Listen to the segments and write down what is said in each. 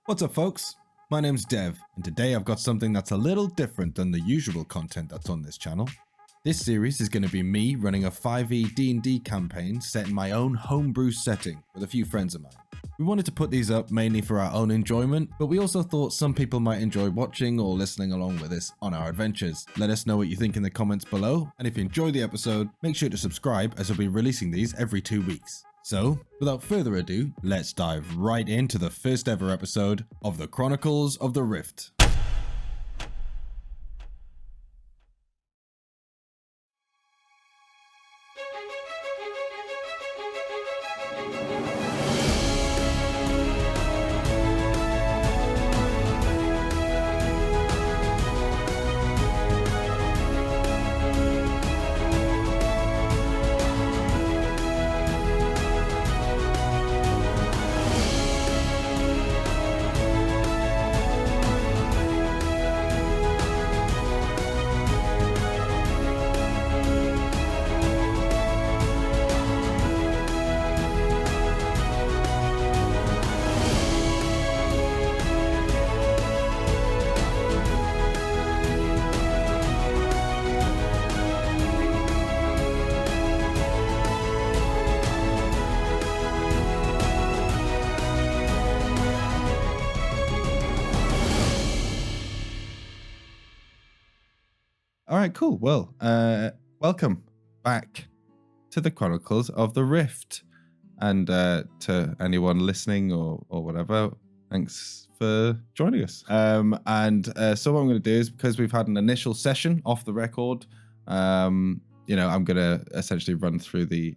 What's up, folks? My name's Dev, and today I've got something that's a little different than the usual content that's on this channel. This series is going to be me running a 5e D&D campaign set in my own homebrew setting with a few friends of mine. We wanted to put these up mainly for our own enjoyment, but we also thought some people might enjoy watching or listening along with us on our adventures. Let us know what you think in the comments below, and if you enjoy the episode, make sure to subscribe as we'll be releasing these every 2 weeks. So, without further ado, let's dive right into the first ever episode of the Chronicles of the Rift. All right, cool. Well, welcome back to the Chronicles of the Rift, and to anyone listening or whatever, thanks for joining us. So what I'm going to do is, because we've had an initial session off the record, I'm going to essentially run through the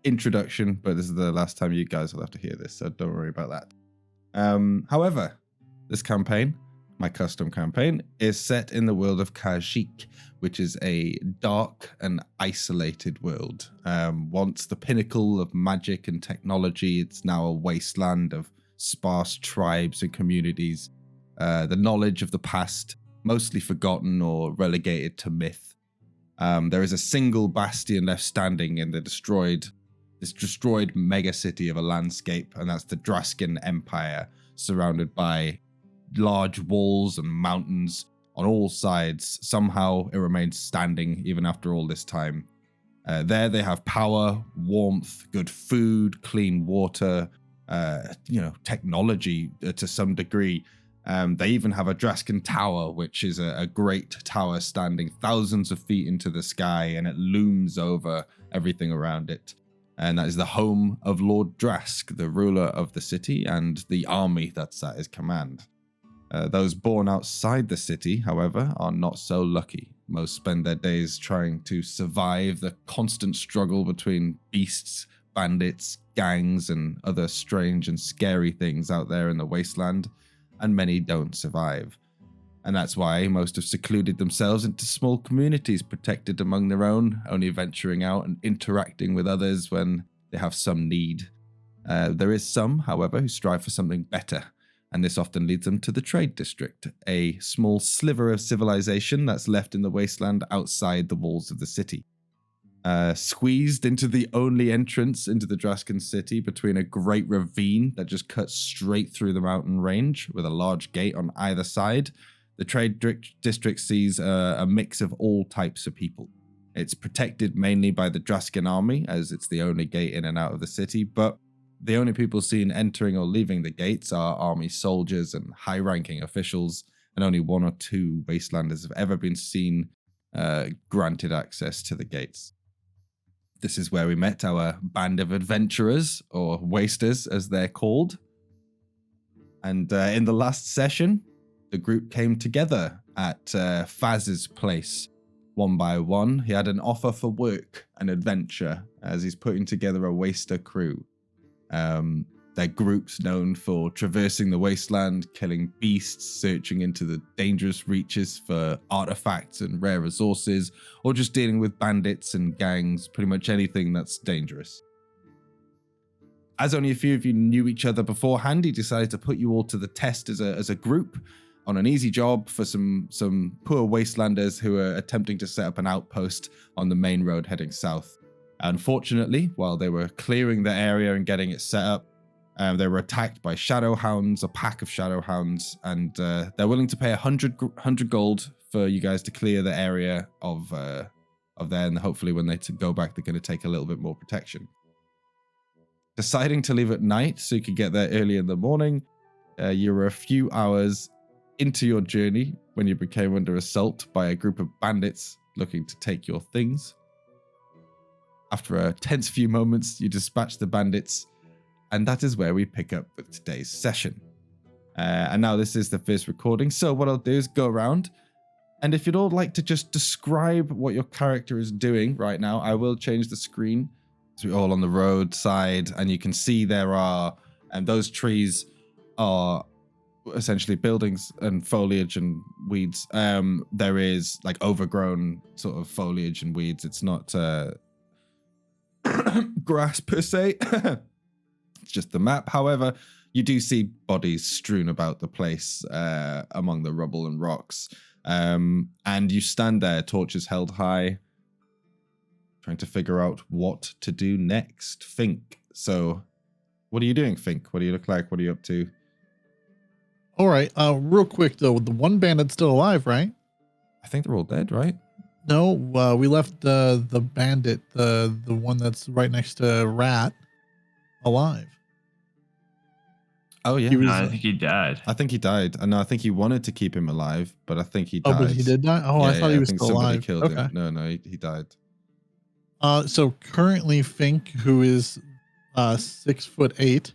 introduction, but this is the last time you guys will have to hear this, so don't worry about that. However, this campaign, my custom campaign, is set in the world of KORGI, which is a dark and isolated world. Once the pinnacle of magic and technology, it's now a wasteland of sparse tribes and communities. The knowledge of the past, mostly forgotten or relegated to myth. There is a single bastion left standing in this destroyed mega city of a landscape, and that's the Draskin Empire, surrounded by large walls and mountains on all sides. Somehow it remains standing even after all this time. There they have power, warmth, good food, clean water, technology to some degree. They even have a Draskin Tower, which is a great tower standing thousands of feet into the sky, and it looms over everything around it. And that is the home of Lord Drask, the ruler of the city, and the army that's at his command. Those born outside the city, however, are not so lucky. Most spend their days trying to survive the constant struggle between beasts, bandits, gangs, and other strange and scary things out there in the wasteland, and many don't survive. And that's why most have secluded themselves into small communities protected among their own, only venturing out and interacting with others when they have some need. There is some, however, who strive for something better, and this often leads them to the Trade District, a small sliver of civilization that's left in the wasteland outside the walls of the city. Squeezed into the only entrance into the Draskin city between a great ravine that just cuts straight through the mountain range with a large gate on either side, the Trade District sees a mix of all types of people. It's protected mainly by the Draskin army, as it's the only gate in and out of the city, but the only people seen entering or leaving the gates are army soldiers and high-ranking officials, and only 1 or 2 wastelanders have ever been seen granted access to the gates. This is where we met our band of adventurers, or wasters as they're called. And in the last session, the group came together at Faz's place. One by one, he had an offer for work and adventure as he's putting together a waster crew. They're groups known for traversing the wasteland, killing beasts, searching into the dangerous reaches for artifacts and rare resources, or just dealing with bandits and gangs, pretty much anything that's dangerous. As only a few of you knew each other beforehand, he decided to put you all to the test as a group on an easy job for some poor wastelanders who are attempting to set up an outpost on the main road heading south. Unfortunately, while they were clearing the area and getting it set up, They were attacked by shadowhounds, a pack of shadowhounds, and they're willing to pay 100 gold for you guys to clear the area of there, and hopefully when they go back, they're going to take a little bit more protection. Deciding to leave at night so you could get there early in the morning, you were a few hours into your journey when you became under assault by a group of bandits looking to take your things. After a tense few moments, you dispatch the bandits, and that is where we pick up with today's session. And now this is the first recording, so what I'll do is go around, and if you'd all like to just describe what your character is doing right now, I will change the screen. So we're all on the roadside, and you can see there are, and those trees are essentially buildings and foliage and weeds. There is like overgrown sort of foliage and weeds. It's not grass per se. It's just the map. However, you do see bodies strewn about the place among the rubble and rocks. And you stand there, torches held high, trying to figure out what to do next. FINK. So what are you doing, FINK? What do you look like? What are you up to? All right. Real quick though, the one bandit's still alive, right? I think they're all dead, right? No, we left the bandit, the one that's right next to Rat, alive. Oh yeah, I think he died. I think he died. No, I think he wanted to keep him alive, but I think he died. Oh, but he did die. Oh, yeah, I thought he was still alive. Killed him. No, he died. So currently, Fink, who is 6'8",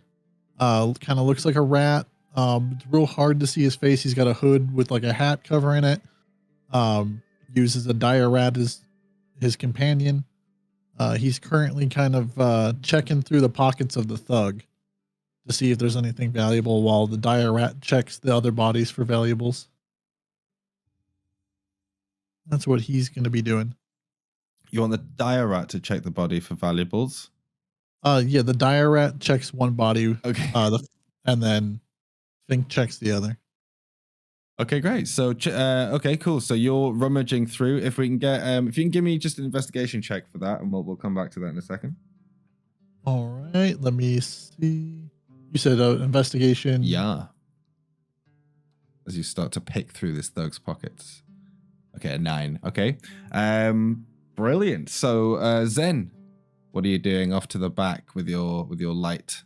kind of looks like a rat. It's real hard to see his face. He's got a hood with like a hat covering it. Uses a dire rat as his companion. He's currently kind of checking through the pockets of the thug to see if there's anything valuable, while the dire rat checks the other bodies for valuables. That's what he's going to be doing. You want the dire rat to check the body for valuables? Yeah, the dire rat checks one body. Okay. And then Fink checks the other. Okay, great. So, okay, cool. So you're rummaging through. If we can get, if you can give me just an investigation check for that, and we'll come back to that in a second. All right. Let me see. You said investigation. Yeah. As you start to pick through this thug's pockets. Okay, a 9. Okay. Brilliant. So, Zen, what are you doing off to the back with your light?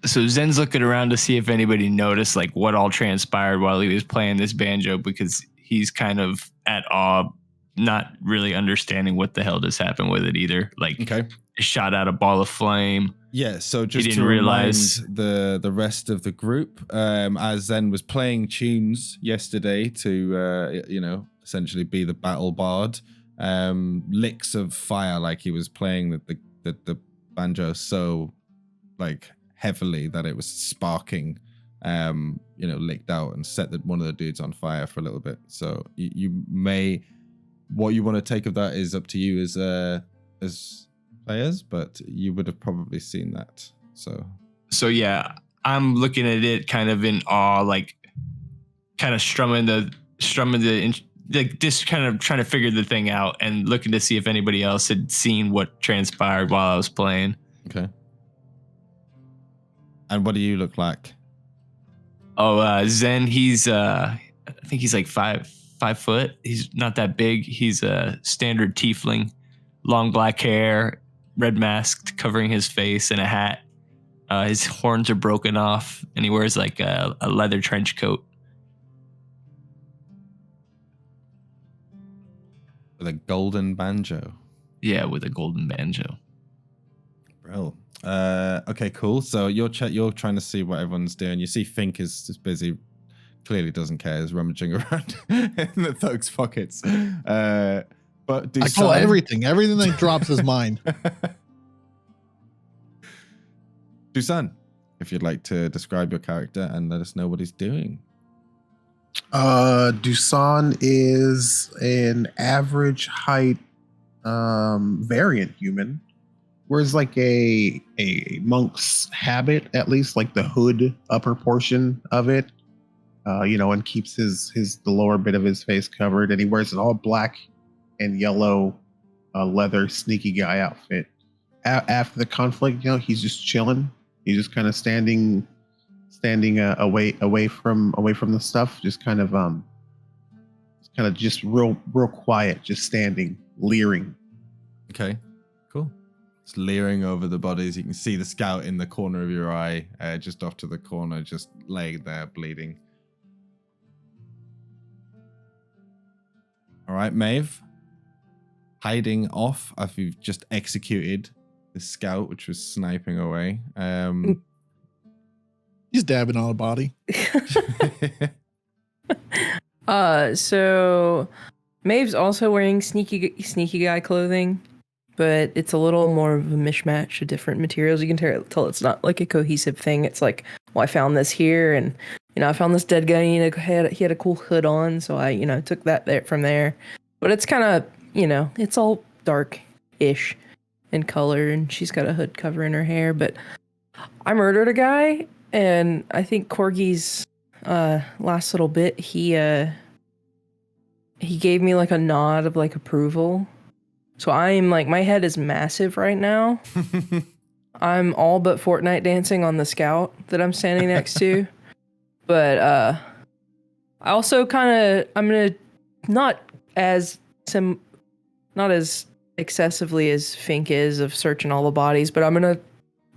So Zen's looking around to see if anybody noticed like what all transpired while he was playing this banjo, because he's kind of at awe, not really understanding what the hell just happened with it either. Like, okay, shot out a ball of flame. Yeah, so just to realize the rest of the group, as Zen was playing tunes yesterday to essentially be the battle bard, licks of fire, like he was playing the banjo so like heavily that it was sparking, licked out and set one of the dudes on fire for a little bit. So you may, what you want to take of that is up to you as players, but you would have probably seen that. So yeah, I'm looking at it kind of in awe, like kind of strumming the like just kind of trying to figure the thing out and looking to see if anybody else had seen what transpired while I was playing. Okay. And what do you look like? Oh, Zen, he's I think he's like 5 foot. He's not that big. He's a standard tiefling, long black hair, red mask covering his face, and a hat. His horns are broken off, and he wears like a leather trench coat. With a golden banjo. Yeah, with a golden banjo. Bro. Okay, cool. So you're trying to see what everyone's doing. You see Fink is just busy, clearly doesn't care, is rummaging around in the thug's pockets. But DUSAN, I call everything that drops is mine. DUSAN, if you'd like to describe your character and let us know what he's doing. DUSAN is an average height variant human. Wears like a monk's habit, at least like the hood upper portion of it, and keeps the lower bit of his face covered, and he wears an all black and yellow leather sneaky guy outfit. after the conflict, he's just chilling. He's just kind of standing away from the stuff, just kind of just real quiet, just standing, leering. Okay, cool. It's leering over the bodies. You can see the scout in the corner of your eye, just off to the corner, just laying there bleeding. All right, Maeve, hiding off after you've just executed the scout, which was sniping away. He's dabbing on a body. So Maeve's also wearing sneaky guy clothing, but it's a little more of a mishmash of different materials. You can tell it's not like a cohesive thing. It's like, well, I found this here, and I found this dead guy. He had a cool hood on, so I took that from there. But it's kind of it's all dark-ish in color, and she's got a hood covering her hair. But I murdered a guy, and I think KORGI's last little bit, he gave me like a nod of like approval. So I'm like, my head is massive right now. I'm all but Fortnite dancing on the scout that I'm standing next to. But I also I'm gonna not as excessively as Fink is of searching all the bodies, but I'm gonna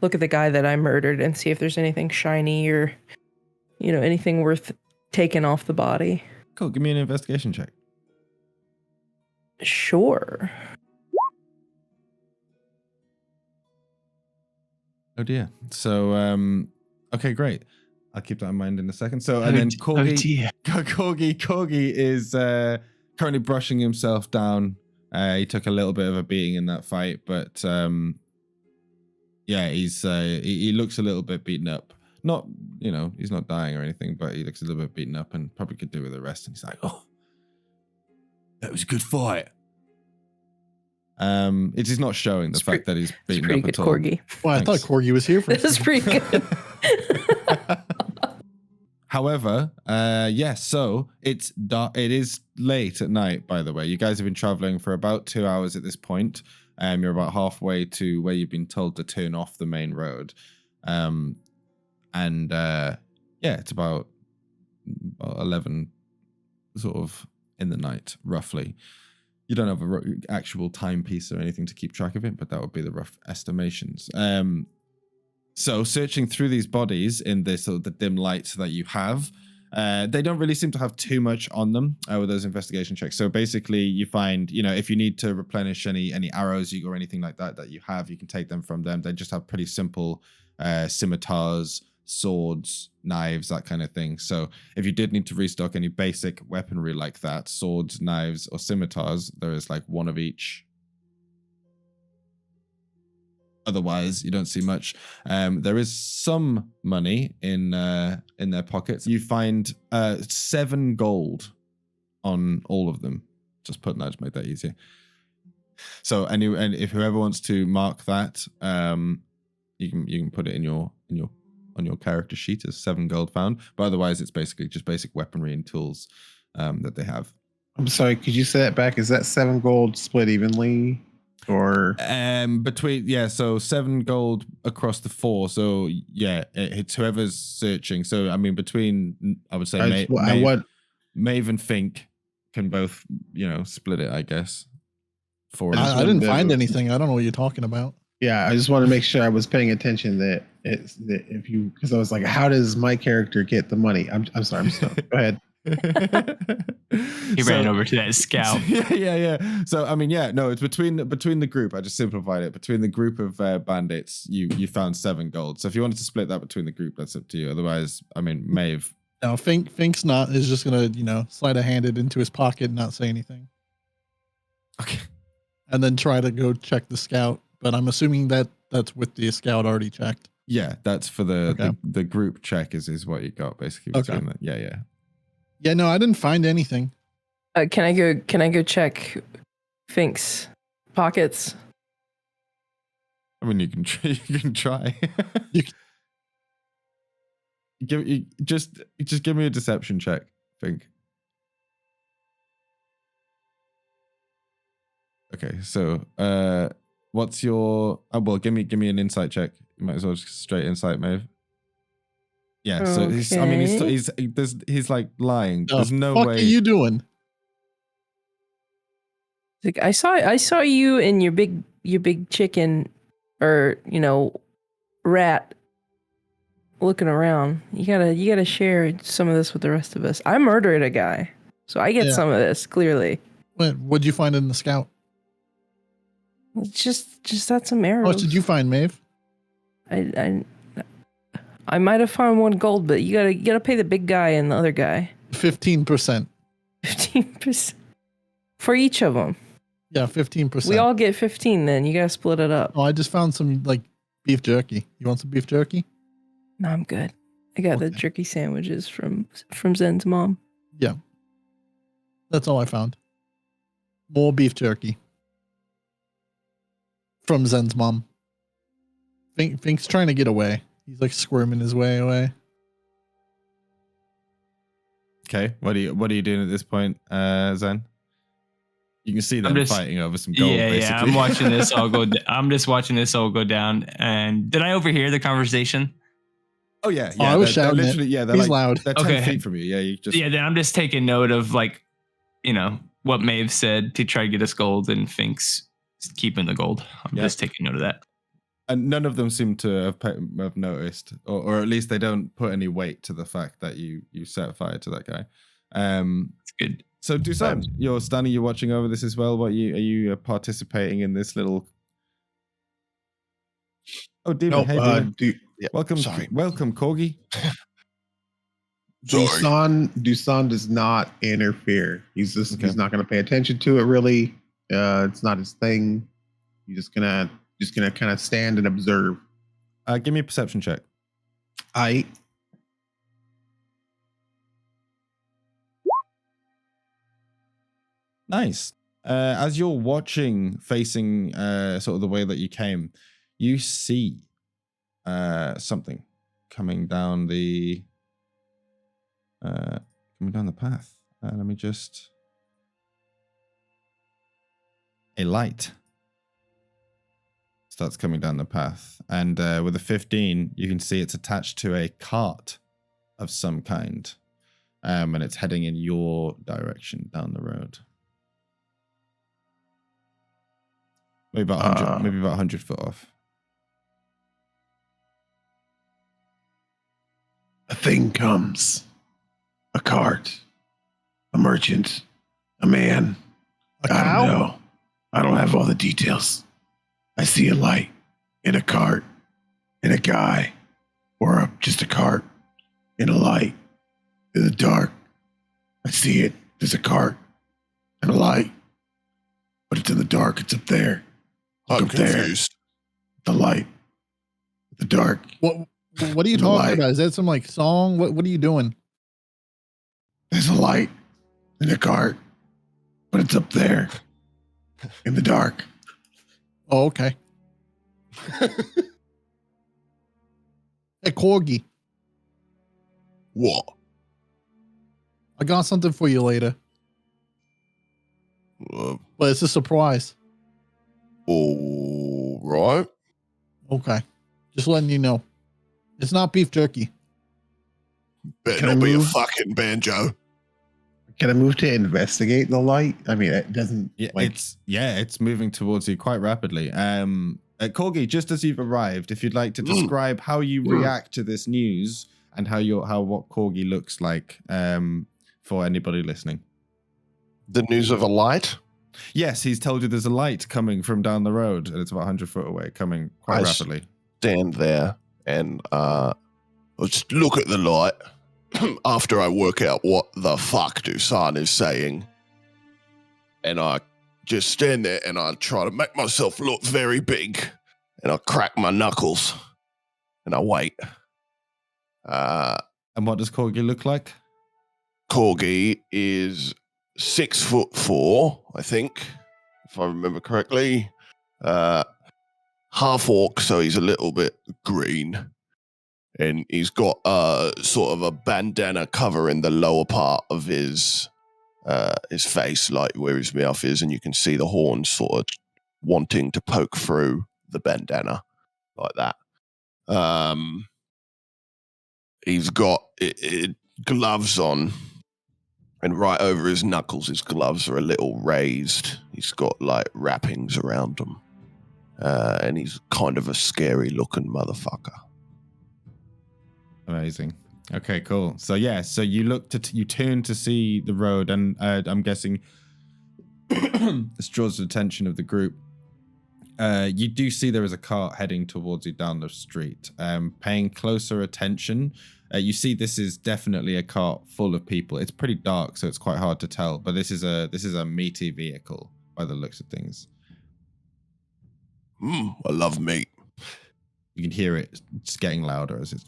look at the guy that I murdered and see if there's anything shiny or anything worth taking off the body. Cool. Give me an investigation check. Sure. Oh dear. So, okay, great. I'll keep that in mind in a second. So, and then KORGI is currently brushing himself down. He took a little bit of a beating in that fight, but yeah, he looks a little bit beaten up. Not, he's not dying or anything, but he looks a little bit beaten up and probably could do with the rest. And he's like, oh, that was a good fight. It is not showing the fact that he's beaten up at all. KORGI. Well, I thought KORGI was here for This is pretty good. However, so it's dark. It is late at night, by the way. You guys have been traveling for about 2 hours at this point. You're about halfway to where you've been told to turn off the main road. It's about 11 sort of in the night, roughly. You don't have an actual timepiece or anything to keep track of it, but that would be the rough estimations. So searching through these bodies in this sort of the dim lights that you have, they don't really seem to have too much on them with those investigation checks. So basically you find, if you need to replenish any arrows or anything like that you have, you can take them from them. They just have pretty simple scimitars, swords, knives, that kind of thing. So if you did need to restock any basic weaponry like that, swords, knives, or scimitars, there is like one of each. Otherwise, you don't see much. There is some money in their pockets. You find 7 gold on all of them. Just putting that to make that easier. So, and if whoever wants to mark that, you can put it on your character sheet as 7 gold found. But otherwise, it's basically just basic weaponry and tools that they have. I'm sorry, could you say that back? Is that 7 gold split evenly? Or so 7 gold across the 4. So yeah, it's whoever's searching. So I mean, between I would say Maeve and Fink can both split it, I guess. I didn't find anything. I don't know what you're talking about. Yeah, I just want to make sure I was paying attention that because I was like, how does my character get the money? I'm sorry. I'm still, go ahead. He ran over to that scout. Yeah. So I mean, it's between the group. I just simplified it. Between the group of bandits, you found 7 gold. So if you wanted to split that between the group, that's up to you. Otherwise, I mean, Maeve. No, Fink's is just gonna slide a hand it into his pocket and not say anything. Okay. And then try to go check the scout. But I'm assuming that's with the scout already checked. Yeah, that's for the group check is what you got basically between that. Yeah. Yeah, no, I didn't find anything. Can I go check Fink's pockets? I mean, you can try. Just give me a deception check, Fink. Okay, so What's your? Oh, well, give me an insight check. You might as well just straight insight, Maeve. Yeah. So he's. I mean, he's like lying. There's no What way. are you doing? Like I saw you and your big chicken, or rat, looking around. You gotta share some of this with the rest of us. I murdered a guy, so I get some of this clearly. What'd you find in the scout? Just had some arrows. What did you find, Maeve? I might have found 1 gold, but you gotta pay the big guy and the other guy 15%. 15% for each of them. Yeah, 15%. We all get 15. Then you gotta split it up. Oh, I just found some like beef jerky. You want some beef jerky? No, I'm good. I got the jerky sandwiches from Zen's mom. Yeah, that's all I found. More beef jerky from Zen's mom. Fink's trying to get away. He's like squirming his way away. Okay, what are you doing at this point, Zen? You can see them fighting over some gold. Yeah, basically. yeah. I'm watching this all go. I'm just watching this all go down. And did I overhear the conversation? Oh yeah. I was shouting. Literally, yeah, they're he's like, loud. They're 10 feet from you. Yeah, you just. Yeah, then I'm just taking note of like, what Maeve said to try to get us gold, and Fink's keeping the gold. I'm just taking note of that. And none of them seem to have noticed, or at least they don't put any weight to the fact that you set fire to that guy. It's good. So DUSAN, you're standing, you're watching over this as well. Are you participating in this little? Oh, Demon, hey, welcome, welcome, Korgi. DUSAN does not interfere. He's not going to pay attention to it. Really, it's not his thing. He's just gonna kind of stand and observe. Give me a perception check. Nice. As you're watching, facing sort of the way that you came, you see something coming down the path. Let me just a light starts coming down the path, and with a 15, you can see it's attached to a cart of some kind, and it's heading in your direction down the road. Maybe about 100 foot off. A thing comes. A cart. A merchant. A man. I don't know. I don't have all the details. I see a light in a cart and a guy, or just a cart and a light in the dark. I see it. There's a cart and a light, but it's in the dark. It's up there. I'm confused. The light, the dark. What are you talking about? Is that some like song? What are you doing? There's a light in the cart, but it's up there in the dark. Oh, okay. Hey, KORGI. What? I got something for you later, but it's a surprise. All right. Okay. Just letting you know. It's not beef jerky. Better not be a fucking banjo. Can I move to investigate the light? I mean, it doesn't. Yeah, it's moving towards you quite rapidly. KORGI, just as you've arrived, if you'd like to describe how you react to this news and what KORGI looks like, for anybody listening. The news of a light? Yes, he's told you there's a light coming from down the road, and it's about 100 foot away, coming quite rapidly. Stand there and I'll just look at the light after I work out what the fuck DUSAN is saying. And I just stand there and I try to make myself look very big. And I crack my knuckles and I wait. And what does KORGI look like? KORGI is 6'4", I think, if I remember correctly. Half orc, so he's a little bit green. And he's got sort of a bandana covering the lower part of his face, like where his mouth is, and you can see the horns sort of wanting to poke through the bandana like that. He's got gloves on, and right over his knuckles, his gloves are a little raised. He's got like wrappings around them, and he's kind of a scary looking motherfucker. Amazing. Okay, cool. So yeah, so you turn to see the road, and I'm guessing this draws the attention of the group. You do see there is a cart heading towards you down the street. Paying closer attention, you see this is definitely a cart full of people. It's pretty dark, so it's quite hard to tell. But this is a meaty vehicle by the looks of things. I love meat. You can hear it just getting louder as it's.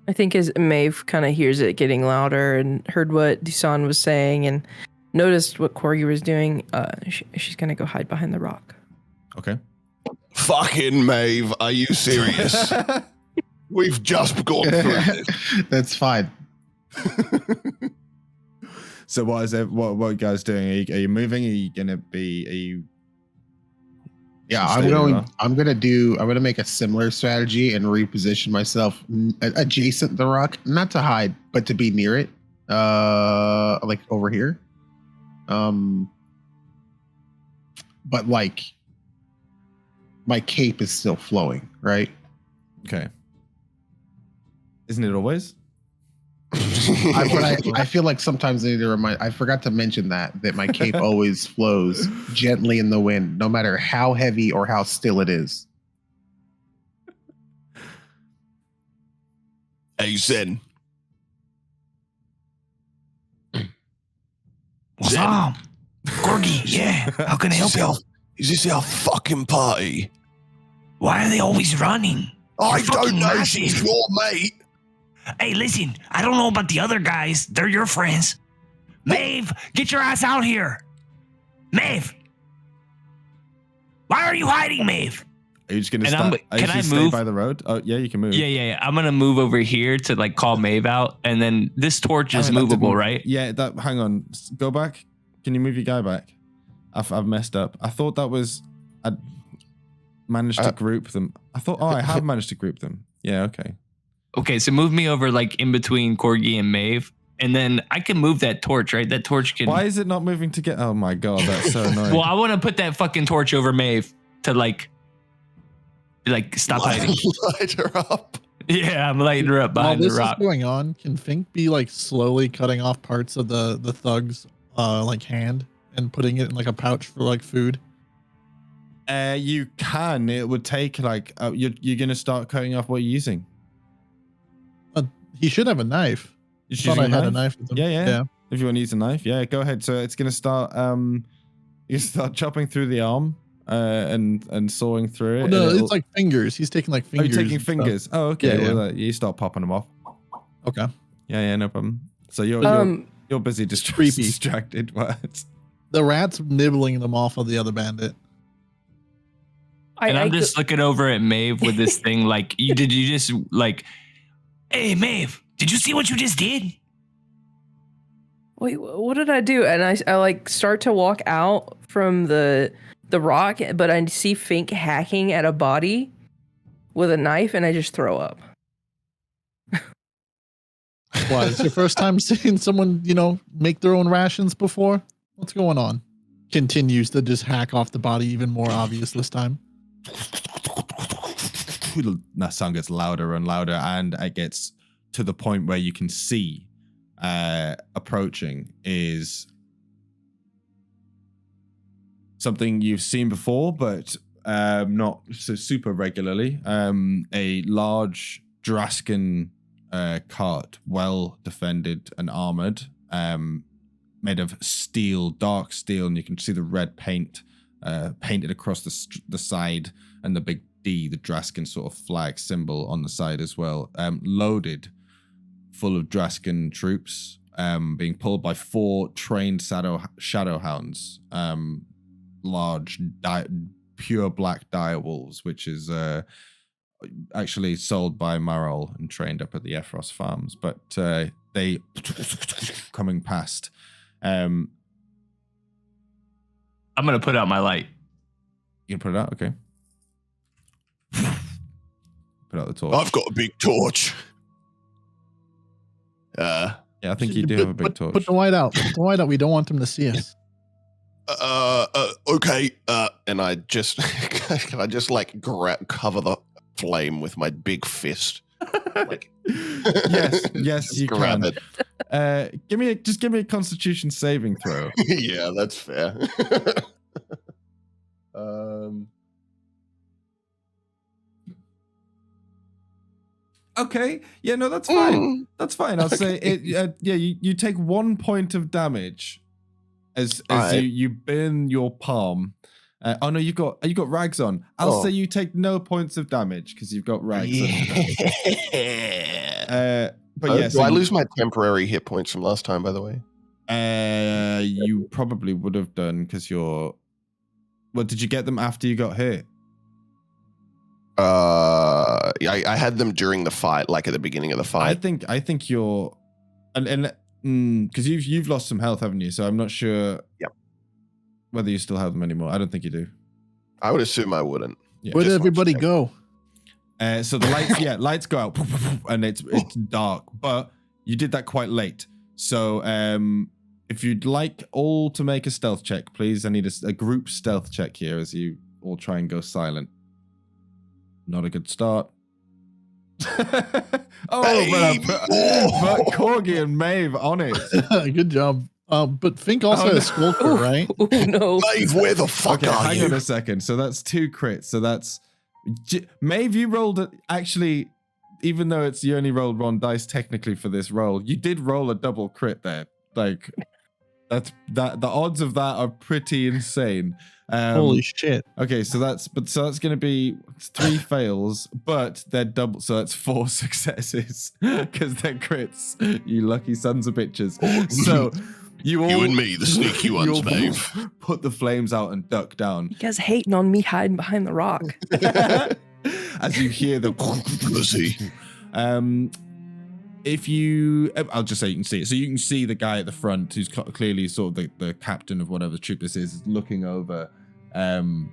I think as Maeve kind of hears it getting louder and heard what DUSAN was saying and noticed what KORGI was doing, she's going to go hide behind the rock. Okay. Fucking Maeve, are you serious? We've just gone through this. That's fine. So what are you guys doing? Are you moving? Are you gonna be? Yeah, I'm gonna make a similar strategy and reposition myself adjacent the rock, not to hide, but to be near it, like over here. But like, my cape is still flowing, right? Okay. Isn't it always? I feel like sometimes I need to remind. I forgot to mention that my cape always flows gently in the wind, no matter how heavy or how still it is. Hey, Zen. What's up? KORGI, yeah. How can I help you? Is this our fucking party? Why are they always running? I They're don't fucking know. massive. She's your mate. Hey, listen, I don't know about the other guys. They're your friends. Maeve, get your ass out here. Maeve. Why are you hiding, Maeve? Are you just gonna Can I stay move by the road? Oh yeah, you can move. Yeah. I'm gonna move over here to like call Maeve out, and then this torch is movable, right? Yeah. Hang on. Go back. Can you move your guy back? I've messed up. I thought that was. I managed to group them. I thought. Oh, I have managed to group them. Yeah. Okay. Okay, so move me over like in between KORGI and Maeve, and then I can move that torch, right? That torch can. Why is it not moving to get? Oh my god, that's so annoying. Well, I want to put that fucking torch over Maeve to like stop hiding. Light her up. Yeah, I'm lighting her up behind While the this rock. is going on, can Fink be like slowly cutting off parts of the thug's like hand and putting it in like a pouch for like food? You can. It would take like you're gonna start cutting off what you're using. He should have a knife. You Thought I had a knife with him. Yeah. If you want to use a knife, yeah, go ahead. So it's gonna start. You start chopping through the arm, and sawing through it. Oh, no, it's like fingers. He's taking like fingers. Oh, you're taking fingers. Oh, okay. Yeah, Well, you start popping them off. Okay. Yeah, no problem. So you're busy creepy. distracted. What? The rat's nibbling them off of the other bandit. And I'm just looking over at Maeve with this thing like, did you just like, hey, Maeve, did you see what you just did? Wait, what did I do? And I like start to walk out from the rock, but I see Fink hacking at a body with a knife, and I just throw up. What? It's your first time seeing someone, make their own rations before? What's going on? Continues to just hack off the body even more obvious this time. That sound gets louder and louder, and it gets to the point where you can see approaching is something you've seen before, but not so super regularly. A large Draskan cart, well defended and armored, made of steel, dark steel, and you can see the red paint painted across the side, and the big D, the Draskan sort of flag symbol on the side as well, loaded full of Draskan troops, being pulled by 4 trained shadowhounds, large pure black dire wolves, which is actually sold by Marol and trained up at the Afterhourz farms, but they coming past Um, I'm gonna put out my light. you can put it out, okay. Put out the torch. I've got a big torch. Yeah, I think you do have a big torch. Put the light out. Put the light out. We don't want them to see us. Okay. And I just can I just like cover the flame with my big fist? Like, yes, you grab can. it. Give me a Constitution saving throw. Yeah, that's fair. Okay, yeah, no, that's fine. That's fine. I'll say it. Yeah, you take 1 point of damage as Alright. you burn your palm. Oh no, you got rags on. I'll say you take no points of damage because you've got rags on. But yeah, do I lose my temporary hit points from last time, by the way? You probably would have done because you're. Well, did you get them after you got hit? I had them during the fight, like at the beginning of the fight. I think you're, and because you've lost some health, haven't you? So I'm not sure. Yep. Whether you still have them anymore. I don't think you do. I would assume I wouldn't. Yeah. Where did everybody go? So the lights, lights go out, and it's dark. But you did that quite late. So if you'd like all to make a stealth check, please. I need a group stealth check here as you all try and go silent. Not a good start. But Korgi and Maeve on it. Good job. But Fink also had a skulker, right? Oh no. Maeve, where the fuck Okay, are hang you? on a second. So that's 2 crits. So that's Maeve. You rolled it. Actually, even though you only rolled 1 dice technically for this roll, you did roll a double crit there. Like the odds of that are pretty insane. Holy shit. Okay, so that's going to be 3 fails, but they're double, so that's 4 successes because they're crits. You lucky sons of bitches. So you and me, the sneaky you ones, all Maeve. put the flames out and duck down. You guys hating on me hiding behind the rock. As you hear the Pussy. if you, I'll just say you can see it. So you can see the guy at the front who's clearly sort of the captain of whatever troop this is looking over. And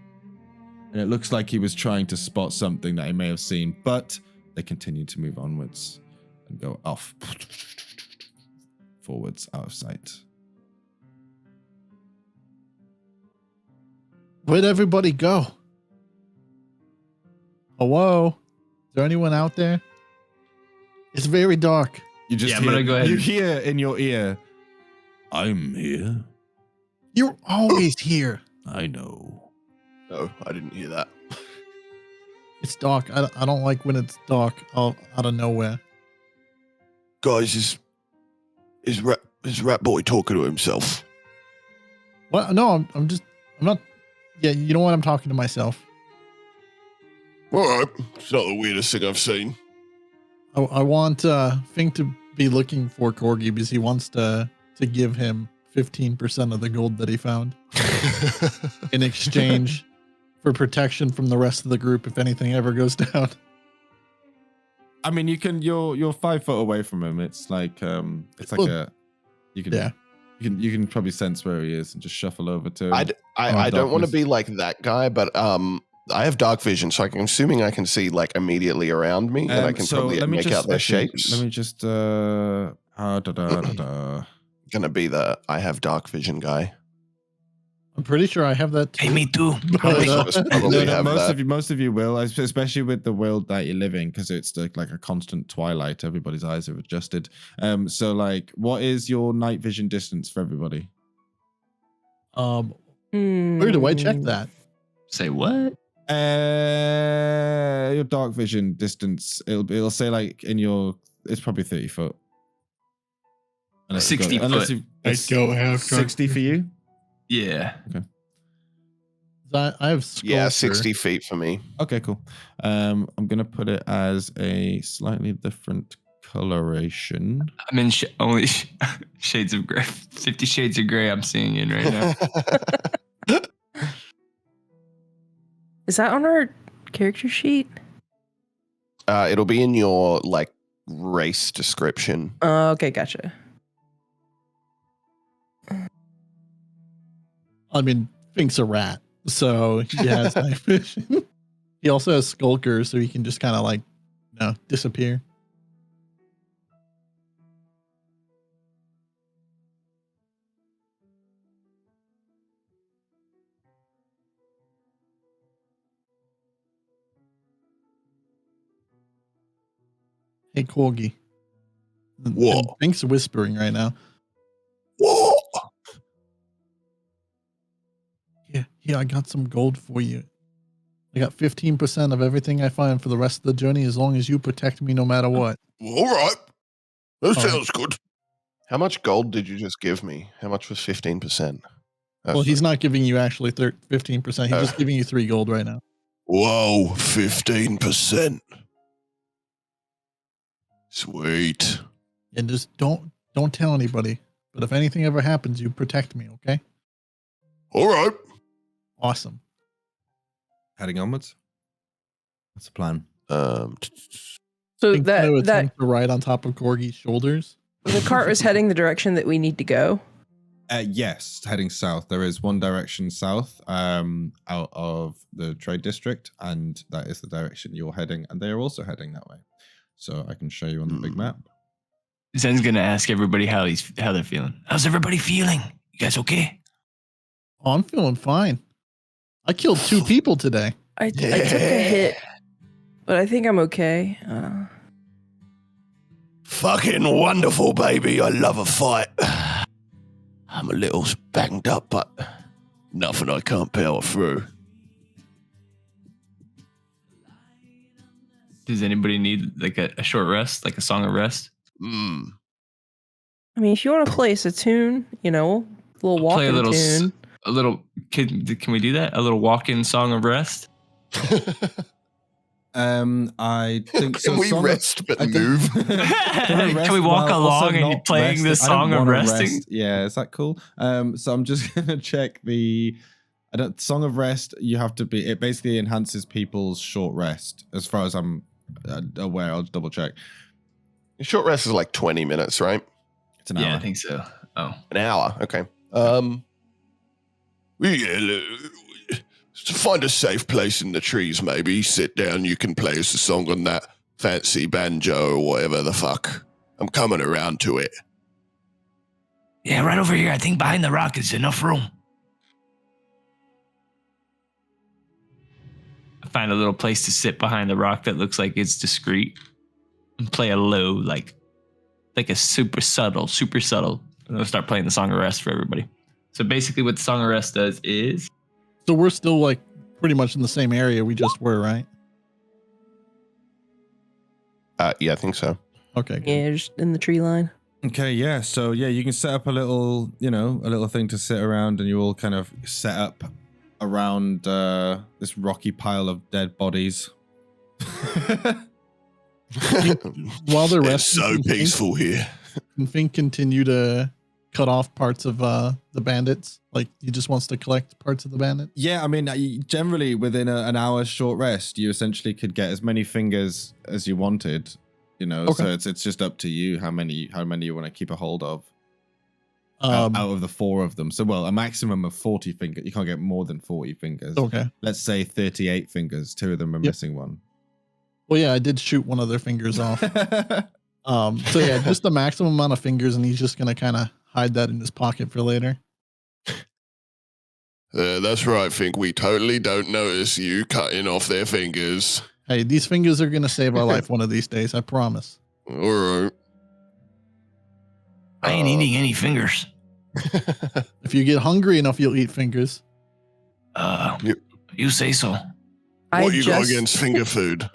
it looks like he was trying to spot something that he may have seen, but they continue to move onwards and go off forwards out of sight. Where'd everybody go? Hello? Is there anyone out there? It's very dark. You just I'm gonna go ahead. You hear in your ear, "I'm here. You're always here. I know." No, I didn't hear that. It's dark. I don't like when it's dark out of nowhere. Guys, is Rat Boy talking to himself? What? No, I'm not. Yeah, you know what? I'm talking to myself. All right, it's not the weirdest thing I've seen. I want Fink to be looking for Korgi because he wants to give him 15% of the gold that he found in exchange for protection from the rest of the group if anything ever goes down. I mean, you're 5 foot away from him. It's like you can probably sense where he is and just shuffle over to him. I don't want to be like that guy, but I have dark vision, so I'm assuming I can see like immediately around me, and I can probably make out their shapes. Let me just Gonna be the I have dark vision guy. I'm pretty sure I have that too. Hey, me too. Most of you will, especially with the world that you live in, because it's like a constant twilight. Everybody's eyes have adjusted. So like, what is your night vision distance for everybody? Where do I check that? Say what? Your dark vision distance. It'll say like it's probably 30 foot. 60 foot. I don't have 60 for you. Yeah. Okay. I have sculpture. Yeah, 60 feet for me. Okay, cool. I'm gonna put it as a slightly different coloration. I'm in only shades of gray. 50 shades of gray I'm seeing in right now. Is that on our character sheet? It'll be in your like race description. Okay, gotcha. I mean, Fink's a rat, so he has night vision. He also has Skulker, so he can just kind of like, disappear. Hey, Korgi. What? Fink's whispering right now. What? Yeah, I got some gold for you. I got 15% of everything I find for the rest of the journey as long as you protect me no matter what. All right. That All right. sounds good. How much gold did you just give me? How much was 15%? Well, he's not giving you actually 15%. He's just giving you 3 gold right now. Whoa, 15%. Sweet. And just don't tell anybody. But if anything ever happens, you protect me, okay? All right. Awesome. Heading onwards. What's the plan? So Fink that attempts to ride on top of Korgi's shoulders. the cart is heading the direction that we need to go. Yes, heading south. There is one direction south out of the trade district, and that is the direction you're heading, and they are also heading that way. So I can show you on the big map. Zen's gonna ask everybody how they're feeling. How's everybody feeling? You guys okay? Oh, I'm feeling fine. I killed 2 people today. I took a hit, but I think I'm okay. Fucking wonderful, baby. I love a fight. I'm a little banged up, but nothing I can't power through. Does anybody need like a short rest, like a song of rest? Mm. I mean, if you want to play us a tune, a little walking tune. A little. Can we do that? A little walk-in song of rest. I think so. Can we rest but move? Can we walk along and you're playing the song of resting? Yeah, is that cool? So I'm just gonna check the. Song of rest. You have to be. It basically enhances people's short rest, as far as I'm aware. I'll double check. Short rest is like 20 minutes, right? It's an hour. Yeah, I think so. Oh, An hour. Okay. Find a safe place in the trees, maybe. Sit down. You can play us a song on that fancy banjo or whatever the fuck. I'm coming around to it. yeah, right over here. I think behind the rock is enough room. I find a little place to sit behind the rock that looks like it's discreet, and play a low, like a super subtle. And I'll start playing the song of rest for everybody. So basically, what the song of rest does is. So we're still like pretty much in the same area we just were, right? Yeah, I think so. Okay. Good. Yeah, just in the tree line. Okay, yeah. So yeah, you can set up a little thing to sit around, and you all kind of set up around this rocky pile of dead bodies. While they're It's resting, so peaceful here. can Fink continue to cut off parts of the bandits? Like he just wants to collect parts of the bandits? Yeah, I mean, generally within an hour's short rest, you essentially could get as many fingers as you wanted. Okay. So it's just up to you how many you want to keep a hold of. Out of the 4 of them. So, well, a maximum of 40 fingers. You can't get more than 40 fingers. Okay. Let's say 38 fingers. 2 of them are missing one. Well, yeah, I did shoot one of their fingers off. So yeah, just the maximum amount of fingers, and he's just gonna kind of hide that in his pocket for later. That's right, Fink. We totally don't notice you cutting off their fingers. Hey, these fingers are gonna save our life one of these days. I promise. All right. I ain't eating any fingers. If you get hungry enough, you'll eat fingers. You say so. What you got against finger food?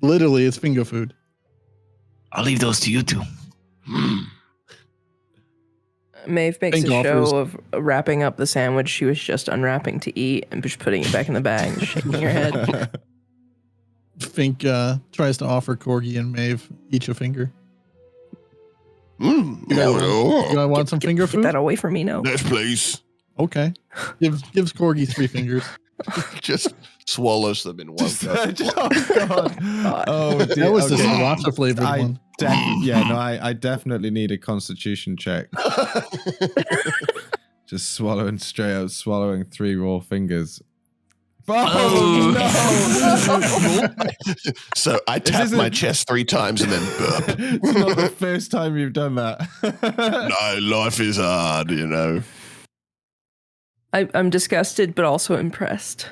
Literally, it's finger food. I'll leave those to you two. Maeve makes Fink a show offers. of wrapping up the sandwich she was just unwrapping to eat and just putting it back in the bag and shaking her head. Fink tries to offer Korgi and Maeve each a finger. Mm. You guys want some finger Get food? that away from me, no. Yes, please. Okay. Gives Korgi 3 fingers. Just swallows them in one go. Oh god! Oh dear. That was the Okay. sriracha flavored one. I definitely need a constitution check. Just swallowing straight up, swallowing 3 raw fingers. Oh, no! So I tap my chest 3 times and then burp. It's not the first time you've done that. No, life is hard, you know. I'm disgusted, but also impressed.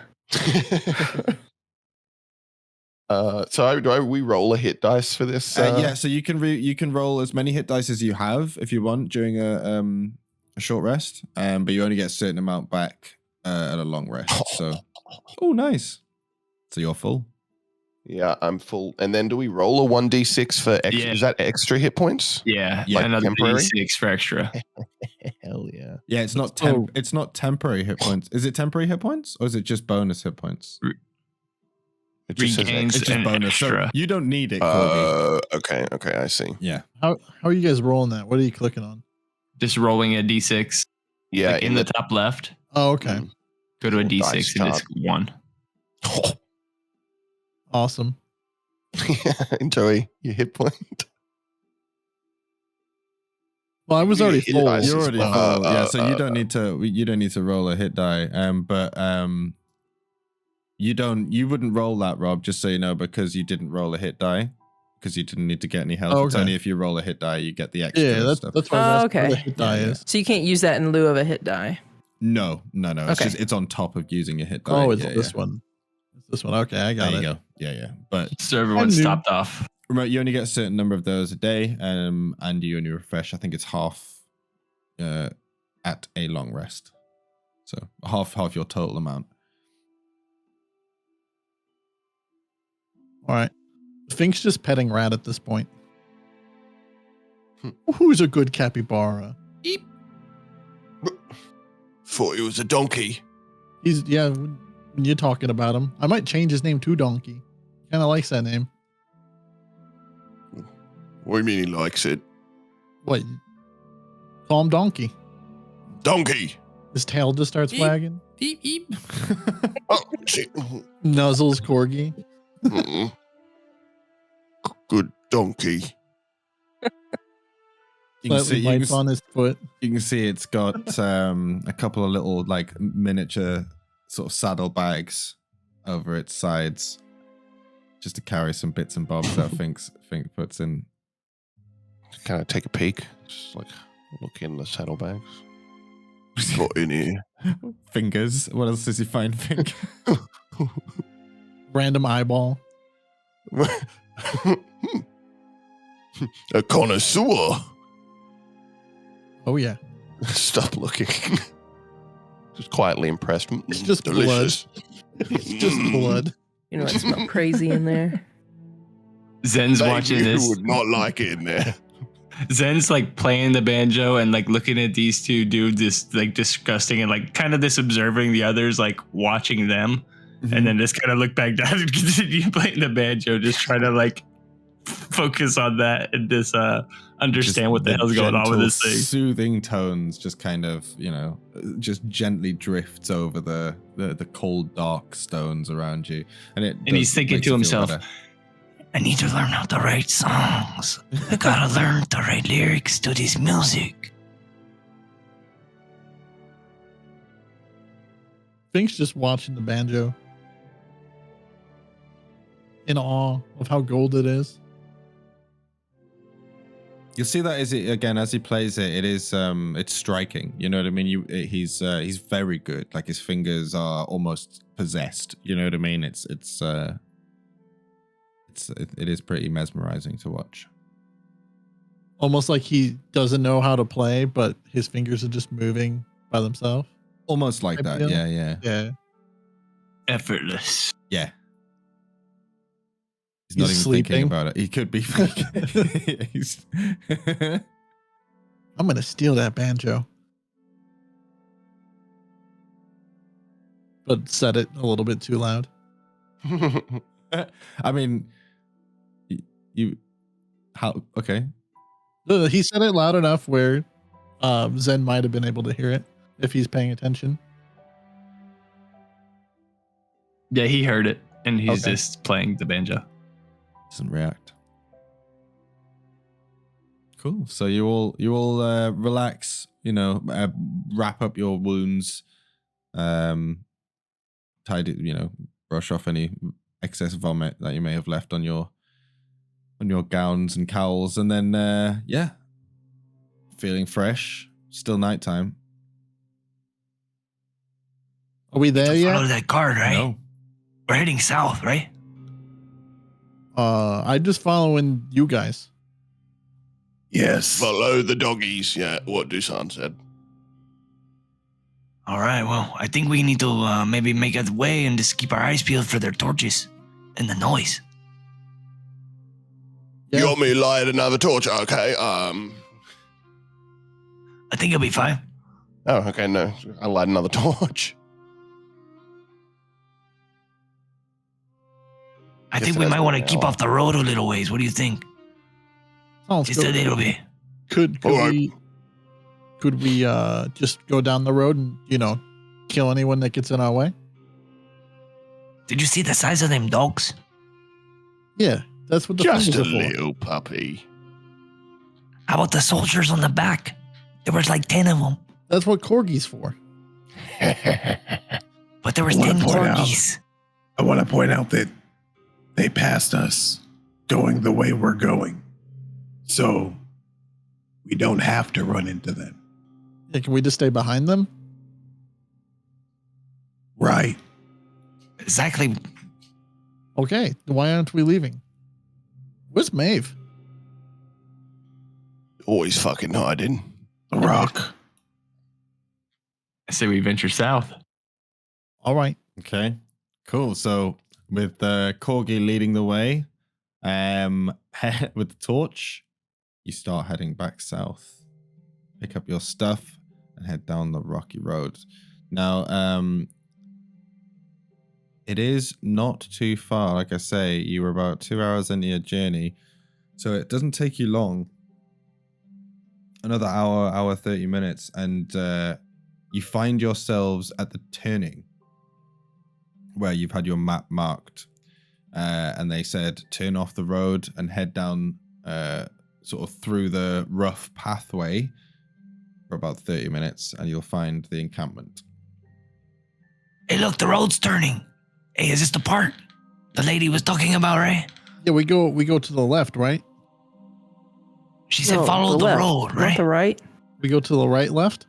So we roll a hit dice for this? Yeah, so you can roll as many hit dice as you have if you want during a short rest, but you only get a certain amount back at a long rest. So, oh, nice. So you're full. Yeah, I'm full. And then do we roll a 1d6 for extra? Yeah. Is that extra hit points? Yeah, Like another temporary? D6 for extra. Hell yeah. Yeah, it's not it's not temporary hit points. Is it temporary hit points or is it just bonus hit points? It just says Regains It's just an bonus. So extra. you don't need it, Corgi. Okay, I see. Yeah. How are you guys rolling that? What are you clicking on? Just rolling a D6. Yeah, Like in the top left. Oh, okay. Go to a Little D6 dice and it's top. 1. Awesome. Enjoy your hit point. Well, I was already Hit full. dice. You're already well. full. Yeah, so you don't need to roll a hit die. But you wouldn't roll that, Rob, just so you know, because you didn't roll a hit die. Because you didn't need to get any health. Oh, It's okay. only if you roll a hit die you get the extra Yeah, stuff. that's why I was Oh, asking where okay. the hit die Yeah, yeah. is. So you can't use that in lieu of a hit die. No. It's Okay. just it's on top of using a hit die. Oh, it's Yeah, this yeah. one. It's this one. Okay, I got There it. you go. Yeah. But So everyone's knew. stopped off. remember, you only get a certain number of those a day, and you only refresh. I think it's half at a long rest. So half your total amount. All right. Fink's just petting Rat at this point. Who's a good capybara? Thought he was a donkey. He's when you're talking about him. I might change his name to Donkey. Kind of likes that name. What do you mean he likes it? What? Call him Donkey. Donkey. His tail just starts Eep. wagging. Eep, eep. Oh, shit. Nuzzles Corgi. Mm-mm. Good donkey. You can, Slightly see, bites on his foot. you can see it's got a couple of little like miniature sort of saddle bags over its sides, just to carry some bits and bobs that Fink puts in. Can I take a peek? Just like look in the saddlebags. Got in here. Fingers. What else does he find, Fink? Random eyeball. A connoisseur. Oh, yeah. Stop looking. Just quietly impressed. It's just delicious. It's just blood. You know, it smells crazy in there. Zen's watching You this. would not like it in there. Zen's like playing the banjo and like looking at these two dudes, this like disgusting and like kind of this observing the others, like watching them, and then just kind of look back down and continue playing the banjo, just trying to like focus on that and just understand Just what the hell's going on with gentle, this thing. Soothing tones just kind of, just gently drifts over the cold, dark stones around you. And he's thinking to himself, I need to learn how to write songs. I gotta learn to write lyrics to this music. Fink's just watching the banjo. In awe of how gold it is. You'll see that as he plays it, it is it's striking. You know what I mean? He's very good. Like his fingers are almost possessed. You know what I mean? It is pretty mesmerizing to watch. Almost like he doesn't know how to play, but his fingers are just moving by themselves. Almost like that. feel. Yeah. Yeah. Effortless. Yeah. He's not even sleeping. thinking about it. He could be. He's I'm going to steal that banjo. But said it a little bit too loud. I mean, okay. He said it loud enough where Zen might have been able to hear it if he's paying attention. Yeah, he heard it and he's Okay. just playing the banjo. Doesn't react. Cool. So you all relax, wrap up your wounds, tidy, brush off any excess vomit that you may have left on your gowns and cowls, and then feeling fresh. Still nighttime. Are we there Follow yet? that card, right? No. We're heading south, right? I'm just following you guys. Yes. Follow the doggies. Yeah, what DUSAN said. All right. Well, I think we need to maybe make a way and just keep our eyes peeled for their torches and the noise. Yeah. You want me to light another torch? Okay. I think it'll be fine. Oh, okay. No, I'll light another torch. I Guess think we that's might want to what keep they off the road a little ways. What do you think? Sounds Just a good. little bit. Could All right. we just go down the road and kill anyone that gets in our way? Did you see the size of them dogs? Yeah, that's what the Just fingers a are for. little puppy. How about the soldiers on the back? There was like 10 of them, That's what corgis for. but there was I wanna 10 point out- corgis. I want to point out that they passed us going the way we're going. So we don't have to run into them. Yeah, can we just stay behind them? Right. Exactly. Okay, why aren't we leaving? Where's Maeve? Always fucking hiding. The rock. I say we venture south. All right. Okay, cool. So with Corgi leading the way, with the torch, you start heading back south. Pick up your stuff and head down the rocky road. Now, it is not too far. Like I say, you were about 2 hours into your journey, so it doesn't take you long. Another hour 30 minutes, and you find yourselves at the turning where you've had your map marked, and they said turn off the road and head down sort of through the rough pathway for about 30 minutes, and you'll find the encampment. Hey, look, the road's turning. Hey, is this the part the lady was talking about, right? Yeah, we go to the left, right? She said No, follow the left, road, not right? the right. We go to the right, left?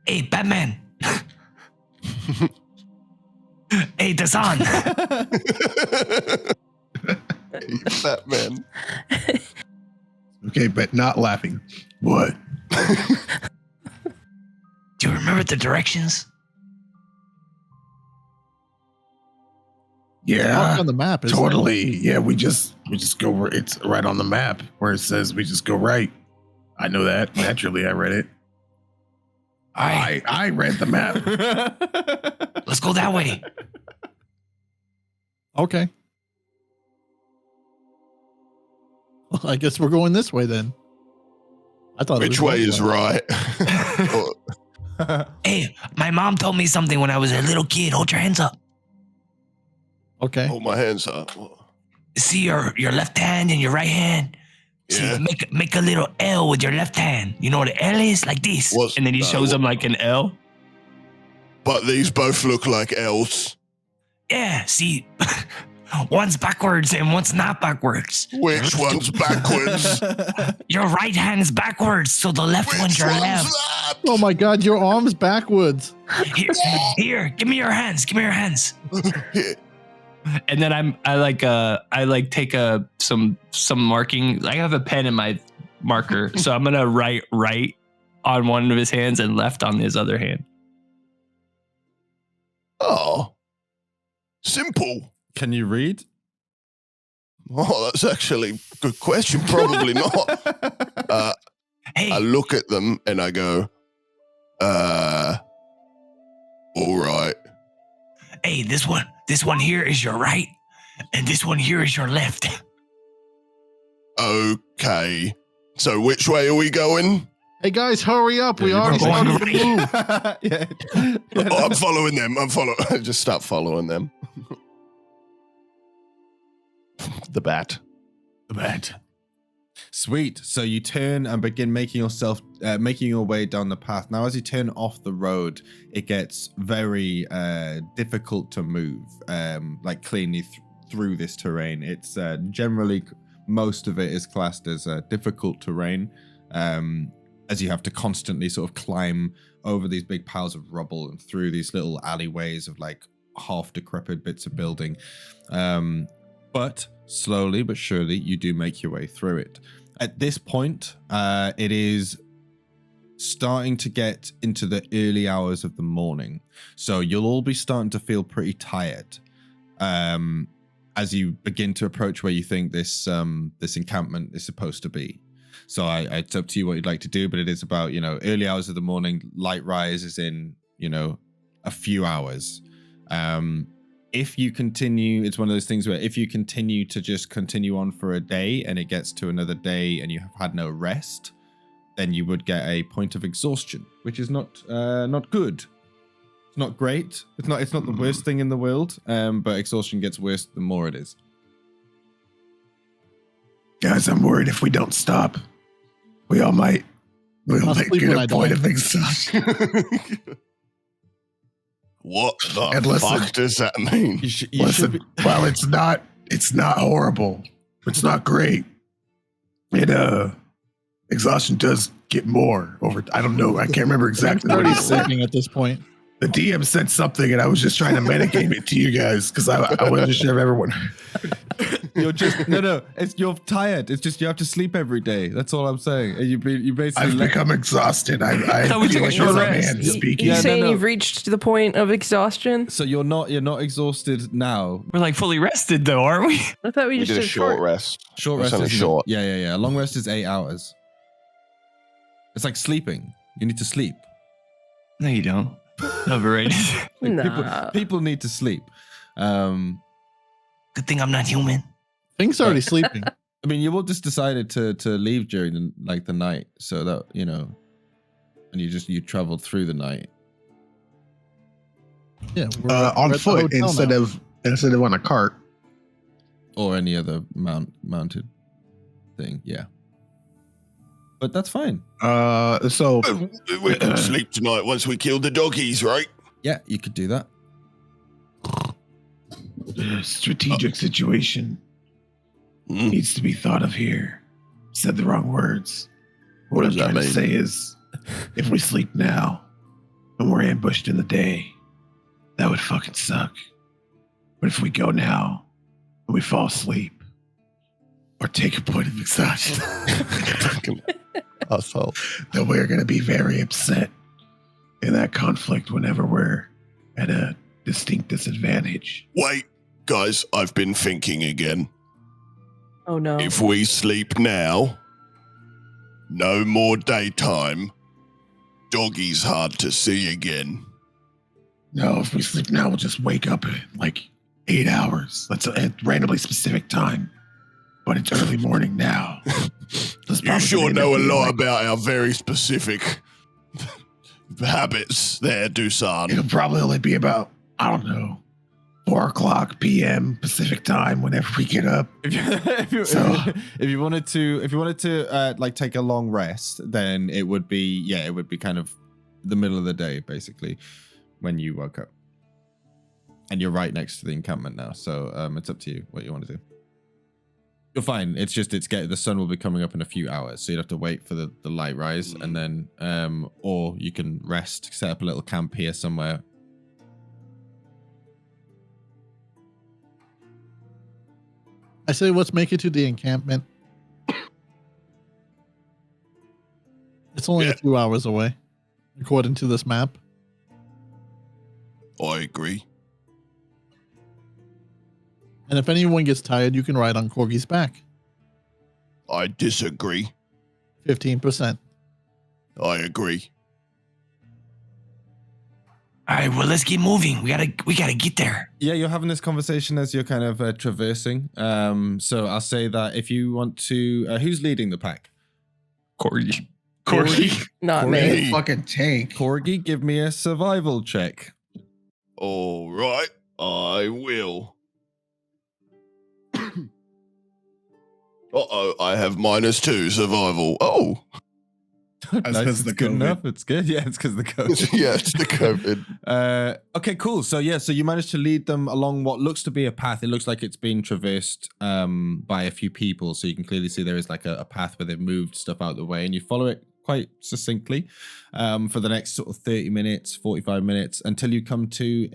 Hey, Batman. Hey, DUSAN. Batman. Okay, but not laughing. What? Do you remember the directions? Mark Yeah. on the map. Isn't it? Totally. Yeah, we just go where it's right on the map where it says we just go right. I know that. Naturally, I read it. All right, I read the map. let's go that way. Okay. Well, I guess we're going this way then. I thought it Which was way this is right? Hey, my mom told me something when I was a little kid. Hold your hands up. Okay. Hold my hands up. See your left hand and your right hand. Yeah. See, make a little L with your left hand. You know what an L is? Like this. What's- and then he no, shows what- them like an L. But these both look like L's. Yeah, see, one's backwards and one's not backwards. Which one's backwards? Your right hand is backwards, so the left one's Which your one's left. that? Oh my God, your arm's backwards. Here, give me your hands. Give me your hands. Here. And then I take some marking. I have a pen in my marker, so I'm gonna write right on one of his hands and left on his other hand. Oh. Simple. Can you read? Oh, that's actually a good question. Probably not. Hey, I look at them and I go, all right. hey, this one here is your right, and this one here is your left. Okay. So which way are we going? Hey guys, hurry up. We Yeah, already you're going started to move. Yeah. Oh, I'm following them. I just start following them. the bat. The bat. Sweet. So you turn and begin making your way down the path. Now, as you turn off the road, it gets very difficult to move, like cleanly through this terrain. It's generally, most of it is classed as difficult terrain, as you have to constantly sort of climb over these big piles of rubble and through these little alleyways of like half decrepit bits of building. But slowly but surely, you do make your way through it. At this point, it is starting to get into the early hours of the morning. So you'll all be starting to feel pretty tired as you begin to approach where you think this encampment is supposed to be. So it's up to you what you'd like to do, but it is about, early hours of the morning. Light rise is in, a few hours. If you continue, it's one of those things where if you continue to just continue on for a day and it gets to another day and you have had no rest, then you would get a point of exhaustion, which is not good. It's not great. It's not the worst thing in the world, but exhaustion gets worse the more it is. Guys, I'm worried if we don't stop, we'll get a point of exhaustion. What the fuck does that mean? Well, it's not horrible. It's not great. Exhaustion does get more over. I don't know. I can't remember exactly. I'm already sleeping at this point. The DM said something, and I was just trying to metagame it to you guys because I wasn't sure if everyone. You're just no. You're tired. It's just you have to sleep every day. That's all I'm saying. You basically. I've become exhausted. I Thought we took a short rest. speaking. You saying you've reached the point of exhaustion? So you're not exhausted now. We're like fully rested though, aren't we? I thought we We just did a did short rest. Short It's rest only is short. Yeah. A long rest is 8 hours. It's like sleeping. You need to sleep. No, you don't. Overrated. Like, Nah. people need to sleep. Good thing I'm not human. Fink's already sleeping. I mean, you all just decided to leave during the night, so that and you traveled through the night. Yeah, On we're at the foot hotel instead of on a cart. Or any other mounted thing, yeah. But that's fine. So We can sleep tonight once we kill the doggies, right? Yeah, you could do that. the strategic situation Mm. needs to be thought of here. Said the wrong words. What I'm does that trying to mean? say is, if we sleep now and we're ambushed in the day, that would fucking suck. But if we go now and we fall asleep or take a point of exhaustion, Fucking asshole. then we're going to be very upset in that conflict whenever we're at a distinct disadvantage. Wait, guys, I've been thinking again. Oh no. If we sleep now, no more daytime, doggies hard to see again. No, if we sleep now, we'll just wake up in like 8 hours. That's a randomly specific time. But it's early morning now. That's You probably sure gonna know a be lot like- about our very specific habits there, DUSAN. It'll probably only be about, I don't know, 4 o'clock p.m. Pacific time whenever we get up. If you wanted to like take a long rest, then it would be kind of the middle of the day basically when you woke up. And you're right next to the encampment now, so it's up to you what you want to do. You're fine. It's just the sun will be coming up in a few hours, so you'd have to wait for the light rise, and then or you can rest, set up a little camp here somewhere. I say let's make it to the encampment. It's only a few hours away, according to this map. I agree. And if anyone gets tired, you can ride on KORGI's back. I disagree. 15%. I agree. All right, well, let's keep moving. We gotta get there. Yeah, you're having this conversation as you're kind of traversing. So I'll say that if you want to, who's leading the pack? KORGI. Not KORGI. me. Hey. Fucking tank. KORGI, give me a survival check. All right, I will. Uh-oh, I have -2 survival. Oh. Nice, because it's the good COVID. enough. It's good. Yeah, it's because the COVID. Yeah, it's the COVID. Okay, cool. So you managed to lead them along what looks to be a path. It looks like it's been traversed by a few people. So you can clearly see there is like a path where they've moved stuff out of the way, and you follow it quite succinctly for the next sort of 30 minutes, 45 minutes, until you come to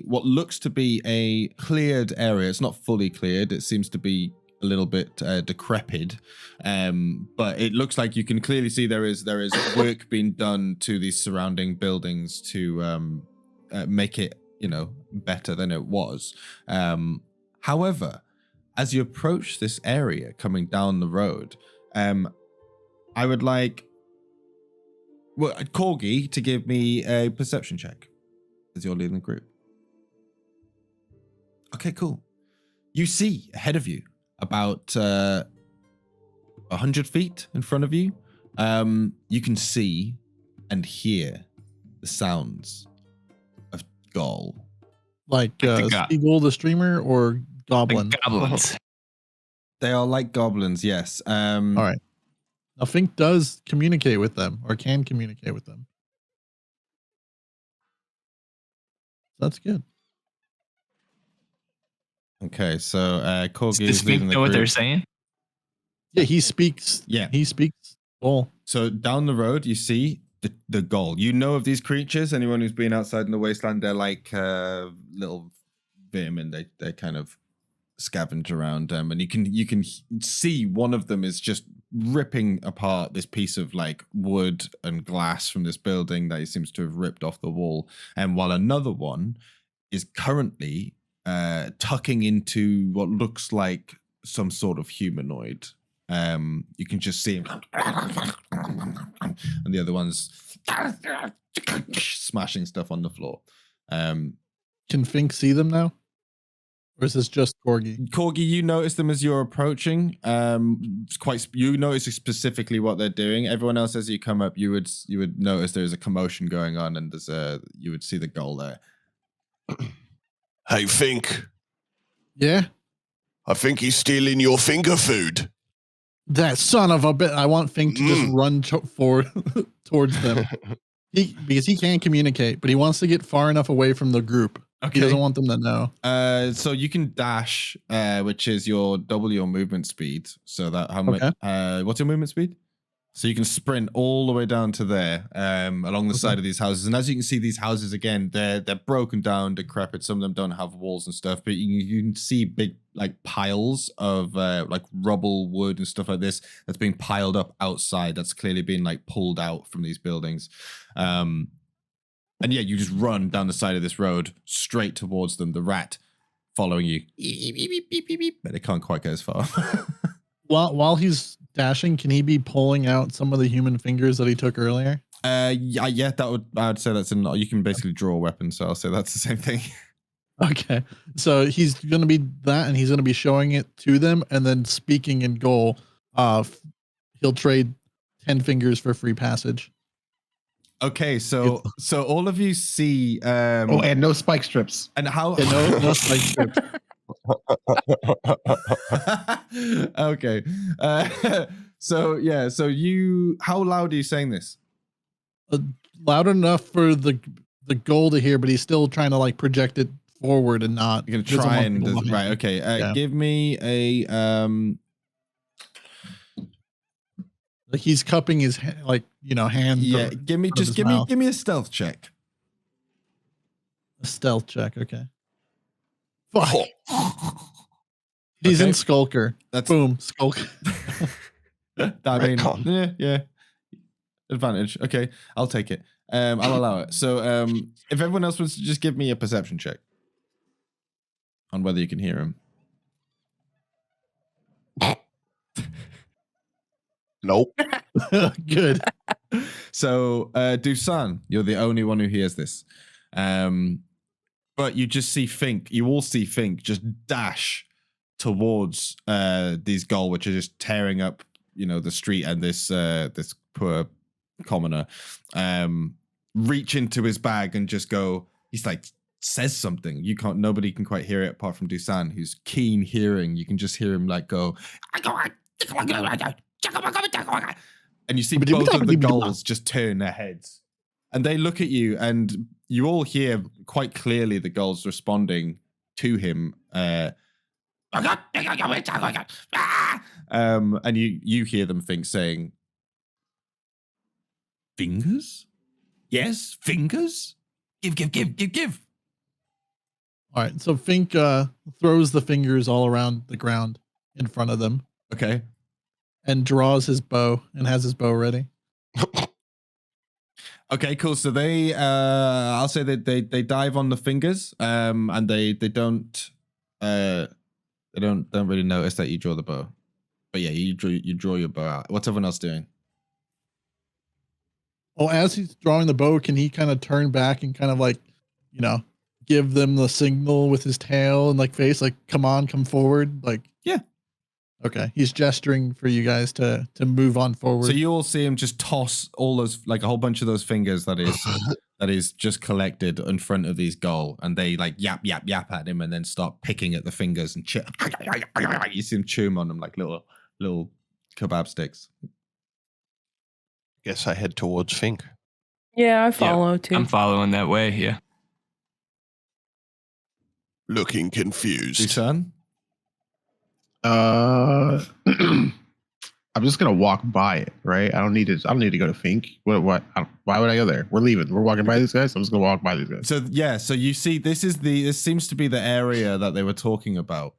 what looks to be a cleared area. It's not fully cleared. It seems to be a little bit decrepit, but it looks like you can clearly see there is work being done to these surrounding buildings to make it, better than it was. However, as you approach this area coming down the road, I would like KORGI to give me a perception check as you're leading the group. Okay, cool. You see ahead of you, about 100 feet in front of you, you can see and hear the sounds of Ghoul. Like Seagull the streamer or Goblin? Like goblins. They are like goblins, yes. All right. Now, Fink does communicate with them, or can communicate with them. That's good. Okay, so KORGI Does is leading Fink the know what they're group. saying? Yeah, he speaks. Yeah. He speaks Ghoul. So down the road, you see the Ghoul. You know of these creatures. Anyone who's been outside in the wasteland, they're like little vermin. They kind of scavenge around, and you can see one of them is just ripping apart this piece of like wood and glass from this building that he seems to have ripped off the wall, and while another one is currently tucking into what looks like some sort of humanoid. You can just see him, and the other one's smashing stuff on the floor. Can Fink see them now? Or is this just KORGI? KORGI, you notice them as you're approaching. You notice specifically what they're doing. Everyone else, as you come up, you would notice there's a commotion going on, and you would see the Ghoul there. Hey, Fink. Yeah? I think he's stealing your finger food. That son of a bit. I want Fink to just run towards them. Because he can't communicate, but he wants to get far enough away from the group. Okay. He doesn't want them to know. So you can dash, which is double your movement speed. So that how much? What's your movement speed? So you can sprint all the way down to there, along the side of these houses. And as you can see, these houses again, they're broken down, decrepit. Some of them don't have walls and stuff, but you can see big like piles of like rubble, wood, and stuff like this that's being piled up outside. That's clearly been like pulled out from these buildings. And yeah, you just run down the side of this road straight towards them. The rat following you, but it can't quite get as far. While he's dashing, can he be pulling out some of the human fingers that he took earlier? Yeah, I would say that's you can basically draw a weapon, so I'll say that's the same thing. Okay, so he's going to be that, and he's going to be showing it to them, and then speaking in Ghoul. He'll trade 10 fingers for free passage. Okay, so all of you see. And no spike strips. And how? Yeah, no spike strips. Okay. So how loud are you saying this? Loud enough for the Ghoul to hear, but he's still trying to like project it forward and not. You're gonna try and right. Okay. Yeah. Give me a Like he's cupping his hands. Yeah. Give me a stealth check. A stealth check. Okay. Fuck. Oh. He's Okay. in Skulker. That's Boom. Skulker. I mean, yeah. Advantage. Okay, I'll take it. I'll allow it. So, if everyone else wants to just give me a perception check on whether you can hear him. Nope. Good. So, DUSAN, you're the only one who hears this. But you just see Fink. You all see Fink just dash towards these Ghoul, which are just tearing up, the street, and this poor commoner reach into his bag and just go. He's like says something. Nobody can quite hear it apart from DUSAN, who's keen hearing. You can just hear him like go. And you see both of the gulls just turn their heads. And they look at you, and you all hear quite clearly the gulls responding to him. And you hear them saying, fingers? Yes, fingers? Give. All right, so Fink throws the fingers all around the ground in front of them. Okay. And draws his bow and has his bow ready. Okay, cool. So they, I'll say that they dive on the fingers, and they don't really notice that you draw the bow. But yeah, you draw your bow out. What's everyone else doing? Oh, as he's drawing the bow, can he kind of turn back and kind of like, give them the signal with his tail and like face, like, come on, come forward? Like, yeah. Okay. He's gesturing for you guys to move on forward. So you all see him just toss all those, like a whole bunch of those fingers that is just collected in front of these gull, and they like yap at him and then start picking at the fingers and you see him chew on them like little kebab sticks. Guess I head towards Fink. Yeah, I follow too. I'm following that way, yeah. Looking confused. DUSAN? I'm just gonna walk by it, right? I don't need to go to Fink. What? Why would I go there? We're leaving. We're walking by these guys. I'm just gonna walk by these guys. So yeah, so you see, this seems to be the area that they were talking about.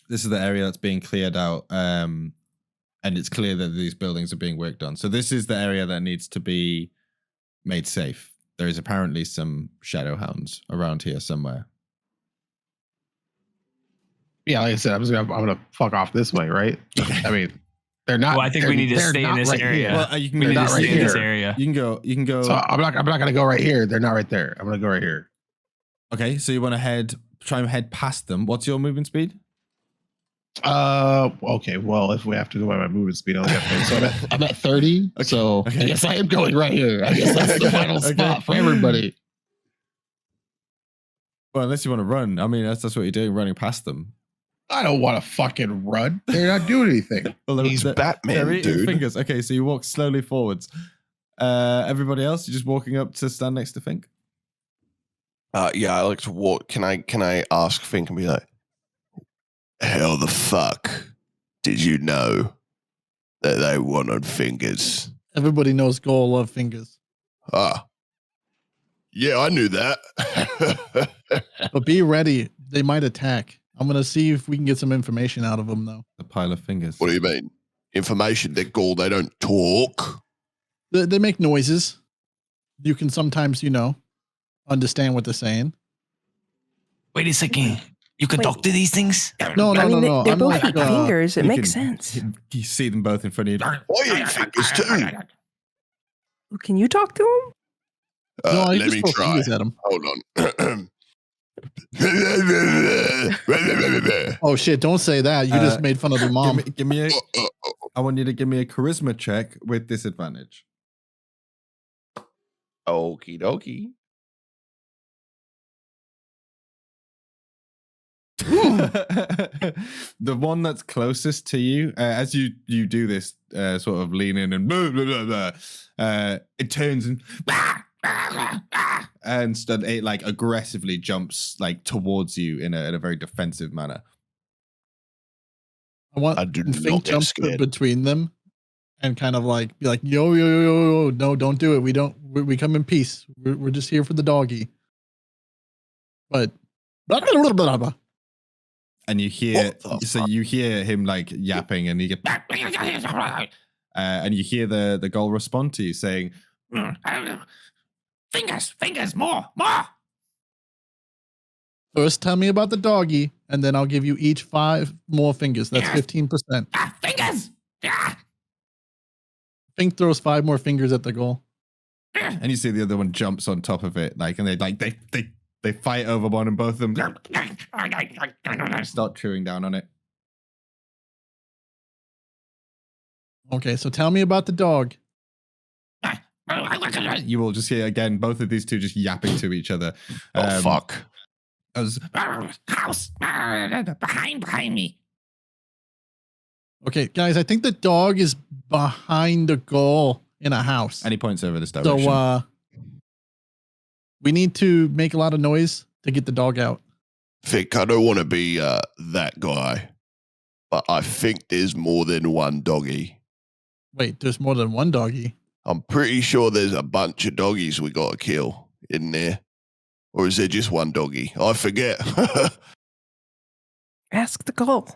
This is the area that's being cleared out, and it's clear that these buildings are being worked on. So this is the area that needs to be made safe. There is apparently some shadowhounds around here somewhere. Yeah, like I said, I'm gonna fuck off this way, right? I mean, they're not. Well, I think we need to stay in this area. Well, you can we go need to right stay in here. this area. You can go. So I'm not gonna go right here. They're not right there. I'm gonna go right here. Okay, so you want to try and head past them. What's your movement speed? Okay. Well, if we have to go by my movement speed, I only got 30. So I'm at 30. Okay. So I guess I am going right here. I guess that's the final spot for everybody. Well, unless you want to run. I mean, that's what you're doing, running past them. I don't want to fucking run. They're not doing anything. Well, He's Batman, they're eating dude. fingers. Okay, so you walk slowly forwards. Everybody else, you're just walking up to stand next to Fink. Yeah, I like to walk. Can I ask Fink and be like, how the fuck did you know that they wanted fingers? Everybody knows Goal love fingers. Yeah, I knew that. But be ready. They might attack. I'm going to see if we can get some information out of them, though. A pile of fingers. What do you mean? Information? They're Gaul. They don't talk. They make noises. You can sometimes, understand what they're saying. Wait a second. You can talk to these things? No. They're I'm both like, fingers. It You makes can- sense. You see them both in front of you. I eat fingers too. Can you talk to him? no, I Let just me throw try. fingers at them. Hold on. Oh, shit. Don't say that. You just made fun of the mom. Give me I want you to give me a charisma check with disadvantage. Okie dokie. The one that's closest to you, as you do this, sort of lean in and blah, blah, blah, blah, it turns and it like aggressively jumps like towards you in a very defensive manner. I do Fink not get jump scared. between them and kind of like be like, yo, no, don't do it. We come in peace. We're just here for the doggy. But blah, blah, blah, blah, blah. And you hear, What the so fuck? you hear him like yapping, and you get, and you hear the gull respond to you saying, "Fingers, more." First, tell me about the doggy, and then I'll give you each 5 more fingers. That's 15%. Fingers. Fink throws 5 more fingers at the goal. And you see the other one jumps on top of it, like, and they fight over one, and both of them start chewing down on it. Okay, so tell me about the dog. You will just hear again both of these two just yapping to each other. Oh, fuck. As, House behind me. Okay, guys, I think the dog is behind the goal in a house. And he points over this direction. So we need to make a lot of noise to get the dog out. Fink, I don't want to be that guy, but I think there's more than one doggy. Wait, there's more than one doggy. I'm pretty sure there's a bunch of doggies we got to kill in there. Or is there just one doggy? I forget. Ask the call. What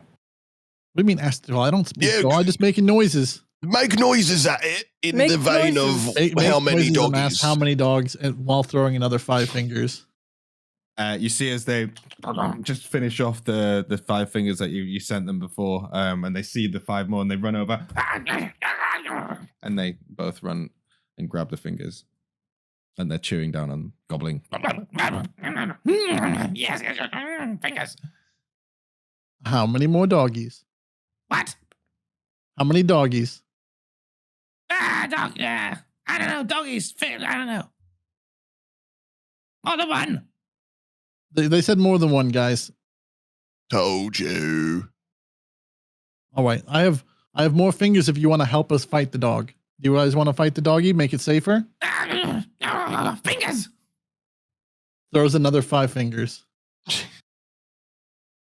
do you mean, ask the dog? I don't speak Yeah. dog. I'm just making noises. Make noises at it in Make the vein noises. of how many noises and doggies. ask how many dogs, and while throwing another 5 fingers. You see as they just finish off the 5 fingers that you sent them before, and they see the 5 more and they run over, and they both run and grab the fingers, and they're chewing down on gobbling. Yes, fingers. How many more doggies? What? How many doggies? Dog. Yeah, I don't know. Doggies. I don't know. More than one. They said more than one, guys. Told you. All right, I have more fingers if you want to help us fight the dog. Do you guys want to fight the doggy? Make it safer? Fingers. Throws another 5 fingers.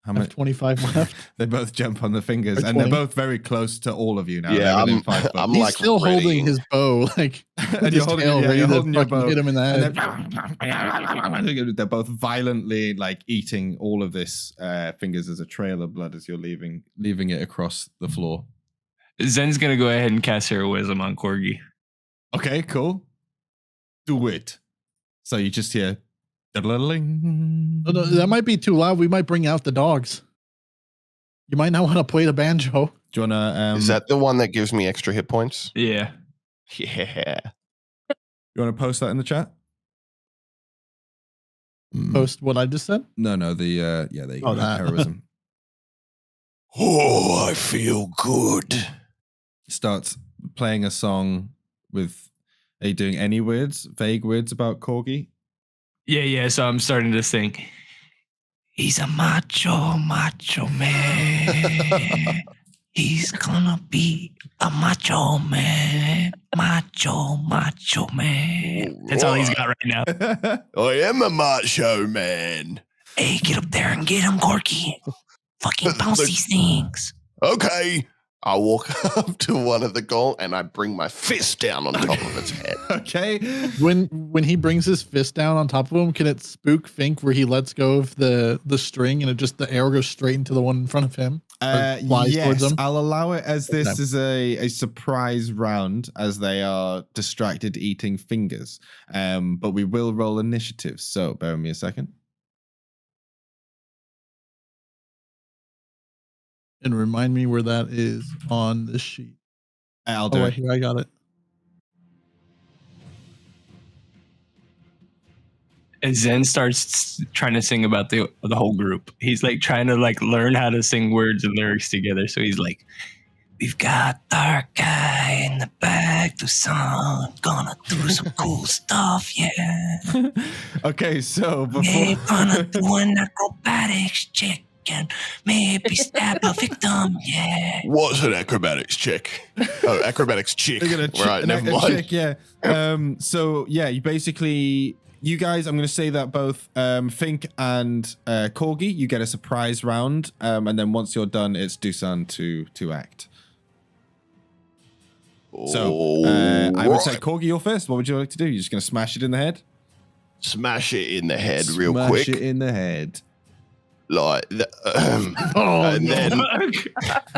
How I have many? 25 left. They both jump on the fingers, Or and they're 20. both very close to all of you now. Yeah, They're within 5 foot. I'm He's like still ready. holding his bow, like And with you're his holding- tail yeah, ready you're to holding your fucking bow. hit him in the And head. they're both violently like eating all of this fingers as a trail of blood as you're leaving it across the floor. Zen's gonna go ahead and cast heroism on Corgi. Okay, cool. Do it. So you just hear. "Diddle-a-ling." No, that might be too loud. We might bring out the dogs. You might not want to play the banjo. Do you wanna? Is that the one that gives me extra hit points? Yeah. Yeah. You wanna post that in the chat? Post what I just said. No, the there you go. Oh, that. Heroism. Oh, I feel good. Starts playing a song with. Are you doing any vague words about Corgi? Yeah. So I'm starting to sing. He's a macho man. He's gonna be a macho man. Macho man. That's all he's got right now. I am a macho man. Hey, get up there and get him, Corky. Fucking bounce these things. Okay. I walk up to one of the goal and I bring my fist down on top of its head. Okay. When he brings his fist down on top of him, can it spook Fink where he lets go of the string and the arrow goes straight into the one in front of him? Flies towards Yes, him? I'll allow it as this Okay. is a surprise round as they are distracted eating fingers. But we will roll initiative. So bear with me a second. And remind me where that is on this sheet. I'll Oh, do right it. here, I got it. And Zen starts trying to sing about the whole group. He's like trying to like learn how to sing words and lyrics together. So he's like, We've got our guy in the back, DUSAN. Gonna do some cool stuff, yeah. Okay, so We're before gonna do an acrobatics check and maybe stab a victim, yeah. What's an acrobatics check? Oh, acrobatics chick. They're gonna Right, never mind. check, yeah. So yeah, you guys, I'm gonna say that both Fink and Corgi, you get a surprise round, and then once you're done, it's DUSAN to act. So I would say Alright. Corgi, you're first. What would you like to do? You're just gonna smash it in the head? Smash it in the head real Smash quick. it in the head. Like, Oh, and no. then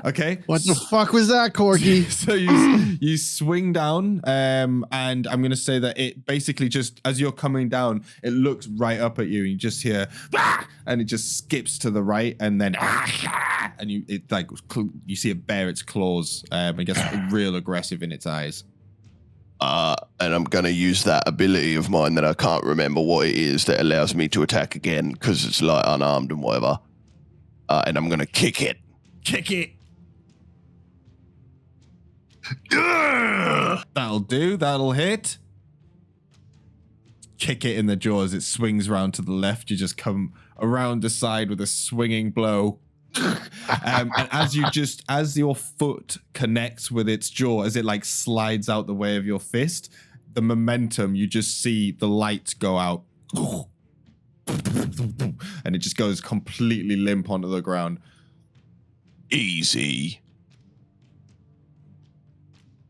Okay. What the fuck was that, Corgi? So you swing down, and I'm gonna say that it basically just as you're coming down, it looks right up at you, and you just hear, "Ah!" and it just skips to the right, and then, "Ah!" and you see it bare its claws, and gets real aggressive in its eyes. and I'm gonna use that ability of mine that I can't remember what it is that allows me to attack again because it's like unarmed and whatever. And I'm gonna kick it. Kick it. That'll do. That'll hit. Kick it in the jaw as it swings round to the left. You just come around the side with a swinging blow. And as your foot connects with its jaw, as it like slides out the way of your fist, the momentum, you just see the light go out. And it just goes completely limp onto the ground. Easy.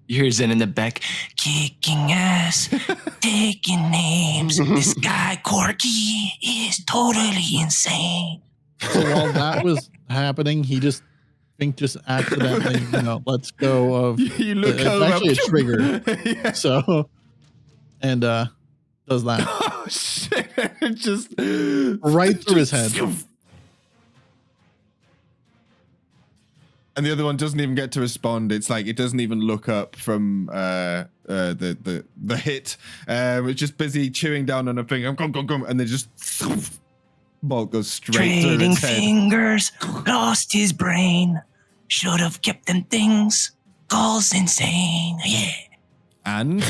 You hear Zen in the back. Kicking ass, taking names. This guy KORGI is totally insane. So while that was happening, Fink just accidentally, lets go of. You look it's over. actually a trigger. Yeah. So, and does that Oh shit! It just right through his head. And the other one doesn't even get to respond. It's like it doesn't even look up from the hit. It's just busy chewing down on a finger, and then just bolt goes straight through Trading its head. fingers, lost his brain. Should have kept them things. Gall's insane. Yeah. And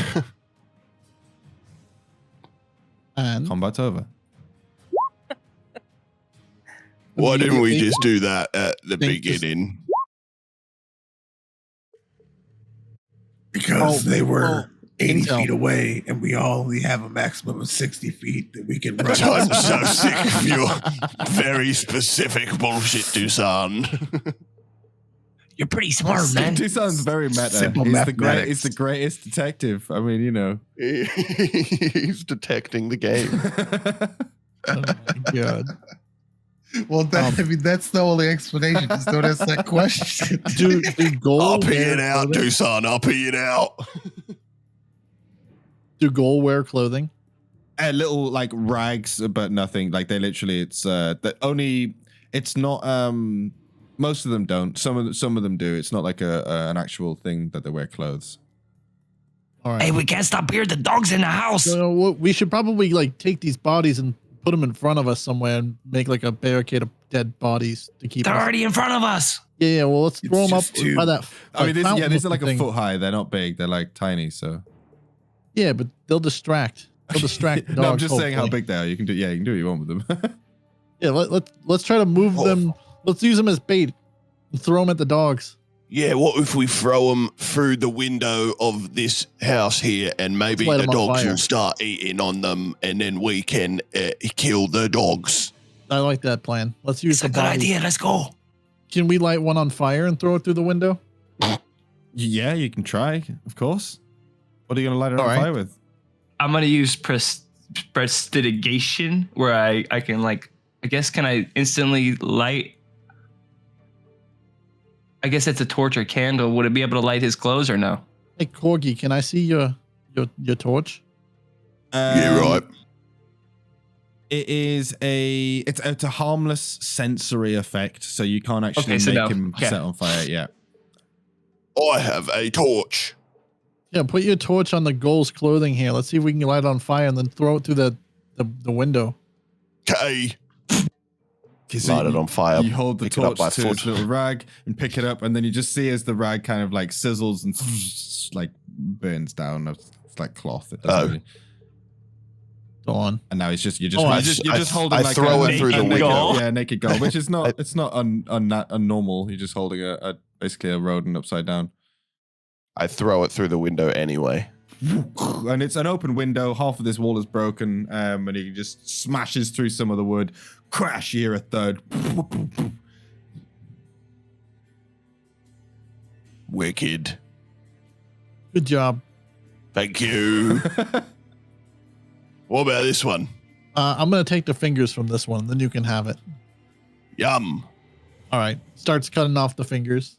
combat's over. Why didn't we just do that at the Think just- beginning? Because they were 80 Intel. feet away, and we only have a maximum of 60 feet that we can run. I'm so sick of your very specific bullshit, DUSAN. You're pretty smart, man. DUSAN's very meta. Simple He's mathematics. the greatest detective. I mean, He's detecting the game. Oh my god. Well, that's the only explanation. Just don't ask that question. Do goal I'll pee wear it out, clothing? DUSAN. I'll pee it out. Do goal wear clothing? Little like rags, but nothing. Like they literally, it's it's not. Most of them don't. Some of them do. It's not like an actual thing that they wear clothes. All right. Hey, we can't stop here. The dog's in the house. So we should probably like take these bodies and put them in front of us somewhere and make like a barricade of dead bodies to keep. They're us. already in front of us. Yeah. Well, let's throw them up just too- by that. I mean, these are fountain like a thing. foot high. They're not big. They're like tiny. So Yeah, but they'll distract. They'll distract the dogs. no, I'm just saying how hopefully. big they are. You can do what you want with them. Yeah. Let's try to move them. Let's use them as bait and throw them at the dogs. Yeah, what if we throw them through the window of this house here, and maybe Light the 'em on dogs fire. will start eating on them, and then we can kill the dogs. I like that plan. Let's use It's a the good bodies. idea. Let's go. Can we light one on fire and throw it through the window? Yeah, you can try, of course. What are you gonna light it on All right. fire with? I'm gonna use prestidigitation, where I can like, I guess, can I instantly light? I guess it's a torch or candle. Would it be able to light his clothes or no? Hey KORGI, can I see your torch? Yeah, right. It's a harmless sensory effect, so you can't actually Okay, so make no. him Okay. set on fire. Yeah. I have a torch. Yeah, put your torch on the ghoul's clothing here. Let's see if we can light it on fire and then throw it through the window. Okay. So Light it on fire. You hold the pick it up torch by to his foot. little rag and pick it up, and then you just see as the rag kind of like sizzles and like burns down. It's like cloth. It doesn't Oh. really. Go on. And now you're just Oh, I you're just holding I like throw a it through the naked window. goal. Yeah, naked goal, which is not it's not unnormal. You're just holding a basically a rodent upside down. I throw it through the window anyway. And it's an open window. Half of this wall is broken, and he just smashes through some of the wood. Crash! You hear a third. Wicked. Good job. Thank you. What about this one? I'm gonna take the fingers from this one, then you can have it. Yum. All right. Starts cutting off the fingers.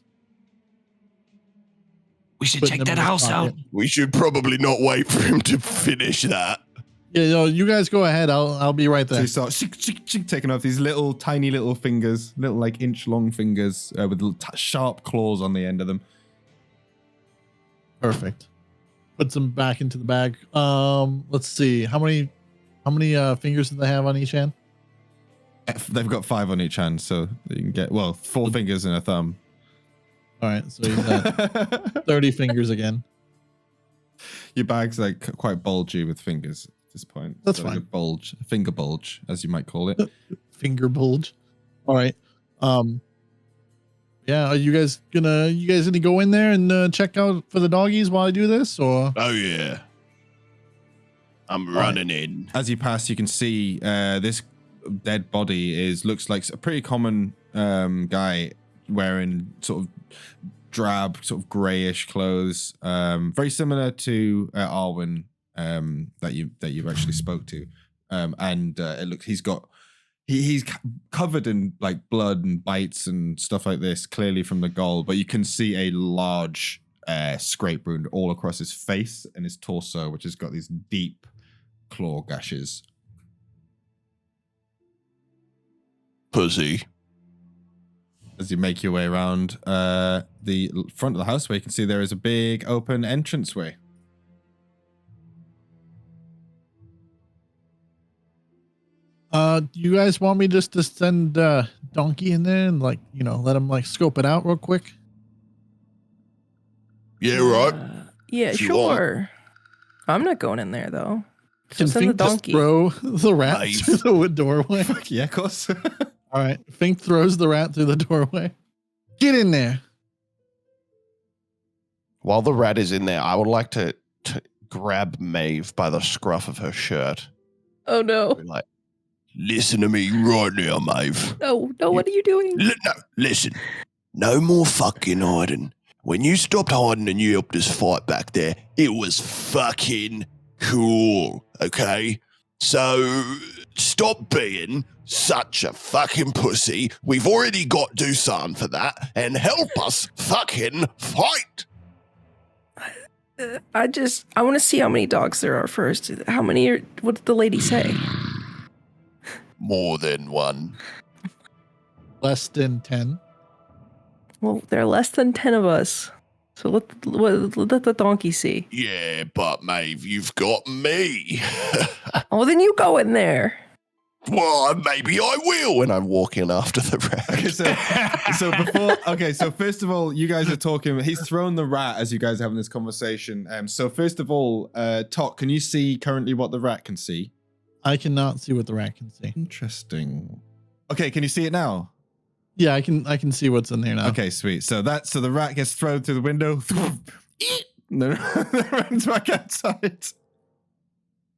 We should putting check them that in his house out. pocket. We should probably not wait for him to finish that. Yeah, no, you guys go ahead. I'll be right So there. you start taking off these little tiny little fingers, little like inch long fingers with little sharp claws on the end of them. Perfect. Puts them back into the bag. Let's see. How many fingers do they have on each hand? They've got 5 on each hand, so you can get 4 fingers and a thumb. All right, so he's got 30 fingers again. Your bag's like quite bulgy with fingers at this point. That's So like fine. a bulge, a finger bulge, as you might call it. Finger bulge. All right. Yeah, are you guys gonna go in there and check out for the doggies while I do this, or? Oh yeah. I'm running in. As you pass, you can see this dead body looks like a pretty common guy wearing sort of drab, sort of grayish clothes, very similar to Arwen that you've actually spoke to, and it looks he's covered in like blood and bites and stuff like this, clearly from the gall, but you can see a large scrape wound all across his face and his torso, which has got these deep claw gashes. Pussy. As you make your way around the front of the house, where you can see there is a big open entranceway. Do you guys want me just to send Donkey in there and let him scope it out real quick? Yeah, right. Yeah, If you want. sure. I'm not going in there though. Can Just send the Fink just donkey. throw the rat Nice. through the doorway? Yeah, of course. All right, Fink throws the rat through the doorway. Get in there. While the rat is in there, I would like to grab Maeve by the scruff of her shirt. Oh no. Be like, listen to me right now, Maeve. No, what are you doing? No, listen. No more fucking hiding. When you stopped hiding and you helped us fight back there, it was fucking cool, okay? So stop being such a fucking pussy. We've already got DUSAN for that, and help us fucking fight. I want to see how many dogs there are first. How many are, what did the lady say? More than one. Less than 10. Well, there are less than 10 of us. So let the donkey see. Yeah, but Maeve, you've got me. Oh, then you go in there. Well, maybe I will. And I'm walking after the rat. So first of all, you guys are talking. He's thrown the rat as you guys are having this conversation. So first of all, Tok, can you see currently what the rat can see? I cannot see what the rat can see. Interesting. Okay, can you see it now? Yeah, I can see what's in there now. Okay, sweet. So the rat gets thrown through the window. And then runs back outside.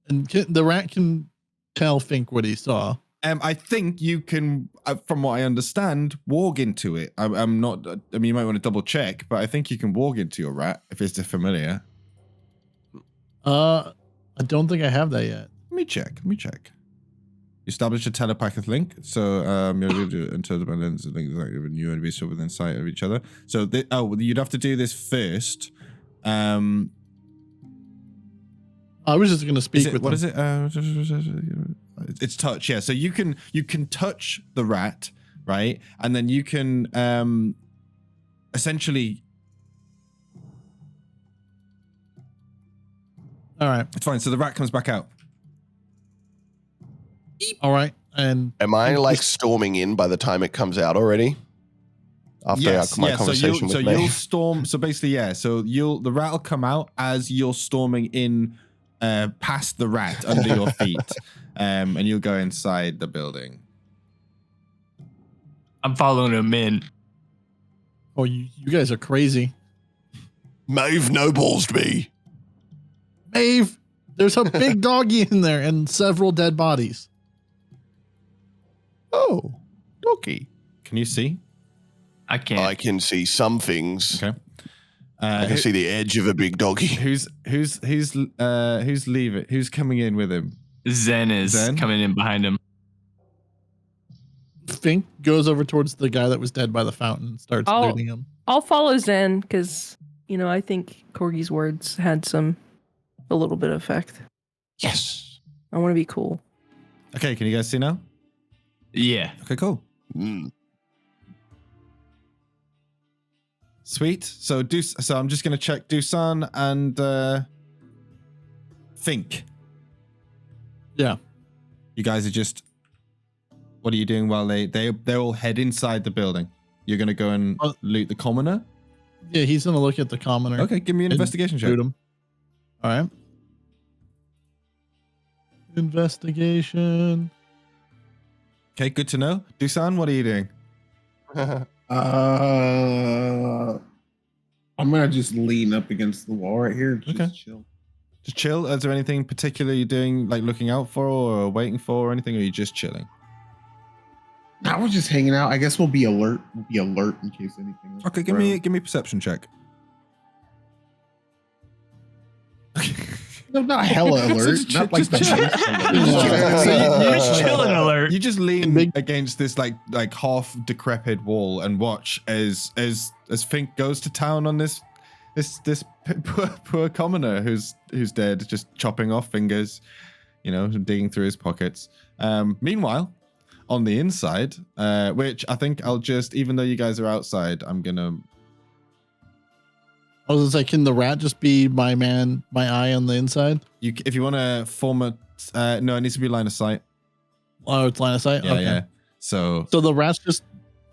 And the rat can tell Fink what he saw. I think you can, from what I understand, walk into it. I'm not. I mean, you might want to double check, but I think you can walk into your rat if it's familiar. I don't think I have that yet. Let me check. Establish a telepathic link. So you're going to do it until the lens link is active and you and be so within sight of each other. So you'd have to do this first. I was just going to speak with what him. is it? It's touch, yeah. So you can touch the rat, right? And then you can essentially. All right. It's fine. So the rat comes back out. All right. And am I storming in by the time it comes out already? After my conversation with Maeve? You'll storm. So basically, yeah. So the rat will come out as you're storming in past the rat under your feet, and you'll go inside the building. I'm following him in. Oh, you guys are crazy. Maeve no-ballsed me. Maeve, there's a big doggy in there and several dead bodies. Oh, doggy. Can you see? I can't. I can see some things. Okay. I can see the edge of a big doggy. Who's leaving? Who's coming in with him? Zen is coming in behind him. Fink goes over towards the guy that was dead by the fountain and starts looting him. I'll follow Zen because, I think Korgi's words had a little bit of effect. Yes. I want to be cool. Okay, can you guys see now? Yeah. Okay, cool. Sweet. So I'm just gonna check DUSAN and Fink. Yeah. You guys are just. What are you doing while they all head inside the building? You're gonna go and loot the commoner? Yeah, he's gonna look at the commoner. Okay, give me an investigation check. Shoot him. All right. Investigation. Okay, good to know. DUSAN, what are you doing? I'm gonna just lean up against the wall right here. Just Okay. chill. Just chill. Is there anything particular you're doing, like looking out for or waiting for or anything, or are you just chilling? Now we're just hanging out. I guess we'll be alert. We'll be alert in case anything. Okay, give me a perception check. No, not hella alert. Just not like the chill. Just chilling alert. You just lean against this like half decrepit wall and watch as Fink goes to town on this poor commoner who's dead, just chopping off fingers, digging through his pockets. Meanwhile, on the inside, which I think I'll just, even though you guys are outside, I'm gonna. I was gonna say, can the rat just be my eye on the inside? If you want to form a, no, it needs to be line of sight. Oh, it's line of sight. Yeah, okay. yeah. So the rat's just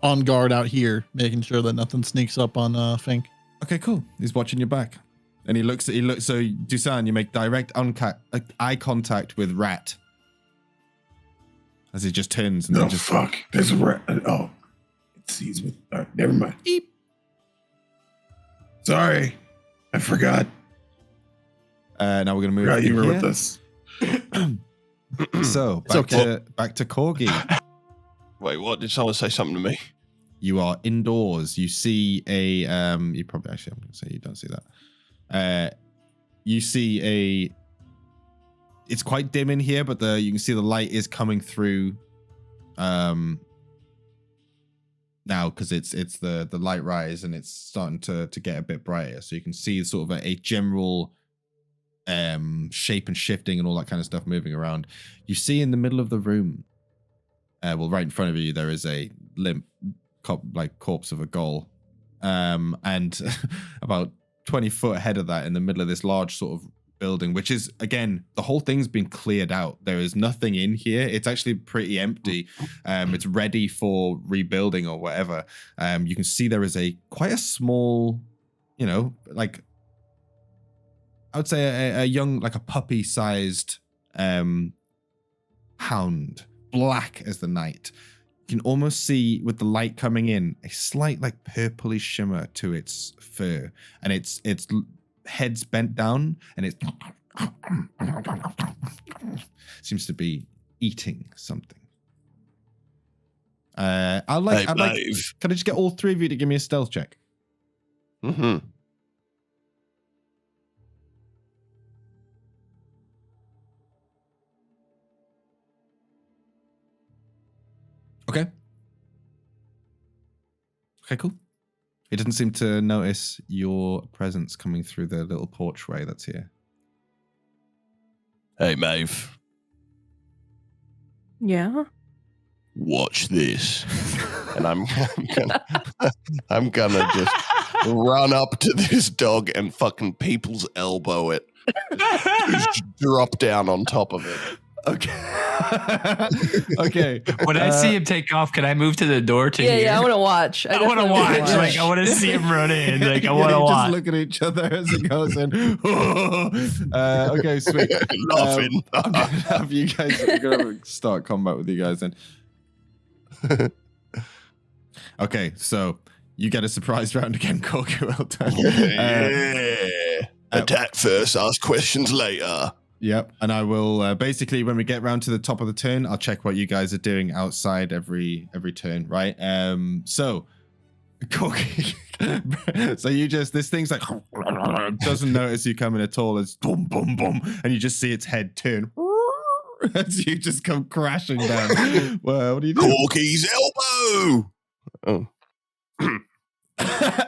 on guard out here, making sure that nothing sneaks up on Fink. Okay, cool. He's watching your back, and he looks. So DUSAN, you make direct eye contact with rat as he just turns and No, then just fuck. There's a rat. Oh, it sees me. All right, never mind. Eep. Sorry, I forgot. Now we're gonna move. Forgot you were here. with us. So back to Korgi. Wait, what? Did someone say something to me? You are indoors. You see a you probably actually, I'm gonna say you don't see that. You see it's quite dim in here, but you can see the light is coming through now because it's the light rise and it's starting to get a bit brighter. So you can see sort of a general shape and shifting and all that kind of stuff moving around. You see in the middle of the room, right in front of you, there is a limp corpse of a ghoul, and about 20 foot ahead of that, in the middle of this large sort of building, which is, again, the whole thing's been cleared out. There is nothing in here. It's actually pretty empty. It's ready for rebuilding or whatever. You can see there is quite a small, I would say a young, like a puppy-sized hound, black as the night. You can almost see, with the light coming in, a slight like purplish shimmer to its fur, and its head's bent down, and it seems to be eating something. I'd like. Can I just get all three of you to give me a stealth check? Mm-hmm. Okay, cool. It doesn't seem to notice your presence coming through the little porchway that's here. Hey, Maeve. Yeah. Watch this. And I'm gonna just run up to this dog and fucking people's elbow it. Just drop down on top of it. Okay. Okay. When I see him take off, can I move to the door to hear? Yeah, I want to watch. I want to watch. Like, I want to see him run in. Like, I want to watch. Just look at each other as it goes in. Okay, sweet. Laughing. I'm gonna have you guys. I'm gonna start combat with you guys then. Okay, so you get a surprise round again, KORGI. Well done. Yeah. Attack first, ask questions later. Yep, and I will basically, when we get round to the top of the turn, I'll check what you guys are doing outside every turn, right? So, KORGI, so you just, this thing's like doesn't notice you coming at all. It's boom, boom, boom, and you just see its head turn as you just come crashing down. Well, what do you do? KORGI's elbow. Oh.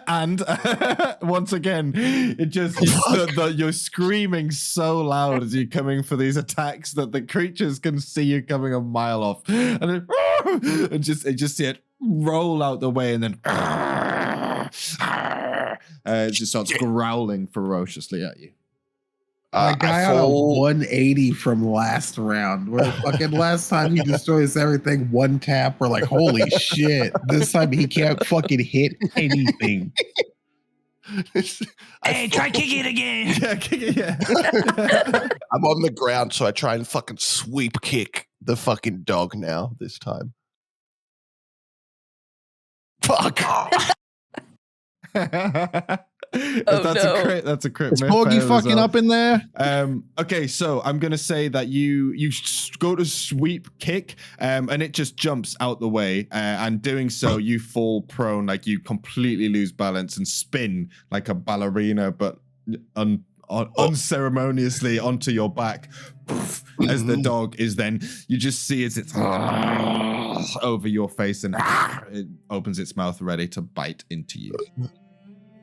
And once again, it just you're screaming so loud as you're coming for these attacks that the creatures can see you coming a mile off, and then just see it roll out the way, and then it just starts growling ferociously at you. My guy on a 180 from last round. Where fucking last time he destroys everything, one tap. We're like, holy shit. This time he can't fucking hit anything. Hey, try kicking it again. Yeah, kick it, yeah. I'm on the ground, so I try and fucking sweep kick the fucking dog now this time. Fuck. That's a crit. Is Korgi fucking up in there? Okay, so I'm gonna say that you go to sweep kick, and it just jumps out the way, and doing so you fall prone, like you completely lose balance and spin like a ballerina, but unceremoniously onto your back. As the dog is then, you just see as it's over your face and it opens its mouth ready to bite into you.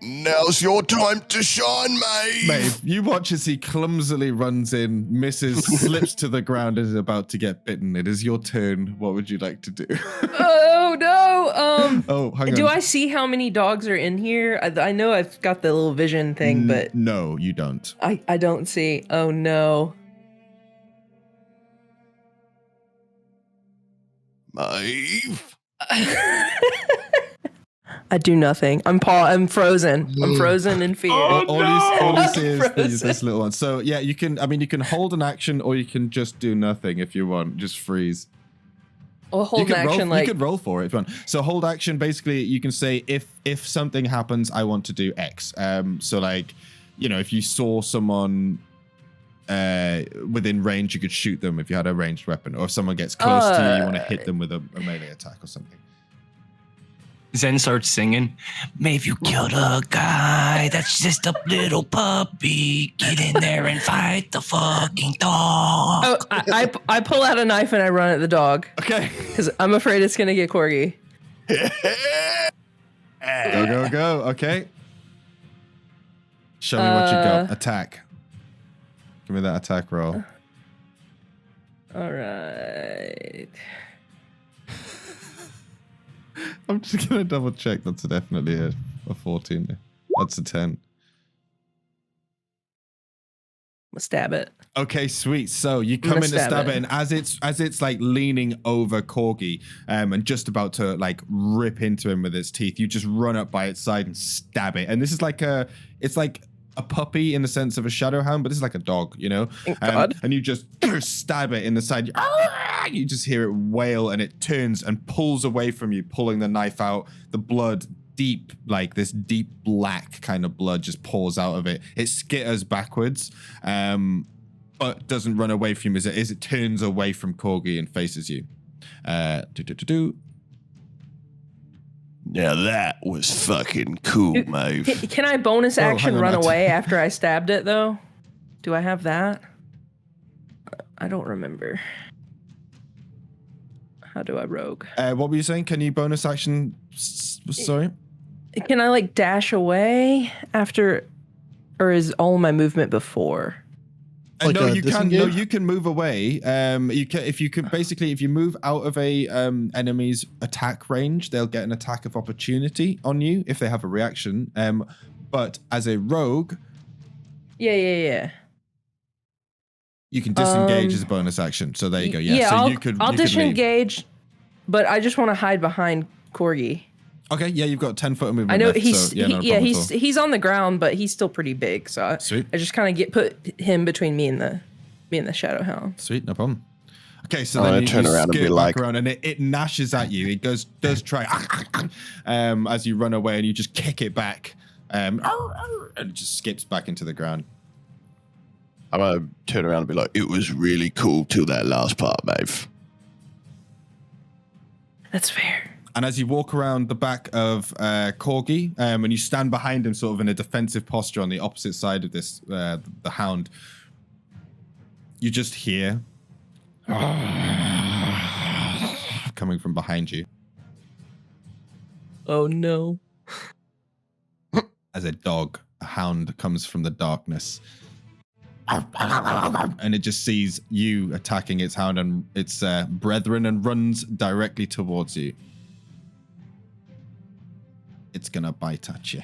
Now's your time to shine, mate. Maeve, you watch as he clumsily runs in, misses, slips to the ground, and is about to get bitten. It is your turn. What would you like to do? Oh no! Oh, hang on. Do I see how many dogs are in here? I know I've got the little vision thing, but no, you don't. I don't see. Oh no! Maeve. I do nothing. I'm frozen. I'm frozen in fear. All you see is Frozen. this little one. So yeah, you can hold an action, or you can just do nothing if you want. Just freeze. Well, hold an action you could roll for it if you want. So hold action, basically, you can say if something happens, I want to do X. So like, if you saw someone within range, you could shoot them if you had a ranged weapon, or if someone gets close to you, you want to hit them with a melee attack or something. Zen starts singing. Maeve, you killed a guy. That's just a little puppy. Get in there and fight the fucking dog. Oh, I pull out a knife and I run at the dog. Okay. Because I'm afraid it's gonna get Corgi. Go. Okay. Show me what you got. Attack. Give me that attack roll. All right. I'm just gonna double check. That's definitely a 14. That's a 10. I'll stab it. Okay, sweet. So you come in to stab it, and as it's like leaning over Corgi, and just about to like rip into him with its teeth, you just run up by its side and stab it. And this is like it's like a puppy in the sense of a shadowhound, but this is like a dog, Thank God. And you just stab it in the side. You just hear it wail, and it turns and pulls away from you, pulling the knife out. The blood, deep, like this deep black kind of blood, just pours out of it. It skitters backwards, but doesn't run away from you as it turns away from Corgi and faces you. Now that was fucking cool, Maeve. Can I bonus action hang on, run that's- away after I stabbed it, though? Do I have that? I don't remember. How do I rogue? What were you saying? Can you bonus action? Sorry? Can I, like, dash away after... Or is all my movement before? Like No, a you can. No, disengage? you can move away. You can if you move out of a enemy's attack range, they'll get an attack of opportunity on you if they have a reaction. But as a rogue, Yeah. you can disengage as a bonus action. So there you go. Yeah. So I'll you disengage, but I just want to hide behind Corgi. Okay. Yeah, you've got 10 foot of movement. I know left, he's so, not a problem at all. he's on the ground, but he's still pretty big. So Sweet. I just kind of put him between me and the shadowhound. Sweet, no problem. Okay, so I'm then gonna you turn around and skirt be back like- around, and it gnashes at you. It does try as you run away, and you just kick it back, and it just skips back into the ground. I'm gonna turn around and be like, it was really cool till that last part, Maeve. That's fair. And as you walk around the back of Corgi, and you stand behind him, sort of in a defensive posture on the opposite side of this, the hound, you just hear coming from behind you Oh no. as a hound comes from the darkness. And it just sees you attacking its hound and its brethren and runs directly towards you. It's gonna bite at you.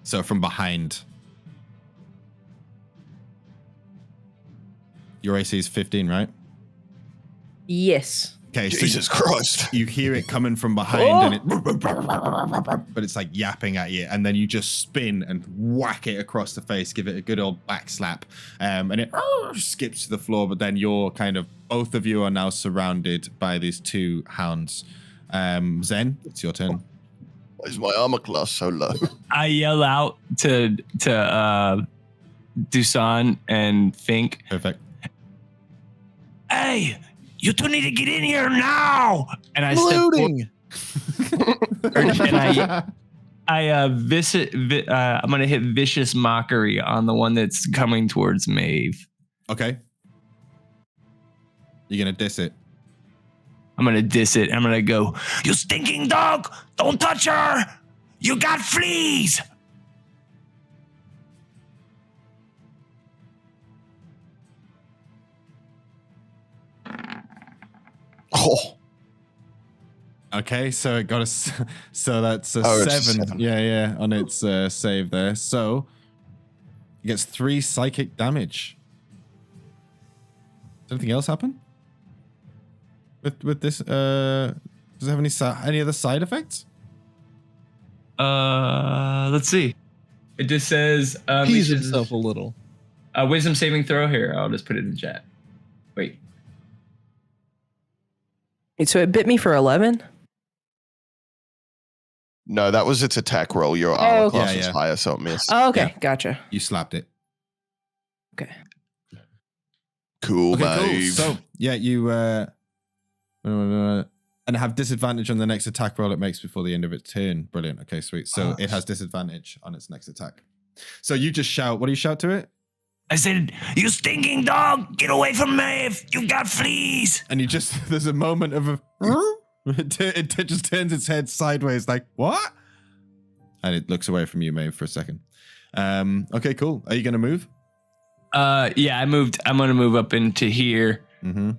So from behind. Your AC is 15, right? Yes. Okay, so Jesus Christ. you hear it coming from behind, and but it's like yapping at you, and then you just spin and whack it across the face, give it a good old back slap, and it skips to the floor. But then both of you are now surrounded by these two hounds. Zen, it's your turn. Why is my armor class so low? I yell out to DUSAN and FINK. Perfect. Hey, you two need to get in here now. And I Looting. I'm gonna hit vicious mockery on the one that's coming towards MAEVE. Okay. You're gonna diss it. I'm gonna diss it. I'm gonna go, You stinking dog! Don't touch her! You got fleas! Oh, Okay, so it got so that's a Oh, it's a 7. 7. Yeah, on its save there. So it gets 3 psychic damage. Does anything else happen with this? Does it have any other side effects? let's see. It just says Tease himself a little. wisdom saving throw here. I'll just put it in the chat. Wait. So it bit me for 11. no, that was its attack roll. Your armor okay. class Yeah, was yeah. higher, so it missed. Oh, okay, Yeah. gotcha. You slapped it. Okay. Cool, Okay, cool. Maeve. So yeah, you and have disadvantage on the next attack roll it makes before the end of its turn. Brilliant. Okay, sweet. So it has disadvantage on its next attack. So you just shout. What do you shout to it? I said, You stinking dog! Get away from MAEVE! You got fleas! And you just there's a moment of a it just turns its head sideways like what? And it looks away from you, Maeve, for a second. Okay, cool. Are you gonna move? Yeah, I moved. I'm gonna move up into here. Mm-hmm.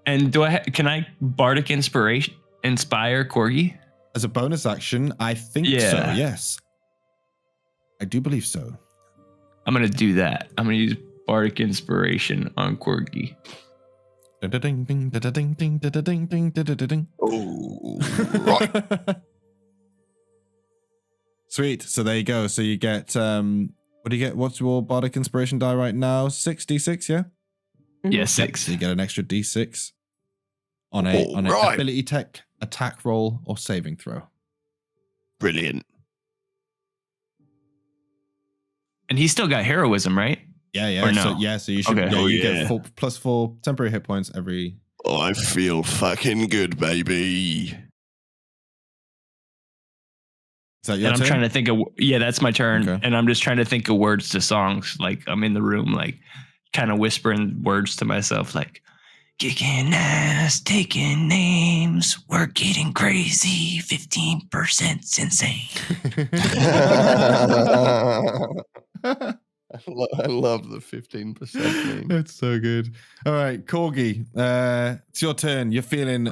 And can I bardic inspire KORGI? As a bonus action, I think so. Yeah. Yes, I do believe so. I'm gonna do that. I'm gonna use bardic inspiration on KORGI. Oh, right. Sweet. So there you go. So you get what do you get? What's your bardic inspiration die right now? 6d6, yeah? Yeah, 6. So you get an extra d6 on an Right. ability tech, attack roll, or saving throw. Brilliant. And he's still got heroism, right? Yeah. Or no? So you should Okay. you Yeah. get +4 temporary hit points every. I feel fucking good, baby. Is that your And I'm turn? trying to think of that's my turn. Okay. And I'm just trying to think of words to songs. Like I'm in the room, like kind of whispering words to myself, like Kicking ass, taking names. We're getting crazy. 15% insane. I love the 15% meme. That's so good. All right, Corgi, it's your turn. You're feeling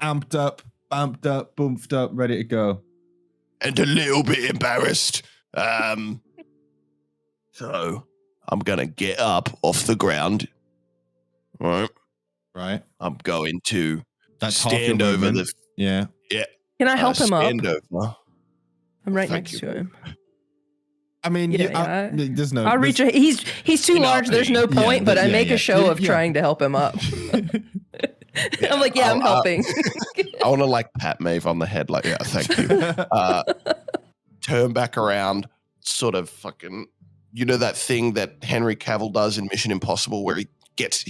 amped up, bumped up, boomfed up, ready to go. And a little bit embarrassed. So I'm gonna get up off the ground. Right. Right. I'm going to That's half your stand over movement. the Yeah. Can I help him up? stand over. I'm right Thank next you. to him. I mean, Yeah, there's no. I'll reach. He's too You know, large. There's no yeah, point, but I yeah, make yeah. a show of Yeah. trying to help him up. I'm like, I'm helping. I want to like pat Maeve on the head, like, yeah, thank you. Turn back around, sort of fucking, you know that thing that Henry Cavill does in Mission Impossible, where he jacks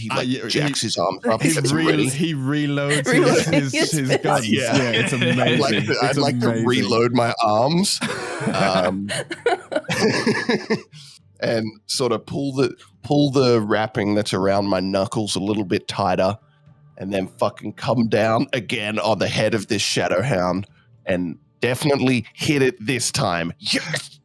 his arms up, He, gets ready. he reloads Reloading his his guns. Yeah. Yeah, it's amazing. I'd like to reload my arms, and sort of pull the wrapping that's around my knuckles a little bit tighter, and then fucking come down again on the head of this shadowhound, and definitely hit it this time. Yes.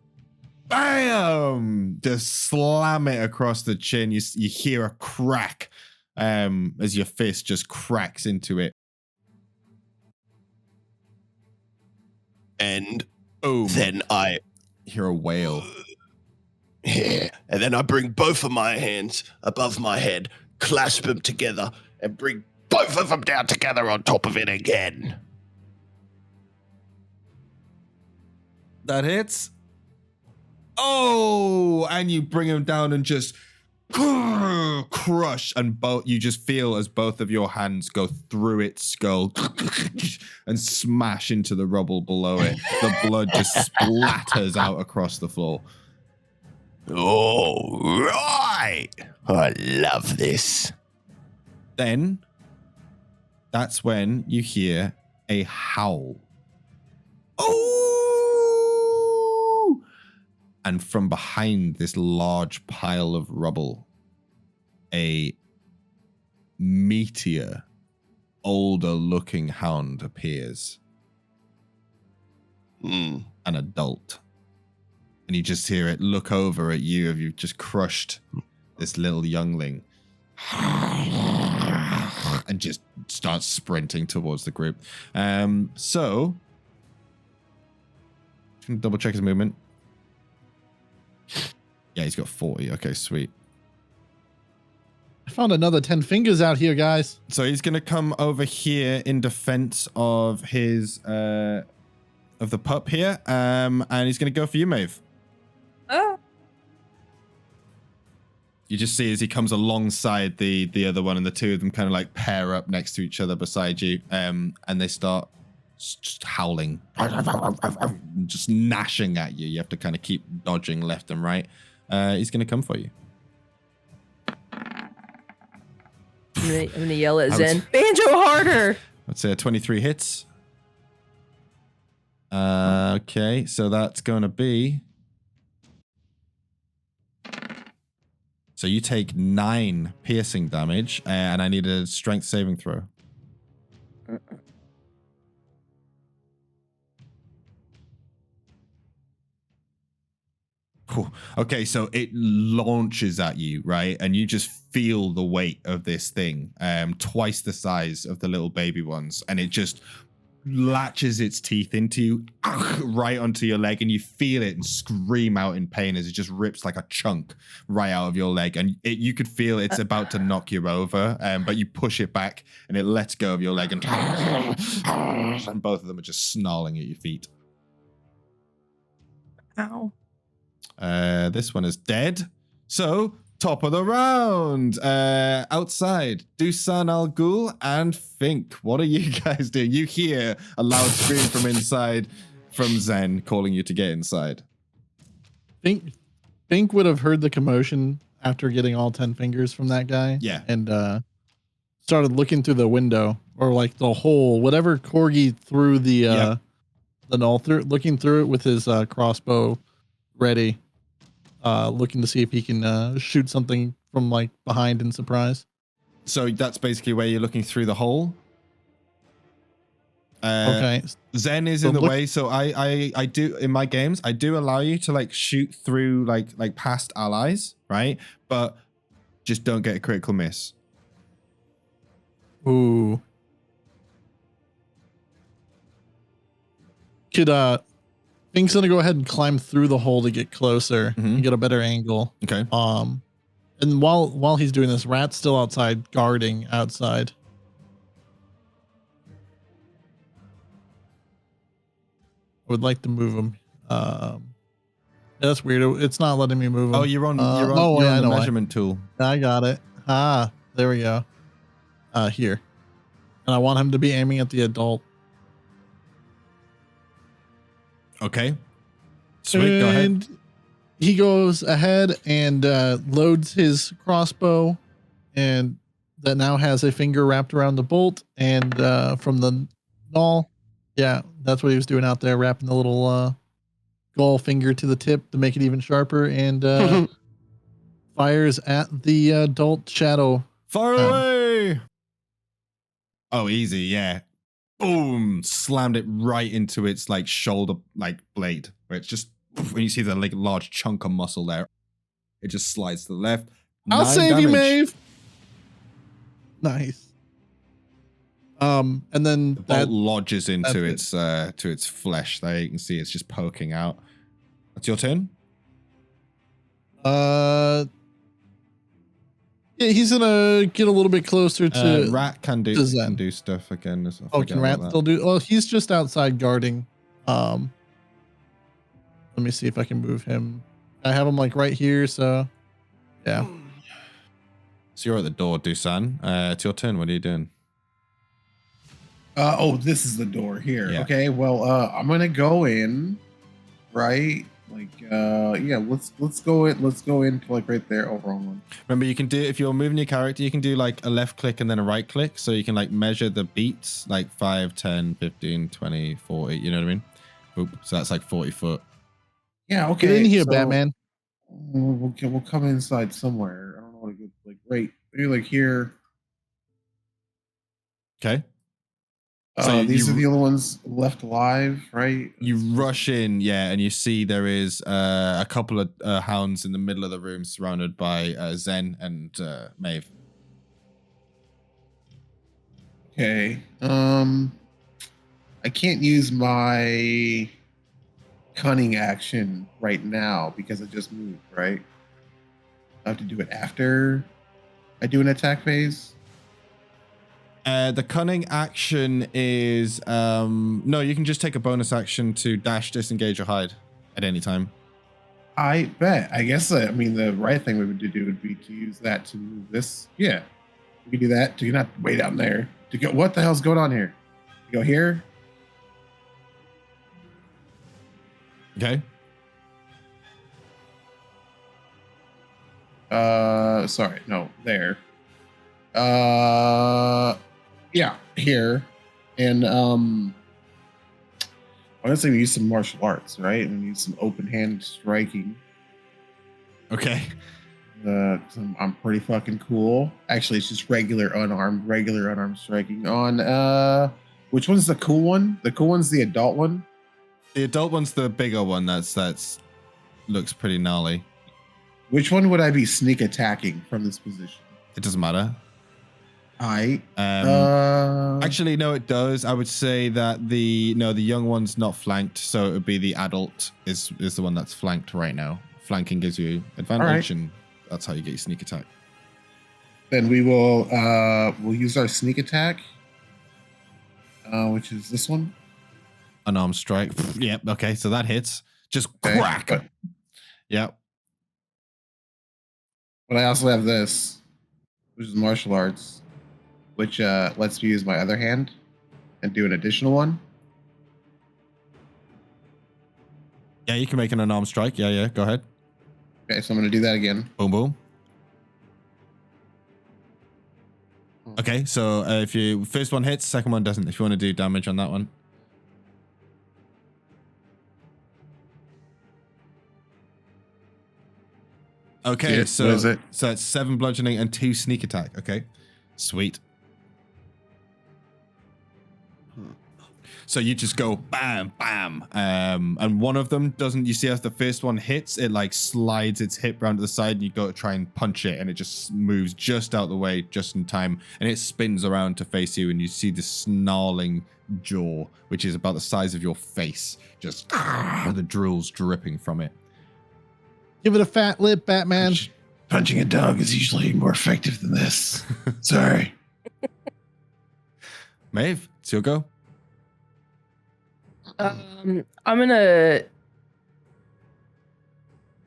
Bam! Just slam it across the chin. You hear a crack as your fist just cracks into it. And Boom. then I hear a wail. and then I bring both of my hands above my head, clasp them together, and bring both of them down together on top of it again. That hits. Oh, and you bring him down and just crush, and you just feel as both of your hands go through its skull and smash into the rubble below it. The blood just splatters out across the floor. All right. I love this. Then that's when you hear a howl. Oh! And from behind this large pile of rubble, a meatier, older looking hound appears. An adult. And you just hear it look over at you as you've just crushed this little youngling. And just starts sprinting towards the group. So, double check his movement. Yeah, he's got 40. Okay, sweet. I found another 10 fingers out here, guys. So he's gonna come over here in defense of his of the pup here, and he's gonna go for you, Maeve. Oh. You just see as he comes alongside the other one, and the two of them kind of like pair up next to each other beside you, and they start just howling, just gnashing at you. You have to kind of keep dodging left and right. He's gonna come for you. I'm gonna yell at Zen. Banjo harder! Let's say a 23 hits. Okay, so that's gonna be... So you take 9 piercing damage, and I need a strength saving throw. Okay, so it launches at you, right? And you just feel the weight of this thing, twice the size of the little baby ones, and it just latches its teeth into you, right onto your leg, and you feel it and scream out in pain as it just rips like a chunk right out of your leg, and you could feel it's about to knock you over, but you push it back, and it lets go of your leg, and both of them are just snarling at your feet. Ow. This one is dead. So, top of the round. Outside, DUSAN, Al Ghul, and FINK. What are you guys doing? You hear a loud scream from inside from Zen calling you to get inside. Fink would have heard the commotion after getting all 10 fingers from that guy. Yeah. And started looking through the window, or like the hole, whatever KORGI threw the null through, looking through it with his crossbow ready. Looking to see if he can shoot something from like behind in surprise. So that's basically where you're looking through the hole. Okay. Zen is in the way, so I do in my games I do allow you to like shoot through like past allies, right? But just don't get a critical miss. Ooh. Could Fink's gonna go ahead and climb through the hole to get closer and get a better angle. Okay. And while he's doing this, Rat's still outside guarding outside. I would like to move him. That's weird. It's not letting me move him. Oh, you're on the measurement tool. I got it. There we go. Here. And I want him to be aiming at the adult. Okay. Sweet, go ahead. He goes ahead and loads his crossbow, and that now has a finger wrapped around the bolt, and from the null. Yeah, that's what he was doing out there, wrapping the little gall finger to the tip to make it even sharper, and fires at the adult shadow. Fire away! Oh, easy, yeah. Boom! Slammed it right into its like shoulder, like blade, where it's just when you see the like large chunk of muscle there, it just slides to the left. I'll save you, Maeve. Nice. And then the bolt lodges into its flesh. There you can see it's just poking out. That's your turn. Yeah, he's gonna get a little bit closer to. Rat can DUSAN. do stuff again. As well. Oh, can Rat still do? Well, he's just outside guarding. Let me see if I can move him. I have him like right here, so yeah. So you're at the door, Dusan. It's your turn. What are you doing? This is the door here. Yeah. Okay, well, I'm gonna go in, right? Like, yeah, let's go into like right there, overall one. Remember, you can do, if you're moving your character, you can do like a left click and then a right click. So you can like measure the beats, like 5, 10, 15, 20, 40, you know what I mean? Oop, so that's like 40 foot. Yeah, okay. Get in here, so Batman. We'll come inside somewhere. I don't know what to go, like right, maybe like here. Okay. So these are the only ones left alive, right? You rush in, yeah, and you see there is a couple of hounds in the middle of the room surrounded by Zen and Maeve. Okay. I can't use my cunning action right now because I just moved, right? I have to do it after I do an attack phase. The cunning action is no, you can just take a bonus action to dash, disengage, or hide at any time. I bet. I guess I mean the right thing we would do would be to use that to move this. Yeah, we can do that. Do you not way down there to go? What the hell's going on here? You go here. Okay. Sorry, no, there. Yeah, here, and I'm gonna say we use some martial arts, right? And we use some open hand striking. Okay. I'm pretty fucking cool. Actually, it's just regular unarmed striking. On which one's the cool one? The cool one's the adult one. The adult one's the bigger one. That's looks pretty gnarly. Which one would I be sneak attacking from this position? It doesn't matter. Actually, no, it does. I would say that the young one's not flanked, so it would be the adult is the one that's flanked right now. Flanking gives you advantage, and that's how you get your sneak attack. Then we will we'll use our sneak attack, which is this one. Unarmed strike. Yep. Okay, so that hits. Just crack. Yep. But I also have this, which is martial arts, which lets me use my other hand and do an additional one. Yeah, you can make an unarmed strike. Yeah. Go ahead. Okay, so I'm going to do that again. Boom, boom. Okay, so if you first one hits, second one doesn't. If you want to do damage on that one. Okay, Yeah, so what is it? So it's 7 bludgeoning and 2 sneak attack. Okay, sweet. So you just go bam, bam, and one of them doesn't. You see, as the first one hits, it like slides its hip round to the side, and you go to try and punch it, and it just moves just out the way, just in time, and it spins around to face you, and you see this snarling jaw, which is about the size of your face, just with the drools dripping from it. Give it a fat lip, Batman. Punching a dog is usually more effective than this. Sorry. Maeve, it's your go. I'm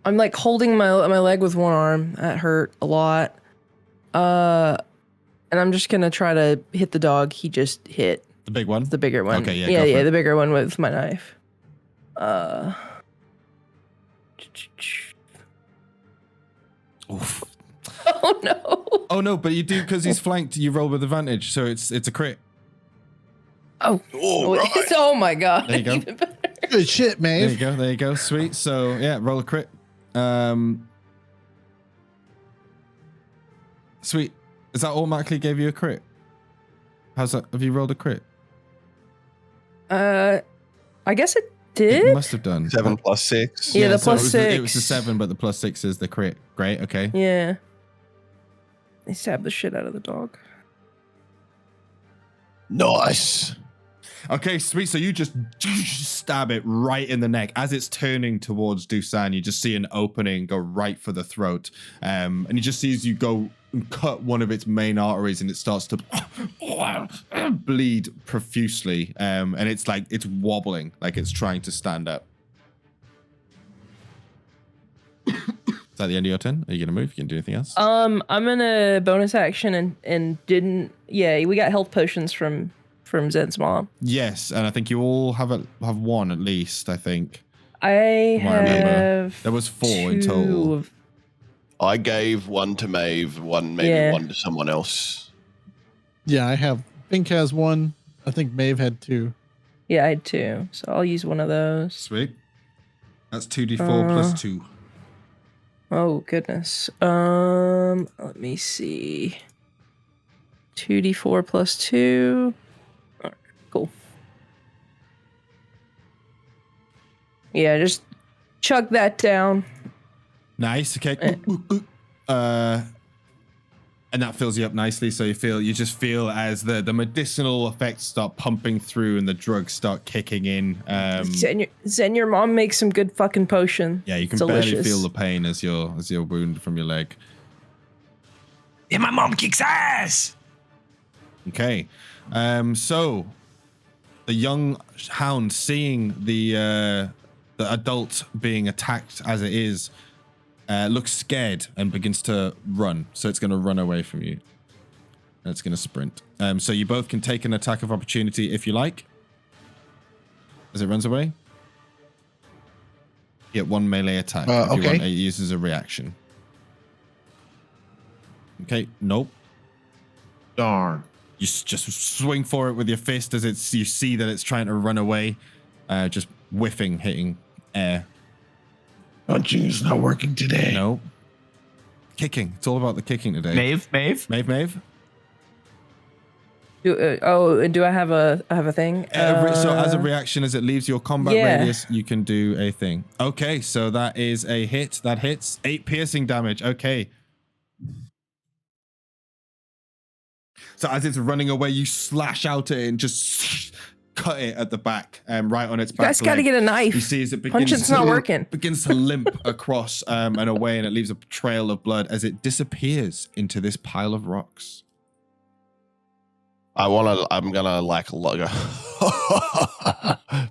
like holding my leg with one arm. That hurt a lot. And I'm just gonna try to hit the dog he just hit. The big one? The bigger one. Okay, yeah, go for it. the bigger one with my knife. Oof. Oh no. Oh no, but you do, because he's flanked, you roll with advantage, so it's a crit. Oh. Right. Oh my god. There you go. Even better. Good shit, Maeve. There you go. Sweet. So yeah, roll a crit. Sweet. Is that automatically gave you a crit? How's that? Have you rolled a crit? I guess it It did. must have done. 7 plus 6. Yeah, the so plus it was 6. the 7, but the plus 6 is the crit. Great. Okay. Yeah. They stabbed the shit out of the dog. Nice. Okay, sweet. So you just stab it right in the neck as it's turning towards Dusan. You just see an opening go right for the throat, and you just see as you go and cut one of its main arteries, and it starts to bleed profusely. And it's like it's wobbling, like it's trying to stand up. Is that the end of your turn? Are you gonna move? You can do anything else? I'm gonna bonus action and didn't. Yeah, we got health potions from Zen's mom. Yes, and I think you all have one at least. I think. I From what I remember. have. There was 4 in two total. of- I gave one to Maeve, maybe one to someone else. Yeah, I have. Fink has 1. I think Maeve had 2. Yeah, I had 2, so I'll use one of those. Sweet. That's 2d4 plus 2. Oh goodness. Let me see. 2d4 plus 2. All right, cool. Yeah, just chug that down. Nice. Okay. And that fills you up nicely. So you just feel as the medicinal effects start pumping through and the drugs start kicking in. Zen, your mom makes some good fucking potion. Yeah, you can Delicious. barely feel the pain as you're wounded from your leg. Yeah, my mom kicks ass. Okay. So the young hound, seeing the adult being attacked as it is, looks scared and begins to run. So it's going to run away from you. And it's going to sprint. So you both can take an attack of opportunity if you like. As it runs away. You get 1 melee attack. If you Okay. want. It uses a reaction. Okay. Nope. Darn. You just swing for it with your fist as you see that it's trying to run away. Just whiffing, hitting air. Punching is not working today. No. Kicking. It's all about the kicking today. Maeve. Maeve. Do I have a thing? So as a reaction, as it leaves your combat yeah. radius, you can do a thing. Okay, so that is a hit. That hits. 8 piercing damage. Okay. So as it's running away, you slash out at it and just cut it at the back, right on its back. You guys got to leg. get a knife. You see as it Punching's not working. begins to limp across and away, and it leaves a trail of blood as it disappears into this pile of rocks. I'm gonna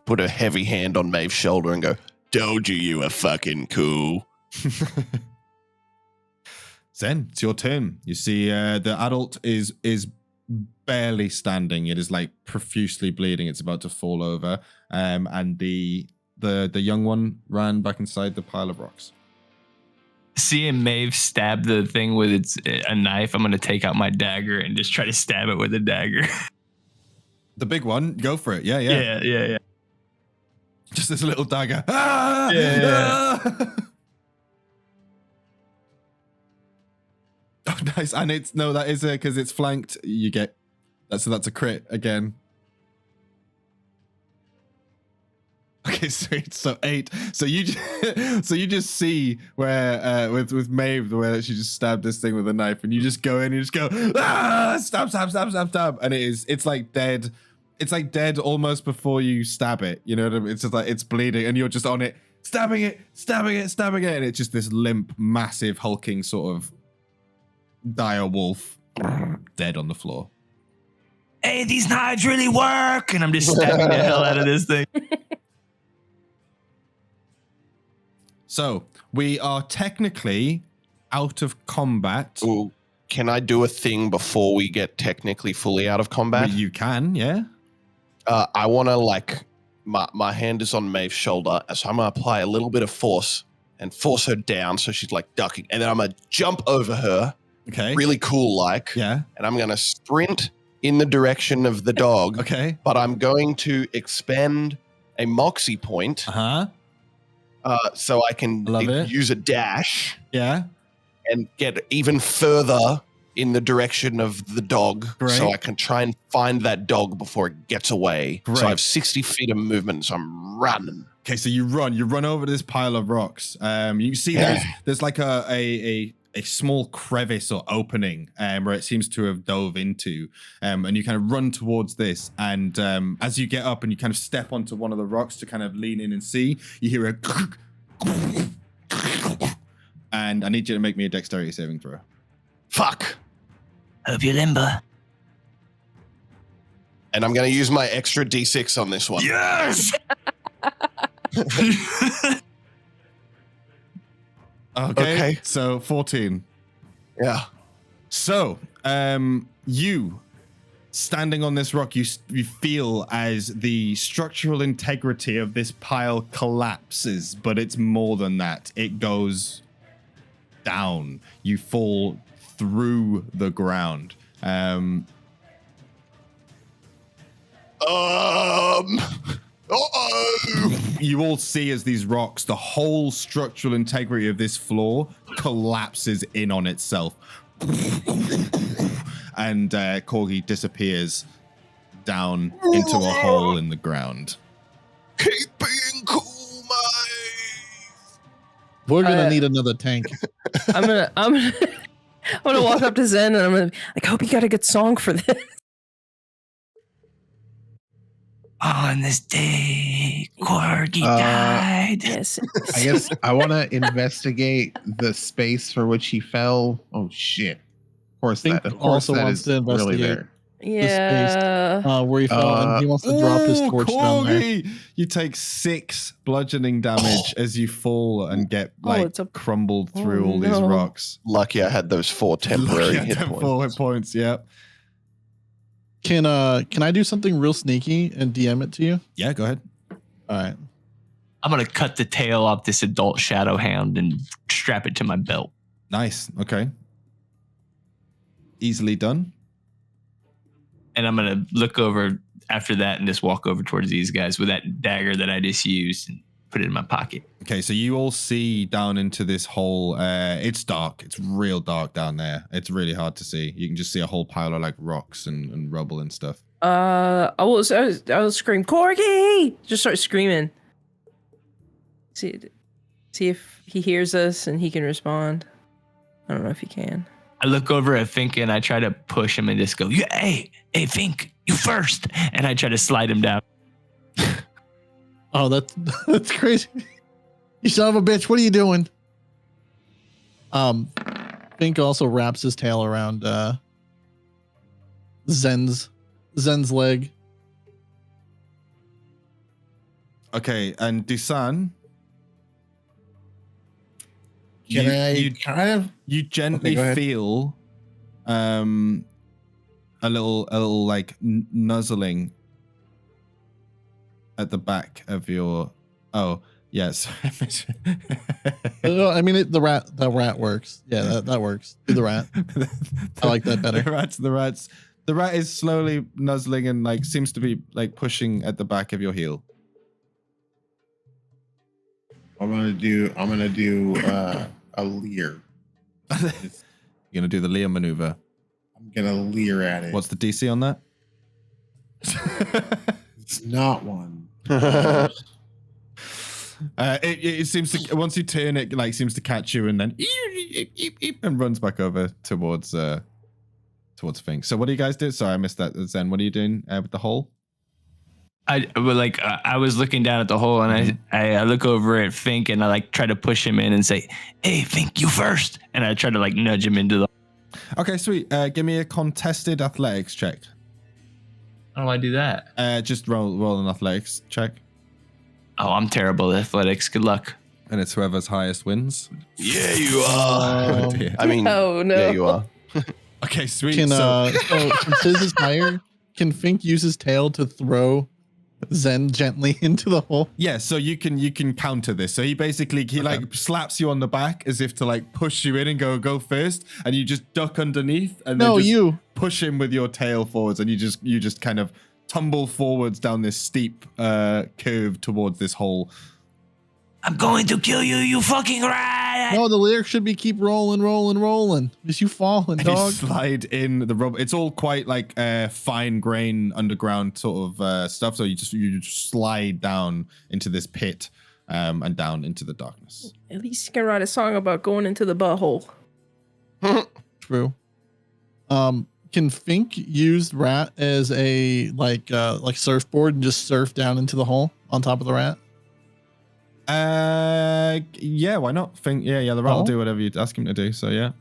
put a heavy hand on Maeve's shoulder and go, "Told you were fucking cool." Zen, it's your turn. You see the adult is barely standing. It is like profusely bleeding. It's about to fall over. And the young one ran back inside the pile of rocks. Seeing Maeve stab the thing with a knife, I'm gonna take out my dagger and just try to stab it with a dagger. The big one, go for it. Yeah. Yeah. Just this little dagger. Ah! Yeah. Ah! Oh, nice. And that is it because it's flanked. You get that's a crit again. Okay, sweet. So 8. So you just see where with Maeve where she just stabbed this thing with a knife, and you just go in, and you just go stab, and it's like dead. It's like dead almost before you stab it. You know what I mean? It's just like it's bleeding, and you're just on it, stabbing it, and it's just this limp, massive, hulking sort of dire wolf dead on the floor. Hey, these knives really work, and I'm just stabbing the hell out of this thing. So we are technically out of combat. Ooh, can I do a thing before we get technically fully out of combat? But you can, yeah. I want to my hand is on Maeve's shoulder, so I'm gonna apply a little bit of force and force her down so she's like ducking, and then I'm gonna jump over her, Okay. really cool like, Yeah. and I'm gonna sprint in the direction of the dog. Okay. But I'm going to expend a moxie point, Uh-huh. so I can Love it. use a dash Yeah. and get even further in the direction of the dog, Great. so I can try and find that dog before it gets away. Great. So I have 60 feet of movement, so I'm running. Okay, so you run over this pile of rocks. You see there's like a small crevice or opening where it seems to have dove into, and you kind of run towards this. And as you get up and you kind of step onto one of the rocks to kind of lean in and see, you hear a and I need you to make me a dexterity saving throw. Fuck. Hope you're limber. And I'm going to use my extra D6 on this one. Yes. Okay. So 14. Yeah. So, you standing on this rock, you feel as the structural integrity of this pile collapses, but it's more than that. It goes down. You fall through the ground. You all see as these rocks, the whole structural integrity of this floor collapses in on itself. And KORGI disappears down into a hole in the ground. Keep being cool, mate. We're gonna need another tank. I'm gonna walk up to Zen and I'm gonna like, hope you got a good song for this. On this day, KORGI died. Yes. I guess I want to investigate the space for which he fell. Oh shit! Of course, Fink that. Of also course, that wants is to really investigate. there. Yeah. Where he fell, and he wants to drop his torch down there. KORGI! You take 6 bludgeoning damage as you fall and get crumbled through all these rocks. Lucky I had those 4 temporary hit points. 4 hit points, yep. Can I do something real sneaky and DM it to you? Yeah, go ahead. All right. I'm gonna cut the tail off this adult shadowhound and strap it to my belt. Nice. Okay. Easily done. And I'm gonna look over after that and just walk over towards these guys with that dagger that I just used and put it in my pocket. Okay, so you all see down into this hole. It's dark. It's real dark down there. It's really hard to see. You can just see a whole pile of like rocks and rubble and stuff. I will scream, KORGI! Just start screaming. See if he hears us and he can respond. I don't know if he can. I look over at Fink and I try to push him and just go, yeah, hey, Fink, you first. And I try to slide him down. Oh, that's crazy. You son of a bitch, what are you doing? Fink also wraps his tail around Zen's leg. Okay, and DUSAN, you gently feel a little like nuzzling at the back of your. Oh yes. I mean, the rat works. Yeah, that works. Do the rat. I like that better. The rats. The rat is slowly nuzzling and like seems to be like pushing at the back of your heel. I'm gonna do a leer. You're gonna do the Leo maneuver. I'm gonna leer at it. What's the DC on that? It's not one. It seems to, once you turn it, like seems to catch you and then and runs back over towards Fink. So what do you guys do? Sorry, I missed that. Zen, what are you doing with the hole? I was looking down at the hole and I look over at Fink and I like try to push him in and say, hey, Fink, you first. And I try to like nudge him into the. Okay, sweet. Give me a contested athletics check. How do I do that? Just roll an athletics check. Oh, I'm terrible at athletics. Good luck. And it's whoever's highest wins. Yeah, you are. I mean, oh no. Yeah, you are. Okay, sweet. So since his is higher, can Fink use his tail to throw Zen gently into the hole? Yeah, so you can counter this. So he like slaps you on the back as if to like push you in and go first, and you just duck underneath and then just push him with your tail forwards, and you just kind of tumble forwards down this steep curve towards this hole. I'm going to kill you, you fucking rat! No, the lyric should be keep rolling. Is you falling, And dog? you slide in the rubble. It's all quite like fine grain underground sort of stuff. So you just slide down into this pit and down into the darkness. At least you can write a song about going into the butthole. True. Can Fink use rat as a like surfboard and just surf down into the hole on top of the rat? Yeah, why not? Fink, yeah, the rat will do whatever you ask him to do. So yeah.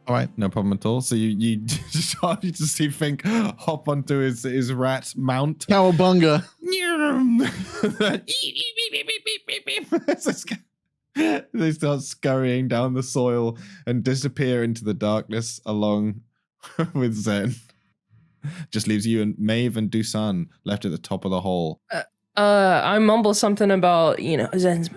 All right. No problem at all. So you just see Fink hop onto his rat mount. Cowabunga. They start scurrying down the soil and disappear into the darkness along with Zen. Just leaves you and Maeve and DUSAN left at the top of the hole. I mumble something about, Zen's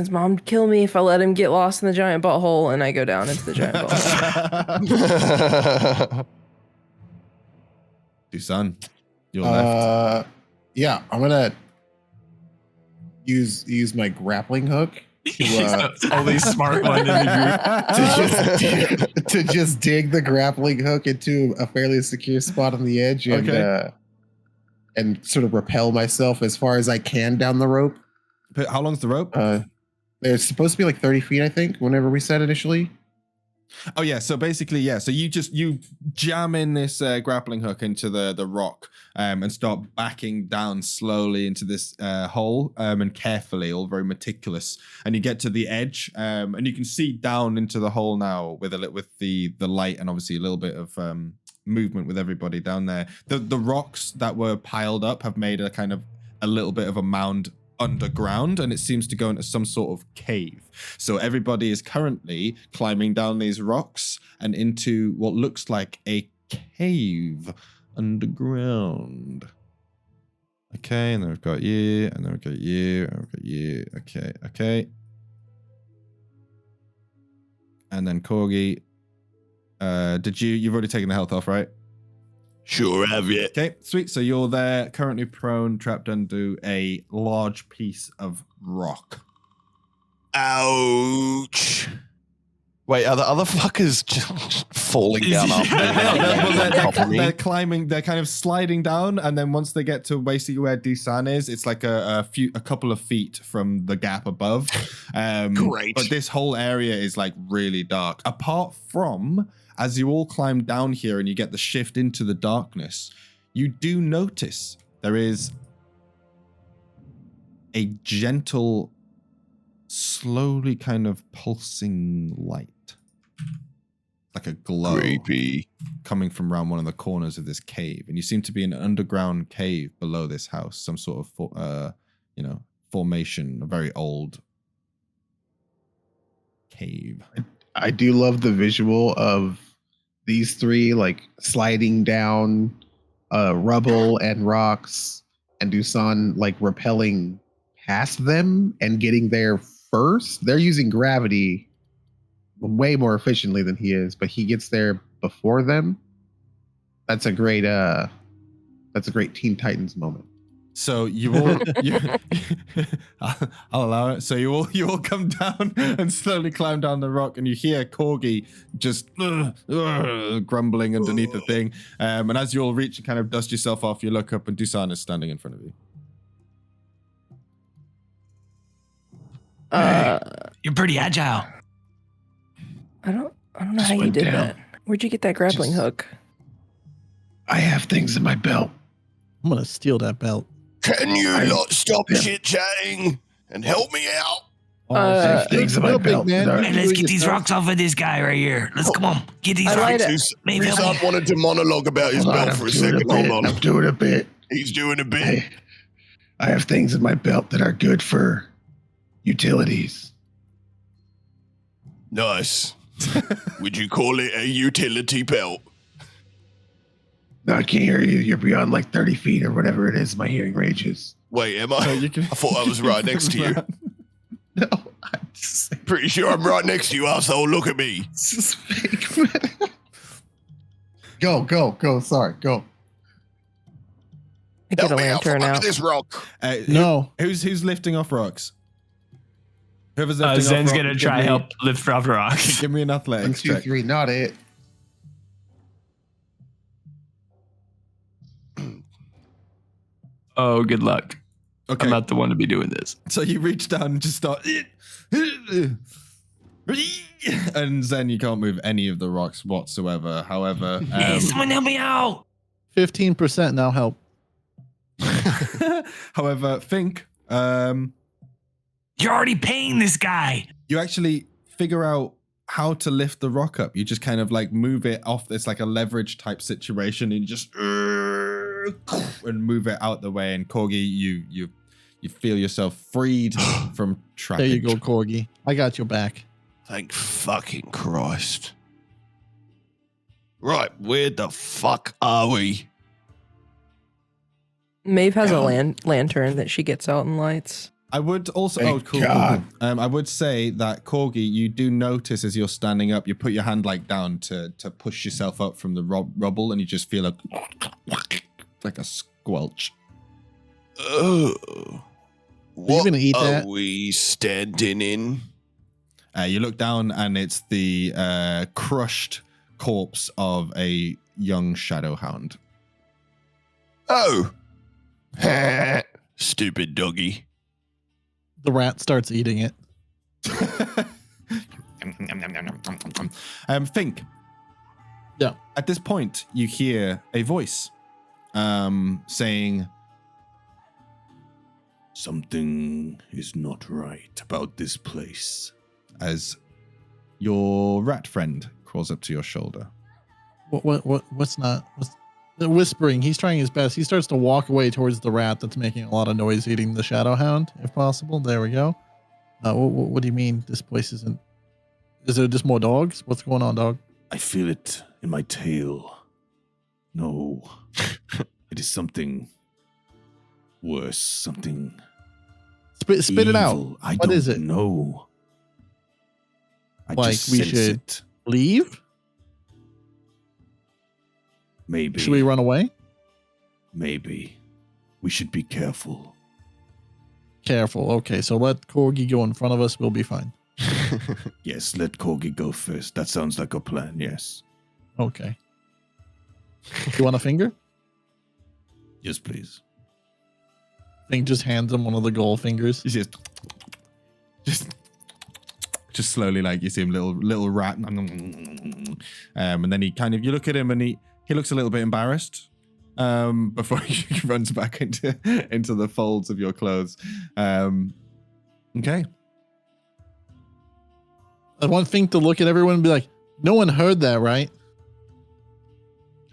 mom would kill me if I let him get lost in the giant butthole, and I go down into the giant butthole. DUSAN, you're left. Yeah, I'm gonna use my grappling hook All these smart ones in the group. to just dig the grappling hook into a fairly secure spot on the edge and sort of rappel myself as far as I can down the rope. How long's the rope? It's supposed to be like 30 feet, I think, whenever we said initially. Oh yeah, so basically, yeah. So you jam in this grappling hook into the rock and start backing down slowly into this hole and carefully, all very meticulous. And you get to the edge and you can see down into the hole now with the light and obviously a little bit of movement with everybody down there. The rocks that were piled up have made a little bit of a mound underground, and it seems to go into some sort of cave. So everybody is currently climbing down these rocks and into what looks like a cave underground. Okay, and then we've got you, and then we've got you, and we've got you. Okay. And then KORGI, you've already taken the health off, right? Sure have, yeah. Okay, sweet. So you're there, currently prone, trapped under a large piece of rock. Ouch. Wait, are the other fuckers just falling down after They're climbing, they're kind of sliding down, and then once they get to basically where DUSAN is, it's like a couple of feet from the gap above. Great. But this whole area is like really dark. Apart from, as you all climb down here and you get the shift into the darkness, you do notice there is a gentle, slowly kind of pulsing light. Like a glow. Creepy. Coming from around one of the corners of this cave. And you seem to be in an underground cave below this house. Some sort of, formation, a very old cave. I do love the visual of these three like sliding down rubble and rocks, and DUSAN like rappelling past them and getting there first. They're using gravity way more efficiently than he is, but he gets there before them. That's a great Teen Titans moment. So you all, I'll allow it. So you all come down and slowly climb down the rock, and you hear KORGI just grumbling underneath the thing. And as you all reach and kind of dust yourself off, you look up, and DUSAN is standing in front of you. You're pretty agile. I don't know how you did that. Where'd you get that grappling hook? I have things in my belt. I'm gonna steal that belt. Can you not stop chit-chatting and help me out? I have things in my belt. man. that are- Hey, let's get these rocks off of this guy right here. Let's come on. Get these I lied rocks. it. Maybe help DUSAN me. wanted to monologue about his Hold on, belt I'm for a doing second. Hold on. I'm doing a bit. He's doing a bit. Hey, I have things in my belt that are good for utilities. Nice. Would you call it a utility belt? No, I can't hear you. You're beyond like 30 feet or whatever it is my hearing range is. Wait, am I? So you can, I thought I was right next to you. No, I'm just Pretty sure I'm right next to you, asshole. Look at me. it's just fake. Go. Sorry, go. I get Help a me out from lantern under out. this rock. No. Who's lifting off rocks? Whoever's lifting Zen's off gonna rock, try give me- help lift off rocks. Give me an 1, athletics 2, check. 3, not it. Oh, good luck. Okay, I'm not the one to be doing this. so you reach down and just start. And Zen, you can't move any of the rocks whatsoever. However, Hey, someone help me out. 15% now help. however, Fink, You're already paying this guy. you actually figure out how to lift the rock up. You just kind of like move it off. It's like a leverage type situation, and you just and move it out the way. And KORGI, you feel yourself freed from trapping. There you go, KORGI. I got your back. Thank fucking Christ. Right, where the fuck are we? Maeve has a lantern that she gets out and lights. I would also. Thank Cool. God. I would say that KORGI, you do notice as you're standing up, you put your hand like down to push yourself up from the rubble, and you just feel like a squelch. What gonna eat are that? we standing in? You look down, and it's the crushed corpse of a young shadowhound. Oh. Stupid doggy. The rat starts eating it. Fink. Yeah. At this point, you hear a voice saying, "Something is not right about this place," as your rat friend crawls up to your shoulder. What's the whispering? He's trying his best. He starts to walk away towards the rat that's making a lot of noise, eating the shadowhound, if possible. There we go. What do you mean this place isn't? Is there just more dogs? What's going on, dog? I feel it in my tail. No, it is something worse. Something. Spit it out. evil. I What don't is it? know. I Like, just we sense should- it. Leave? Maybe. Should we run away? Maybe. We should be careful. Careful. Okay, so let KORGI go in front of us. We'll be fine. Yes, let KORGI go first. That sounds like a plan, yes. Okay. You want a finger? Yes, please. Thing just hands him one of the gold fingers. You see just slowly, like you see him, little rat. And then he kind of, you look at him and he looks a little bit embarrassed before he runs back into the folds of your clothes. Okay. I want Fink to look at everyone and be like, no one heard that, right?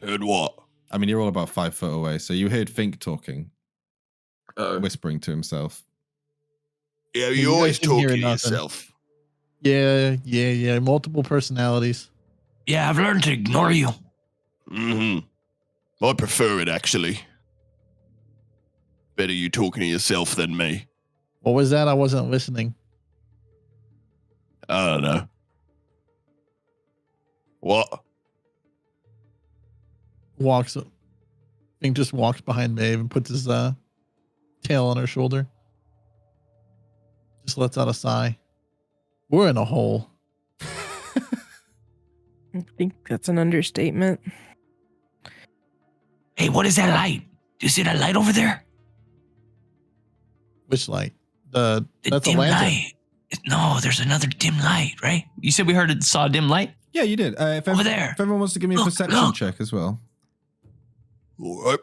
Heard what? I mean, you're all about 5 foot away, so you heard Fink talking, whispering to himself. Yeah, you you're always guys didn't hear talking to nothing. yourself. Yeah. Multiple personalities. Yeah, I've learned to ignore you. Mm-hmm. I prefer it, actually. Better you talking to yourself than me. What was that? I wasn't listening. I don't know. What? Fink just walks behind Maeve and puts his tail on her shoulder. Just lets out a sigh. We're in a hole. I think that's an understatement. Hey, what is that light? Do you see that light over there? Which light? The That's a dim lantern. light. No, there's another dim light, right? You said we saw a dim light? Yeah, you did. If Over there. If everyone wants to give me a Look, perception look. check as well. All right.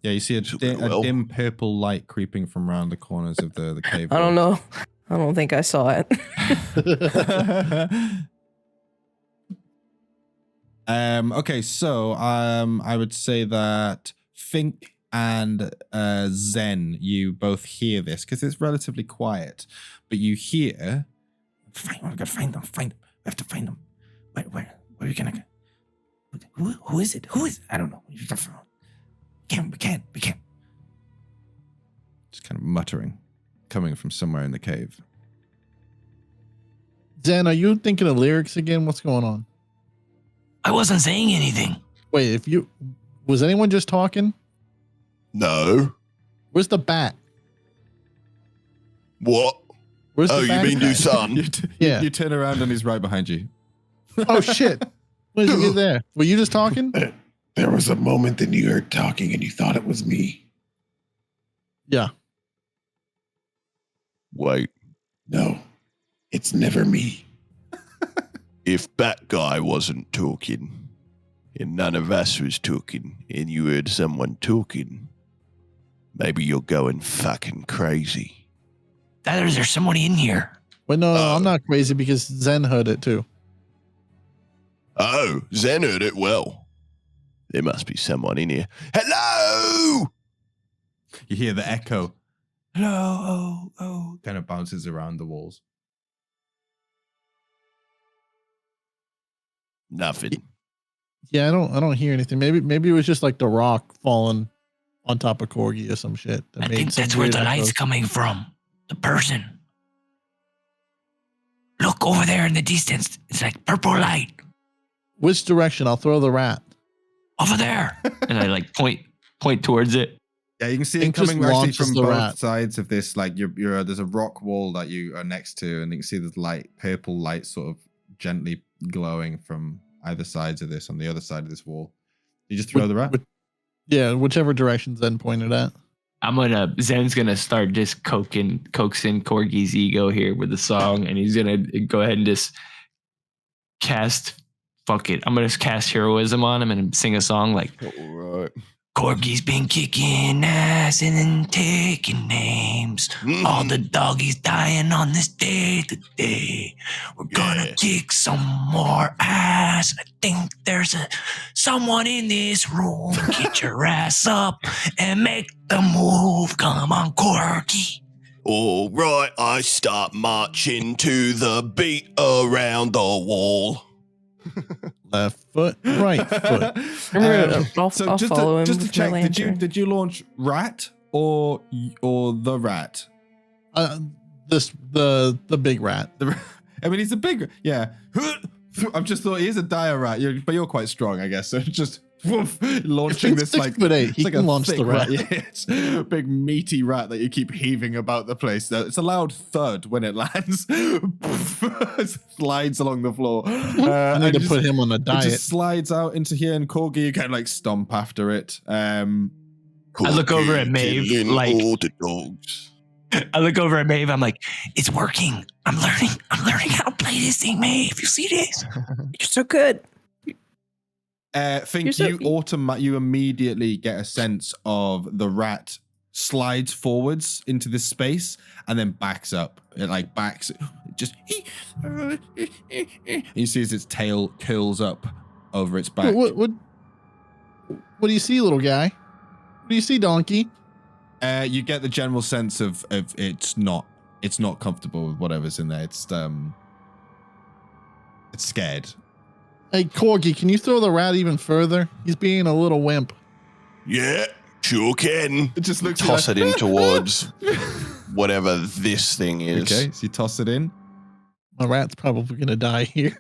Yeah, you see a Well. dim purple light creeping from around the corners of the cave. I don't know. I don't think I saw it. Okay, so I would say that Fink and Zen, you both hear this because it's relatively quiet, but you hear. We gotta find them. We have to find them. Where are you gonna go? Who is it? Who is it? I don't know. We can't. Just kind of muttering, coming from somewhere in the cave. Zen, are you thinking of lyrics again? What's going on? I wasn't saying anything. Wait, was anyone just talking? No. Where's the bat? What? Where's Oh, the you bat? mean DUSAN? Yeah. You turn around and he's right behind you. Oh shit! When did you get there? Were you just talking? There was a moment that you heard talking and you thought it was me. Yeah. Wait. No, it's never me. If that guy wasn't talking, and none of us was talking, and you heard someone talking, maybe you're going fucking crazy. There's somebody in here. Wait, no, I'm not crazy because Zen heard it too. Oh, Zen heard it well. There must be someone in here. Hello! You hear the echo. Hello, oh, kind of bounces around the walls. Nothing. Yeah, I don't hear anything. Maybe it was just like the rock falling on top of KORGI or some shit. I think that's where the light's coming from. The person. Look over there in the distance. It's like purple light. Which direction? I'll throw the rat. Over there. And I like point towards it. Yeah, you can see Think it coming just actually launches from the both rat. sides of this. Like there's a rock wall that you are next to, and you can see the light, purple light, sort of gently glowing from either sides of this on the other side of this wall. You just throw the rat. Yeah, whichever direction Zen pointed at. Zen's gonna start just coaxing KORGI's ego here with the song, and he's gonna go ahead and just cast. Fuck it, I'm gonna just cast heroism on him and sing a song like, All right. Corgi's been kicking ass and then taking names. All the doggies dying on this day today. We're gonna kick some more ass. I think there's someone in this room. Get your ass up and make the move. Come on, Korgi. All right, I start marching to the beat around the wall. Left foot, right foot. I'll follow him. Just to with my check, lantern. did you launch rat or the rat? The big rat. I mean, he's a big, yeah. I've just thought he is a dire rat, but you're quite strong, I guess. So just launching this 6'8". He like can a launch thick the rat. Yeah, it's a big meaty rat that you keep heaving about the place. It's a loud thud when it lands. It slides along the floor. I need to put him on a It diet. just slides out into here, and KORGI, you kind of like stomp after it. I look over at Maeve, Killing like- all the dogs. I look over at Maeve. I'm like, It's working. I'm learning how to play this thing, Maeve. You see this? You're so good. Think you immediately get a sense of the rat slides forwards into this space and then backs up. It like backs, just you see as its tail curls up over its back. What do you see, little guy? What do you see, donkey? You get the general sense of it's not comfortable with whatever's in there. It's scared. Hey, KORGI, can you throw the rat even further? He's being a little wimp. Yeah, sure can. It just looks Toss like, it in towards whatever this thing is. Okay, so you toss it in. My rat's probably going to die here.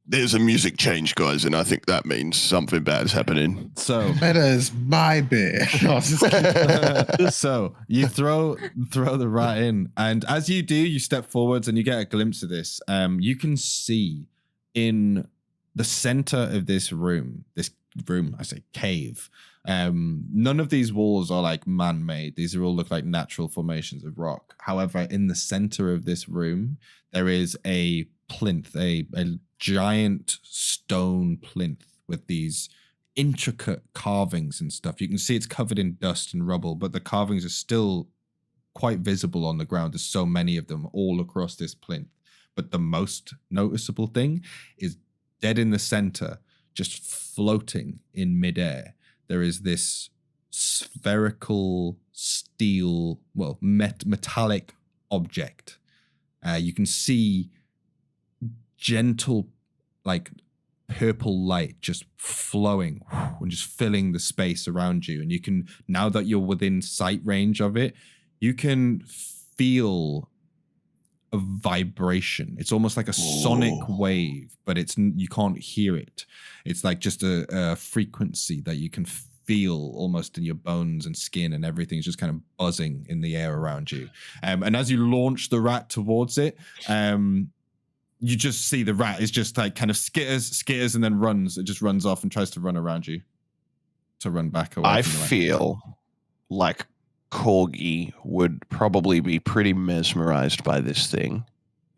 There's a music change, guys, and I think that means something bad's happening. So That is my bed. I was just kidding. so you throw the rat in, and as you do, you step forwards and you get a glimpse of this. You can see in the center of this room, I say cave. None of these walls are like man-made. These all look like natural formations of rock. However, in the center of this room, there is a plinth, a giant stone plinth with these intricate carvings and stuff. You can see it's covered in dust and rubble, but the carvings are still quite visible on the ground. There's so many of them all across this plinth. But the most noticeable thing is dead in the center, just floating in midair. There is this spherical steel, metallic object. You can see gentle, like purple light just flowing and just filling the space around you. And you can, now that you're within sight range of it, you can feel a vibration. It's almost like a sonic wave, but you can't hear it. It's like just a frequency that you can feel almost in your bones and skin, and everything's just kind of buzzing in the air around you. And as you launch the rat towards it, you just see the rat is just like kind of skitters and then runs. It just runs off and tries to run around you, to run back away. I from the rat. feel like KORGI would probably be pretty mesmerized by this thing.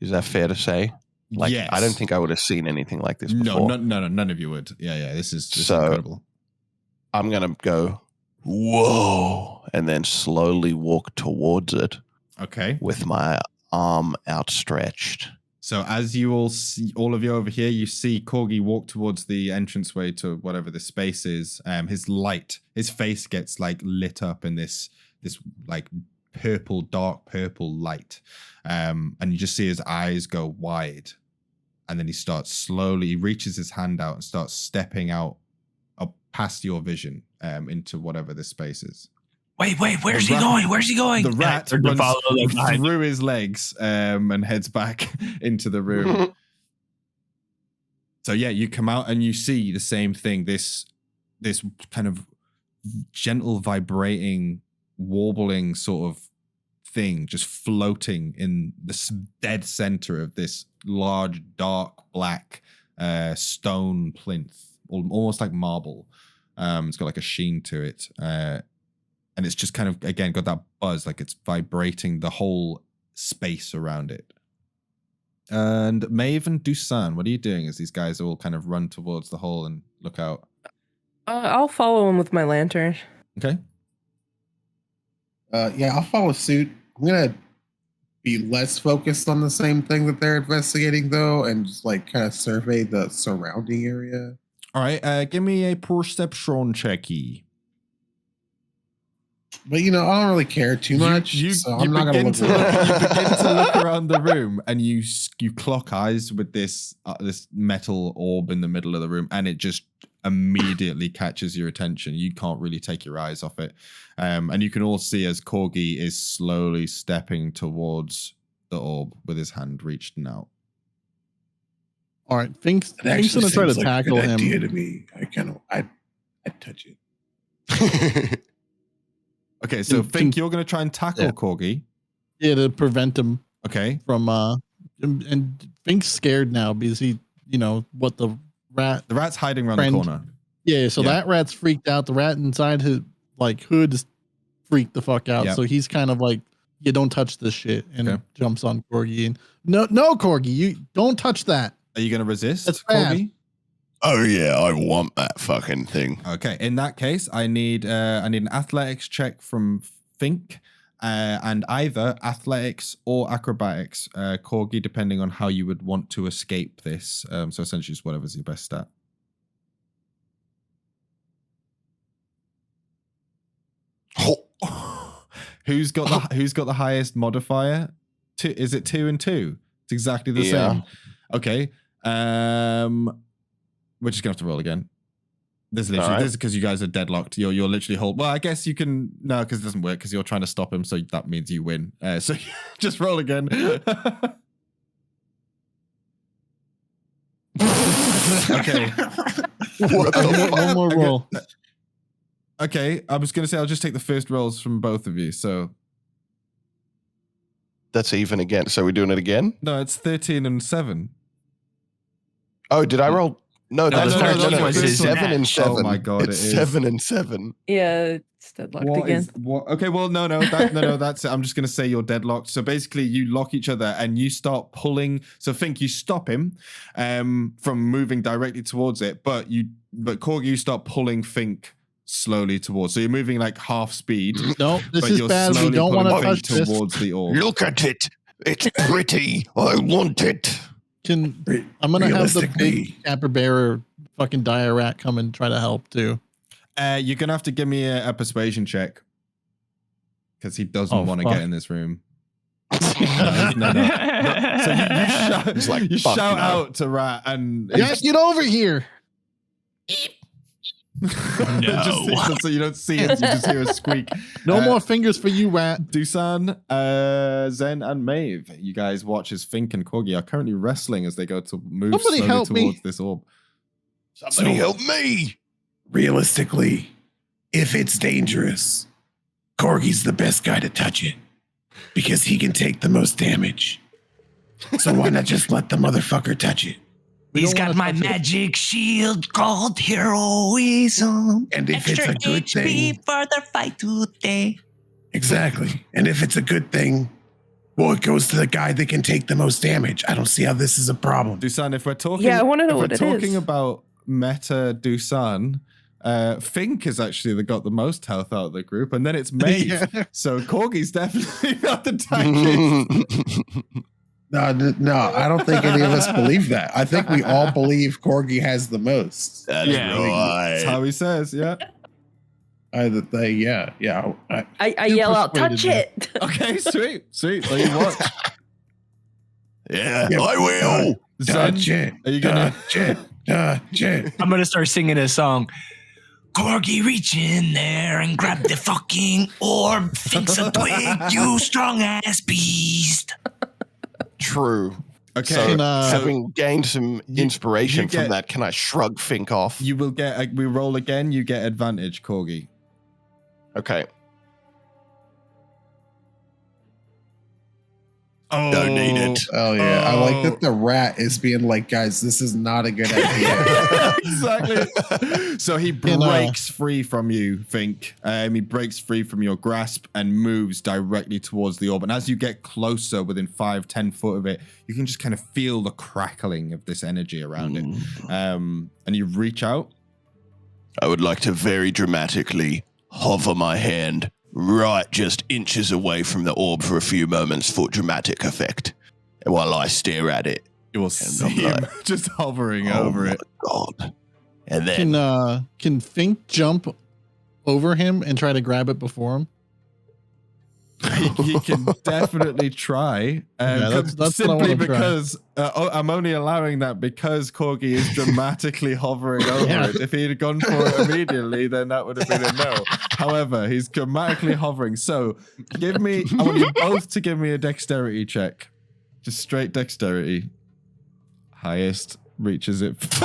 Is that fair to say? Like, yes. I don't think I would have seen anything like this before. No, none of you would. Yeah, this is So- incredible. I'm going to go, whoa, and then slowly walk towards it Okay. with my arm outstretched. So as you all see, all of you over here, you see Korgi walk towards the entranceway to whatever the space is. His face gets like lit up in this like dark purple light. And you just see his eyes go wide. And then he reaches his hand out and starts stepping out up past your vision into whatever this space is. Wait, where's he going? Where's he going? The rat runs through his legs and heads back into the room. So yeah, you come out and you see the same thing. This kind of gentle vibrating, warbling sort of thing just floating in the dead center of this large, dark, black stone plinth, almost like marble. It's got like a sheen to it. And it's just kind of, again, got that buzz, like it's vibrating the whole space around it. And MAEVE and DUSAN, what are you doing as these guys all kind of run towards the hole and look out? I'll follow him with my lantern. Okay. Yeah, I'll follow suit. I'm going to be less focused on the same thing that they're investigating, though, and just like kind of survey the surrounding area. All right, give me a perception checky. But, I don't really care too much, so I'm not going to look around. You begin to look around the room, and you clock eyes with this metal orb in the middle of the room, and it just immediately catches your attention. You can't really take your eyes off it. And you can all see as Korgi is slowly stepping towards the orb with his hand reached out. All right, Fink's going to try to tackle him. Idea to me. I'd touch it. Okay, so Fink, you're going to try and tackle Korgi. Yeah, to prevent him. Okay. From and Fink's scared now because he, what the rat's hiding around the corner. Yeah, so that rat's freaked out. The rat inside his hood is freaked the fuck out. Yep. So he's kind of like, "You don't touch this shit," and jumps on Korgi. And no, Korgi, you don't touch that. Are you going to resist, That's Korgi? Oh yeah, I want that fucking thing. Okay, in that case, I need an athletics check from Fink, and either athletics or acrobatics, Korgi, depending on how you would want to escape this. So essentially, just whatever's your best stat. Who's got the highest modifier? Is it 2 and 2? It's exactly the same. Okay. We're just gonna have to roll again. This is because you guys are deadlocked. You're literally Well, I guess you can because it doesn't work because you're trying to stop him. So that means you win. So just roll again. Okay. One more roll. Okay, I was gonna say I'll just take the first rolls from both of you. So that's even again. So we're doing it again? No, it's 13 and 7. Oh, did I roll? No, that's 7 and 7. Oh my god, it's 7 and 7. Yeah, it's deadlocked again. Okay, well, no, that's it. I'm just gonna say you're deadlocked. So basically, you lock each other and you start pulling. So Fink, you stop him from moving directly towards it, but Korgi, you start pulling Fink slowly towards. So you're moving like half speed. No, this is bad. We don't want to touch this. Towards the orb. Look at it. It's pretty. I want it. I'm gonna have the big capybara fucking dire rat come and try to help too. You're gonna have to give me a persuasion check because he doesn't want to get in this room. No. So you shout out to Rat and get over here. No. So you don't see it, you just hear a squeak. No more fingers for you, Rat. DUSAN, Zen, and MAEVE. You guys watch as Fink and Korgi are currently wrestling as they go to move slowly towards this orb. Somebody help me! Realistically, if it's dangerous, Korgi's the best guy to touch it because he can take the most damage. So why not just let the motherfucker touch it? He's got my magic shield called heroism. And if it's a good thing, for the fight today. Exactly. And if it's a good thing, well, it goes to the guy that can take the most damage. I don't see how this is a problem. DUSAN, if we're talking, I want to know what it is. Talking about meta DUSAN, Fink has actually got the most health out of the group, and then it's MAEVE. So Korgi's definitely not the tankiest. No, I don't think any of us believe that. I think we all believe Corgi has the most. That's That's how he says, yeah. I yell out, persuaded touch me. it. Okay, sweet. So you watch. Yeah, I will. touch it. Are you gonna? Touch it. I'm gonna start singing a song. Corgi, reach in there and grab the fucking orb. Fink's a twig, you strong ass beast. True. Okay. So, Can, having gained some inspiration you get- from that, can I shrug Fink off? You will get. We roll again. You get advantage, Corgi. Okay. Oh, Don't need it. Oh yeah, I like that the rat is being like, guys, this is not a good idea. Exactly. So he breaks free from you, Fink. He breaks free from your grasp and moves directly towards the orb. And as you get closer, within 5-10 foot of it, you can just kind of feel the crackling of this energy around it. And you reach out. I would like to very dramatically hover my hand right just inches away from the orb for a few moments for dramatic effect. And while I stare at it, You will see him just hovering over it. God. And then Can Fink jump over him and try to grab it before him? He can definitely try. That's what I simply wanna try. because I'm only allowing that because Corgi is dramatically hovering over it. If he had gone for it immediately, then that would have been a no. However, he's dramatically hovering. So I want you both to give me a dexterity check. Just straight dexterity. Highest reaches it first.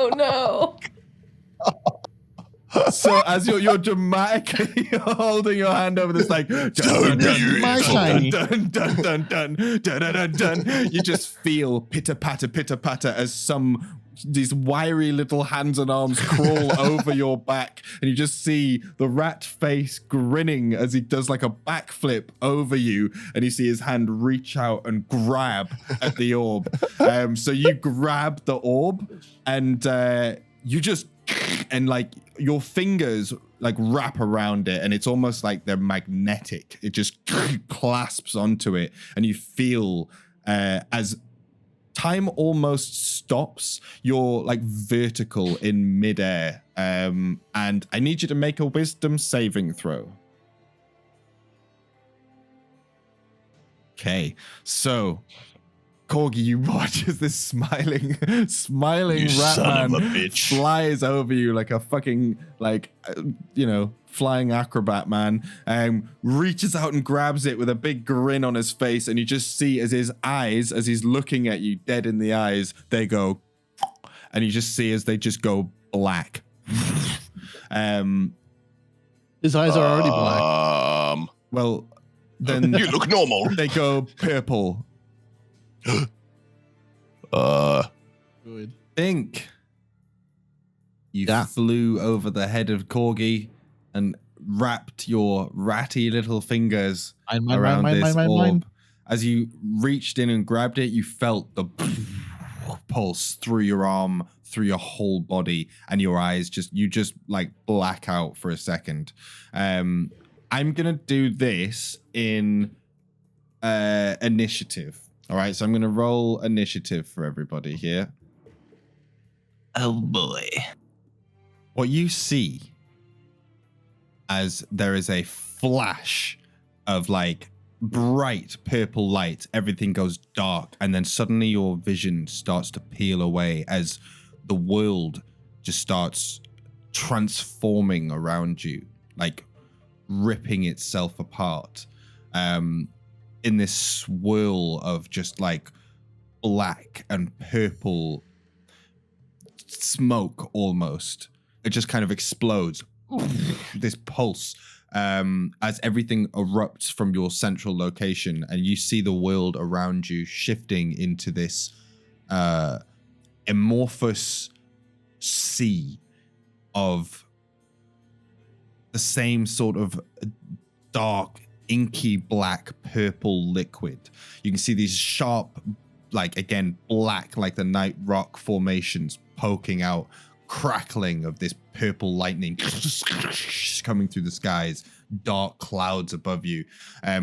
Oh no. So as you're dramatically holding your hand over this, like dun, dun, dun, My shiny. dun, dun, dun, dun, dun, dun, dun, dun, you just feel pitter patter as these wiry little hands and arms crawl over your back, and you just see the rat face grinning as he does like a backflip over you, and you see his hand reach out and grab at the orb. So you grab the orb, and you just like your fingers like wrap around it, and it's almost like they're magnetic. It just clasps onto it, and you feel as time almost stops, you're like vertical in midair. And I need you to make a wisdom saving throw. Okay, so Corgi, you watch as this smiling You rat son man of a bitch. flies over you like a fucking flying acrobat man, reaches out and grabs it with a big grin on his face, and you just see as his eyes, as he's looking at you dead in the eyes, they go, and you just see as they just go black. His eyes are already black. Well, then You look normal. they go purple. Good. Think you flew over the head of Corgi and wrapped your ratty little fingers around this orb. As you reached in and grabbed it, you felt the pulse through your arm, through your whole body, and your eyes just like black out for a second. I'm gonna do this in initiative. All right, so I'm going to roll initiative for everybody here. Oh boy. What you see as there is a flash of like bright purple light, everything goes dark, and then suddenly your vision starts to peel away as the world just starts transforming around you, like ripping itself apart. In this swirl of just like black and purple smoke almost. It just kind of explodes. This pulse as everything erupts from your central location, and you see the world around you shifting into this amorphous sea of the same sort of dark, inky black purple liquid. You can see these sharp, like again, black, like the night rock formations poking out crackling of this purple lightning coming through the skies, dark clouds above you.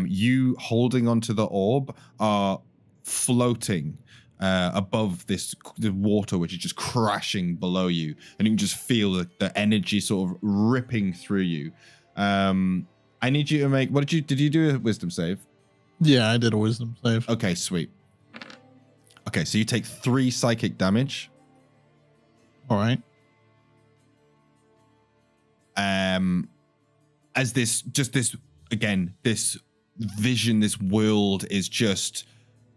You holding onto the orb are floating above the water, which is just crashing below you, and you can just feel the energy sort of ripping through you. I need you to make, did you do a wisdom save? Yeah, I did a wisdom save. Okay, sweet. Okay, so you take 3 psychic damage. All right. As this vision, this world is just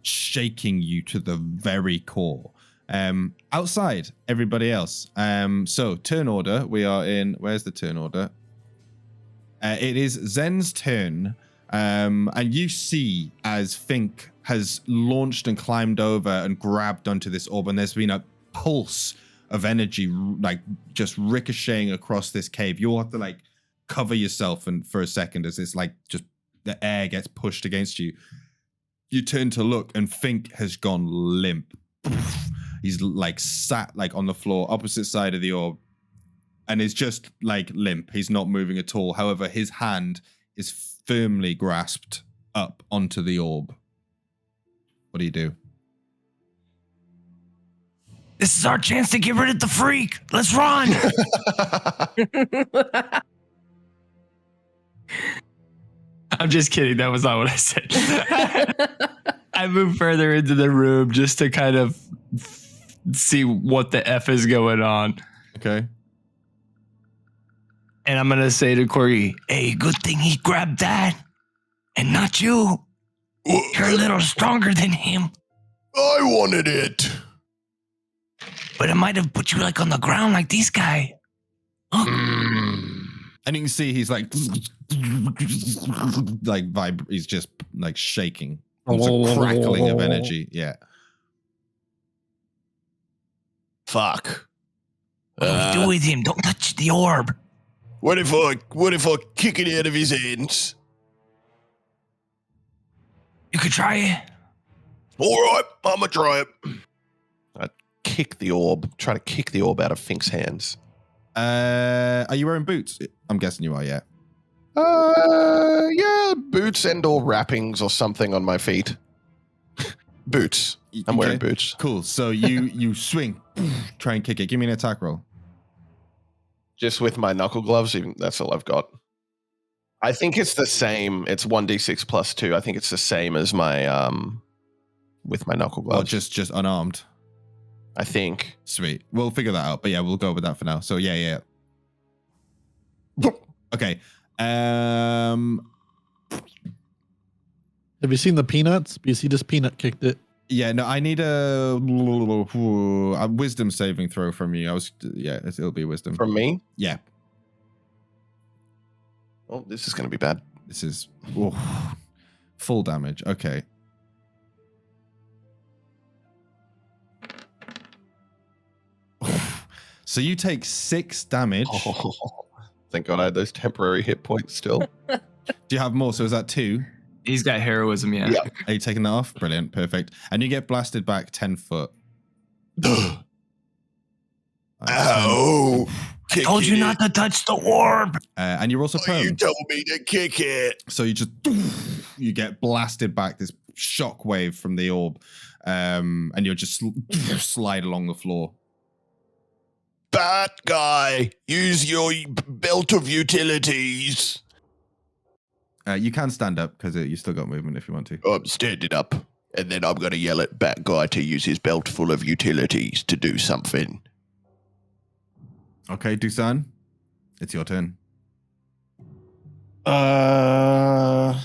shaking you to the very core. Outside, everybody else. So turn order. We are in, where's the turn order? It is Zen's turn. And you see as FINK has launched and climbed over and grabbed onto this orb, and there's been a pulse of energy like just ricocheting across this cave. You'll have to like cover yourself and for a second as it's like just the air gets pushed against you. You turn to look and FINK has gone limp. He's like sat like on the floor opposite side of the orb and is just like limp. He's not moving at all. However, his hand is firmly grasped up onto the orb. What do you do? This is our chance to get rid of the freak. Let's run. I'm just kidding. That was not what I said. I moved further into the room just to kind of see what the F is going on. Okay. And I'm going to say to KORGI, Hey, good thing he grabbed that. And not you. You're a little stronger than him. I wanted it. But it might have put you like on the ground like this guy. And you can see he's like he's just like shaking. It's a crackling of energy. Yeah. Fuck. What do we do with him? Don't touch the orb. What if I kick it out of his hands? You could try it. All right, I'ma try it. I kick the orb. Try to kick the orb out of Fink's hands. Are you wearing boots? I'm guessing you are, yeah. Yeah, boots and or wrappings or something on my feet. Boots. I'm wearing boots. Cool. So you swing, try and kick it. Give me an attack roll. Just with my knuckle gloves, even that's all I've got. I think it's the same. It's 1d6 plus 2. I think it's the same as my with my knuckle gloves. Or just unarmed. I think. Sweet. We'll figure that out. But yeah, we'll go with that for now. So yeah. Okay. Have you seen the Peanuts? BC just peanut kicked it. Yeah, no, I need a wisdom saving throw from you. It'll be wisdom. From me? Yeah. Oh, this is going to be bad. This is full damage. Okay. So you take 6 damage. Oh, thank God I had those temporary hit points still. Do you have more? So is that 2? he's got heroism, yeah. Are you taking that off? Brilliant. Perfect. And you get blasted back 10 foot. Ow. I told you not to touch the orb. And you're also prone. You told me to kick it. So you get blasted back, this shock wave from the orb, and you'll just slide along the floor. Bad guy, use your belt of utilities. You can stand up because you still got movement if you want to. I'm standing up, and then I'm going to yell at Bat Guy to use his belt full of utilities to do something. Okay, DUSAN, it's your turn. Okay.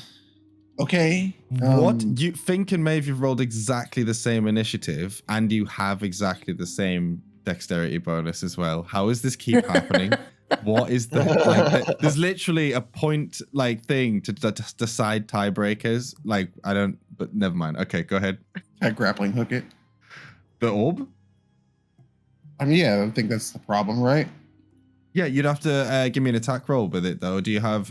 What you FINK and MAEVE, you've rolled exactly the same initiative, and you have exactly the same dexterity bonus as well. How does this keep happening? What is the there's literally a point thing to decide tiebreakers. But never mind. Okay, go ahead. I grappling hook it. The orb? I mean, yeah, I think that's the problem, right? Yeah, you'd have to give me an attack roll with it though. Do you have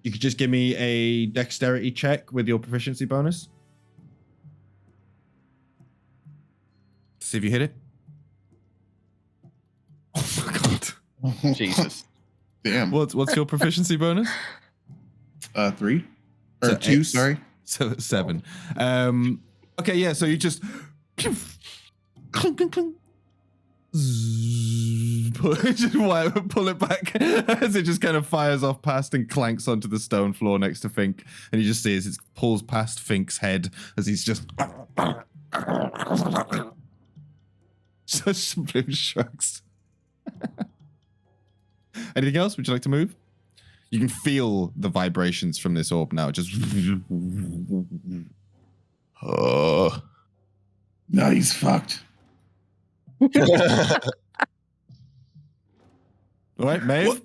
you could just give me a dexterity check with your proficiency bonus. See if you hit it. Jesus. Damn. What's your proficiency bonus? 3 or So 2. eight. Sorry. So 7. Okay, yeah. So you just clink, clink, clink. Pull it back as it just kind of fires off past and clanks onto the stone floor next to Fink, and you just see as it pulls past Fink's head as he's just blue shrugs. Anything else? Would you like to move? You can feel the vibrations from this orb now. Just No, he's fucked. all right, Maeve.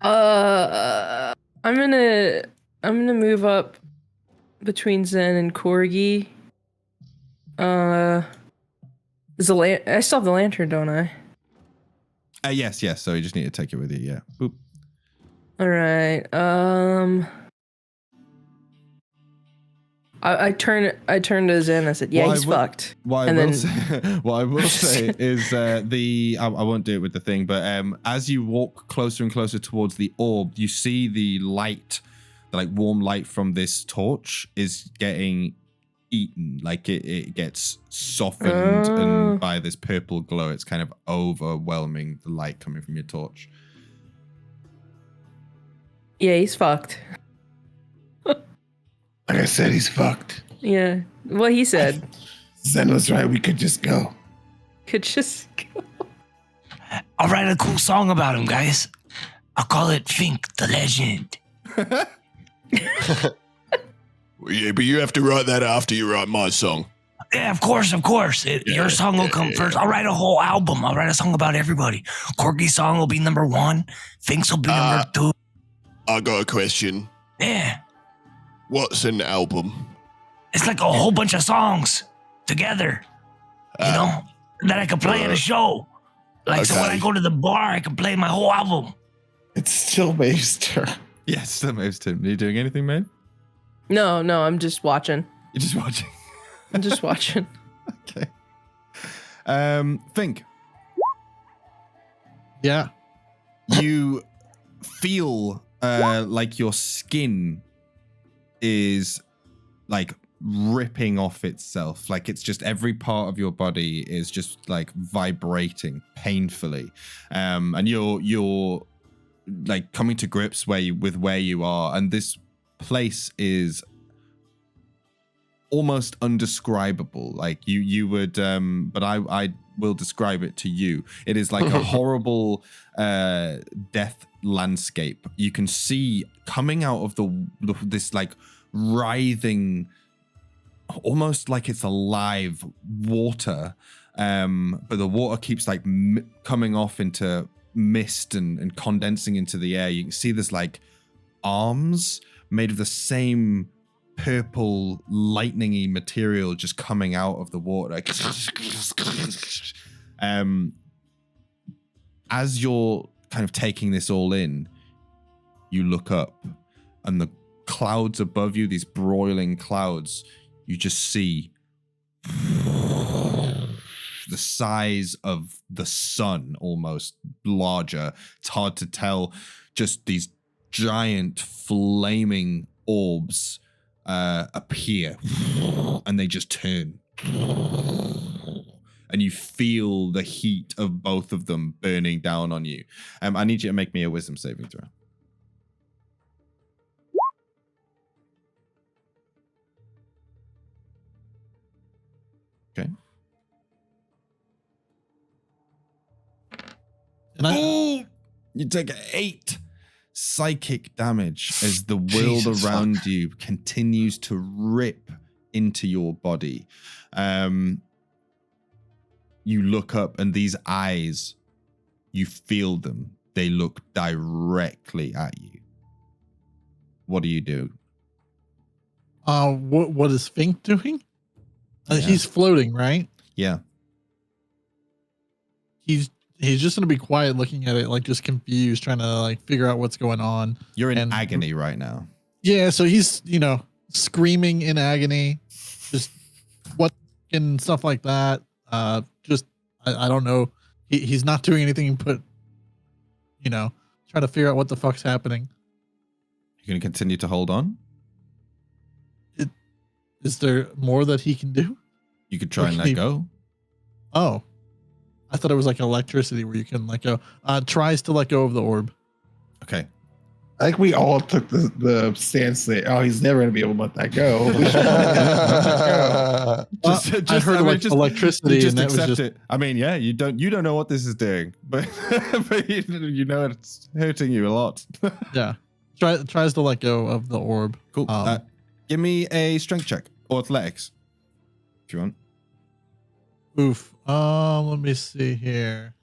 I'm gonna move up between Zen and KORGI. I still have the lantern, don't I? Yes. So you just need to take it with you. Yeah. Boop. All right. I turned to Zen. I said, "Yeah, Well, he's fucked." What I will say is I won't do it with the thing, but as you walk closer and closer towards the orb, you see the light, the like warm light from this torch is getting eaten. Like it gets softened and by this purple glow, it's kind of overwhelming the light coming from your torch. Yeah, he's fucked. Like I said, he's fucked. Yeah, what he said. Zen was right. We could just go. Could just go. I'll write a cool song about him, guys. I'll call it Fink the Legend. Yeah, but you have to write that after you write my song. Yeah, of course. Your song will come first. I'll write a whole album. I'll write a song about everybody. KORGI's song will be number 1. Fink's will be number 2. I got a question. Yeah. What's an album? It's like a whole bunch of songs together, you know, that I could play at a show. Like, so when I go to the bar, I can play my whole album. It's still Maeve's turn. Yes, that moves Tim. Are you doing anything, Maeve? No, I'm just watching. You're just watching. I'm just watching. Okay. Fink. Yeah. You feel like your skin is like ripping off itself. Like it's just every part of your body is just like vibrating painfully. And you're like coming to grips with where you are. And this place is almost undescribable. Like you would, but I will describe it to you. It is like a horrible death landscape. You can see coming out of this like writhing, almost like it's alive water, but the water keeps like coming off into mist and condensing into the air. You can see this like arms made of the same purple lightningy material just coming out of the water. As you're kind of taking this all in, you look up and the clouds above you, these broiling clouds, you just see the size of the sun, almost larger. It's hard to tell. Just these giant flaming orbs appear and they just turn. And you feel the heat of both of them burning down on you. I need you to make me a wisdom saving throw. Okay. And You take 8 psychic damage as the world around you continues to rip into your body. You look up and these eyes, you feel them. They look directly at you. What do you do? What is Fink doing? Yeah. He's floating, right? Yeah. He's just gonna be quiet, looking at it, like just confused, trying to like figure out what's going on. You're in agony right now. Yeah, so he's screaming in agony, just what and stuff like that. I don't know. He's not doing anything but try to figure out what the fuck's happening. You're going to continue to hold on? Is there more that he can do? You could try and let go. Oh, I thought it was like electricity where you can let go. Tries to let go of the orb. Okay. I think we all took the stance that, he's never going to be able to let that go. We should let that go. I heard electricity, just and that accept was it. I mean, yeah, you don't know what this is doing, but you know it's hurting you a lot. Yeah. Tries to let go of the orb. Cool. Give me a strength check or athletics if you want. Oof. Let me see here.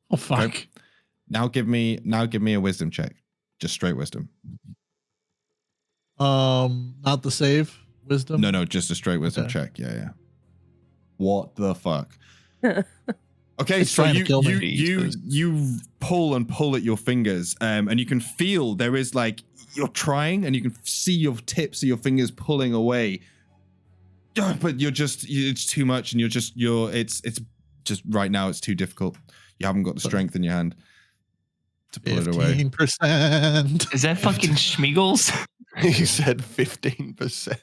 Oh fuck. Okay. Now give me a wisdom check. Just straight wisdom. Not the save wisdom. No, just a straight wisdom check. Yeah. What the fuck? Okay, It's so trying to kill me. you pull at your fingers, and you can feel there is like you're trying, and you can see your tips of your fingers pulling away. But it's too much, and it's just right now it's too difficult. You haven't got the strength in your hand to pull it away. 15%. Is that fucking Schmeagles? He said 15%.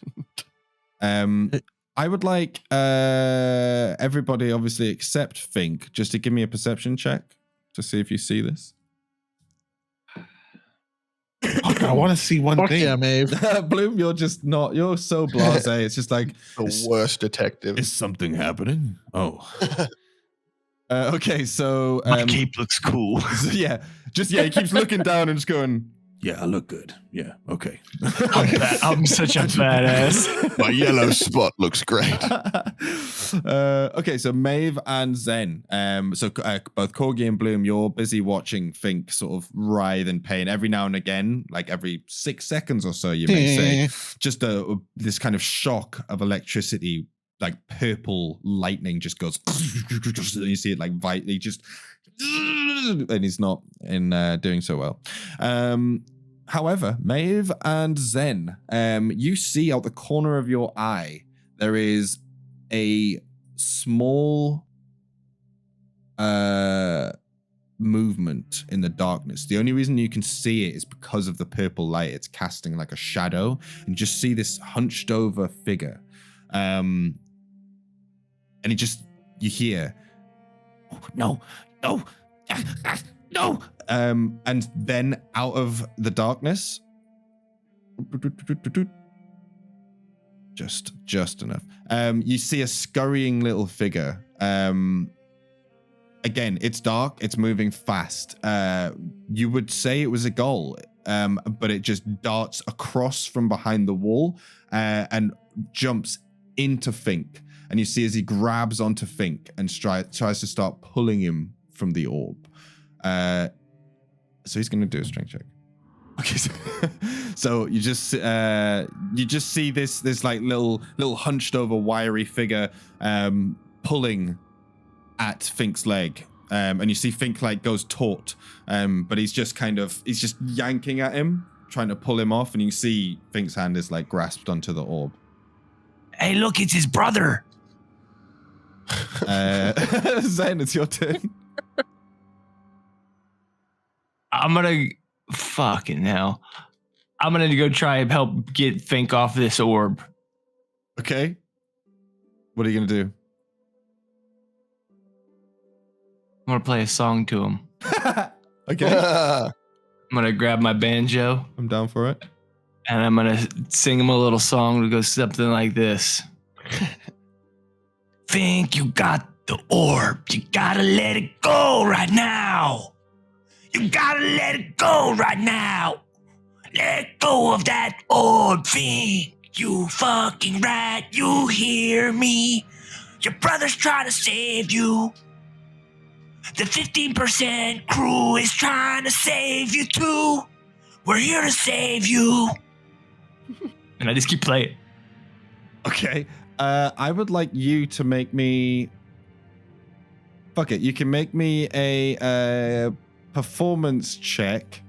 I would like everybody, obviously, except Fink, just to give me a perception check to see if you see this. I want to see one Fuck thing. yeah, Maeve. Bloom, you're so blasé. It's just like The worst detective. is something happening? Oh. Okay, so My cape looks cool. he keeps looking down and just going, yeah, I look good. Yeah, okay. I'm such a badass. My yellow spot looks great. Okay, so Maeve and Zen. Both Korgi and Bloom, you're busy watching Fink sort of writhe in pain every now and again, like every 6 seconds or so, you may say. Just this kind of shock of electricity, like purple lightning just goes, and you see it like vitally just, and he's not in doing so well. However, Maeve and Zen, you see out the corner of your eye, there is a small movement in the darkness. The only reason you can see it is because of the purple light. It's casting like a shadow, and you just see this hunched over figure. And you hear, no. And then out of the darkness, just enough. You see a scurrying little figure. Again, it's dark. It's moving fast. You would say it was a ghoul, but it just darts across from behind the wall and jumps into Fink. And you see as he grabs onto Fink and tries to start pulling him from the orb. So he's going to do a strength check. Okay, so you just see this like little hunched over wiry figure pulling at Fink's leg, and you see Fink like goes taut, but he's just yanking at him, trying to pull him off, and you see Fink's hand is like grasped onto the orb. Hey, look, it's his brother. Zen, it's your turn. I'm gonna fucking hell. I'm gonna go try and help get Fink off this orb. Okay. What are you gonna do? I'm gonna play a song to him. Okay. I'm gonna grab my banjo I'm down for it. and I'm gonna sing him a little song that goes something like this. Fink, you got the orb. You gotta let it go right now. You gotta let it go right now. Let go of that orb, Fink. You fucking rat, you hear me? Your brother's trying to save you. The 15% crew is trying to save you too. We're here to save you. And I just keep playing. Okay. I would like you to make me. Fuck it. You can make me a performance check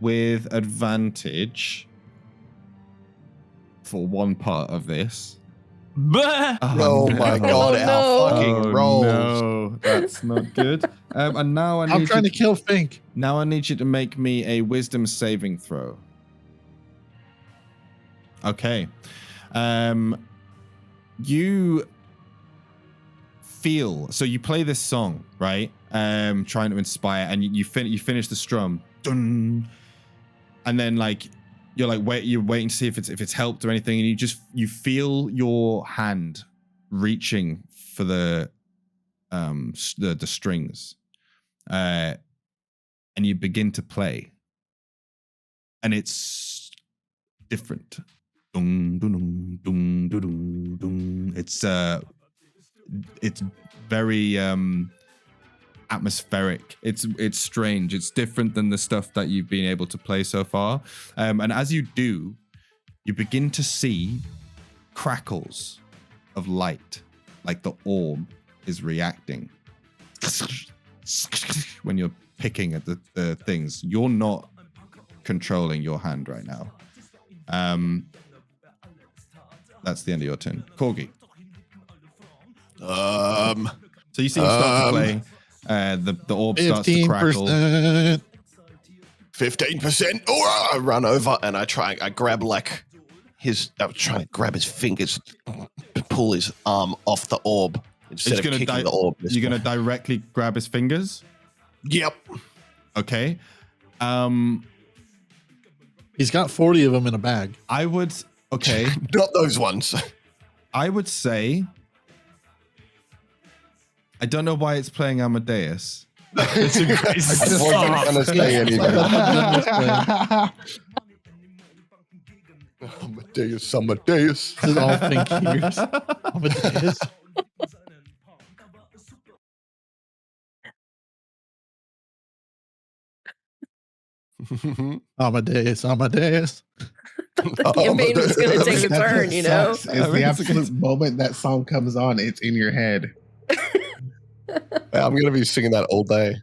with advantage for one part of this. Bah! Oh my god, Oh, our no. fucking rolls. No, that's not good. And now I'm trying to kill Fink. Now I need you to make me a wisdom saving throw. Okay. You feel, so you play this song, right? Trying to inspire, and you finish the strum. Dun, and then you're waiting to see if it's helped or anything, and you feel your hand reaching for the strings. And you begin to play, and it's different. Dun, dun, dun, dun, dun, dun, dun. It's very atmospheric. It's strange. It's different than the stuff that you've been able to play so far. And as you do, you begin to see crackles of light, like the orb is reacting when you're picking at the things. You're not controlling your hand right now. That's the end of your turn. KORGI. So you see him start to play. The orb starts to crackle. 15%. Oh, I run over and I grab I'm trying to grab his fingers, pull his arm off the orb instead of kicking the orb. You're going to directly grab his fingers? Yep. Okay. He's got 40 of them in a bag. Okay. Not those ones. I would say, I don't know why it's playing Amadeus. It's a great I wasn't going to say anything. Amadeus. This is all Fink hears. Amadeus. Amadeus. The campaign was going to take a turn, you know? It's the absolute moment that song comes on, it's in your head. I'm going to be singing that all day.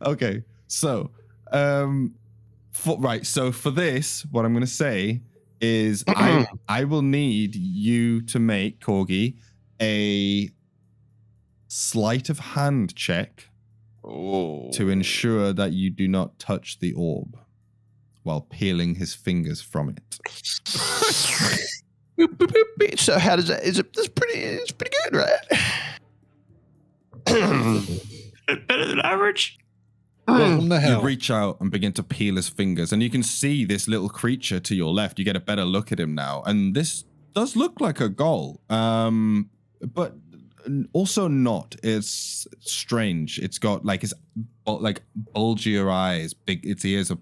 Okay. So, for this, what I'm going to say is I will need you to make, KORGI, a sleight of hand check to ensure that you do not touch the orb while peeling his fingers from it. So how does that? It's pretty good, right? Better than average. Welcome to hell. You reach out and begin to peel his fingers, and you can see this little creature to your left. You get a better look at him now, and this does look like a ghoul, but also not. It's strange. It's got his bulgier eyes, big. Its ears are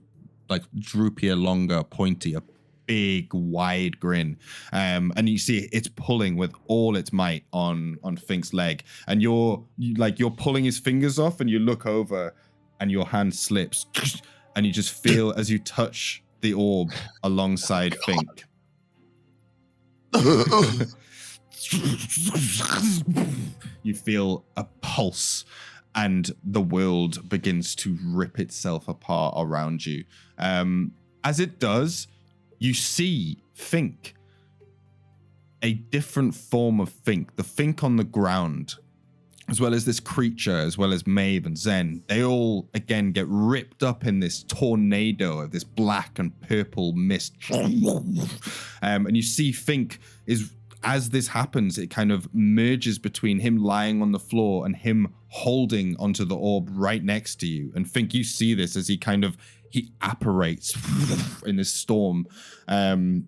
droopier, longer, pointy, a big, wide grin, and you see it's pulling with all its might on Fink's leg, and you're pulling his fingers off, and you look over, and your hand slips, and you just feel as you touch the orb alongside Fink. You feel a pulse, and the world begins to rip itself apart around you. As it does, you see Fink, a different form of Fink. The Fink on the ground, as well as this creature, as well as MAEVE and Zen, they all, again, get ripped up in this tornado of this black and purple mist. And you see Fink is... As this happens, it kind of merges between him lying on the floor and him holding onto the orb right next to you. And Fink, you see this as he apparates in this storm. And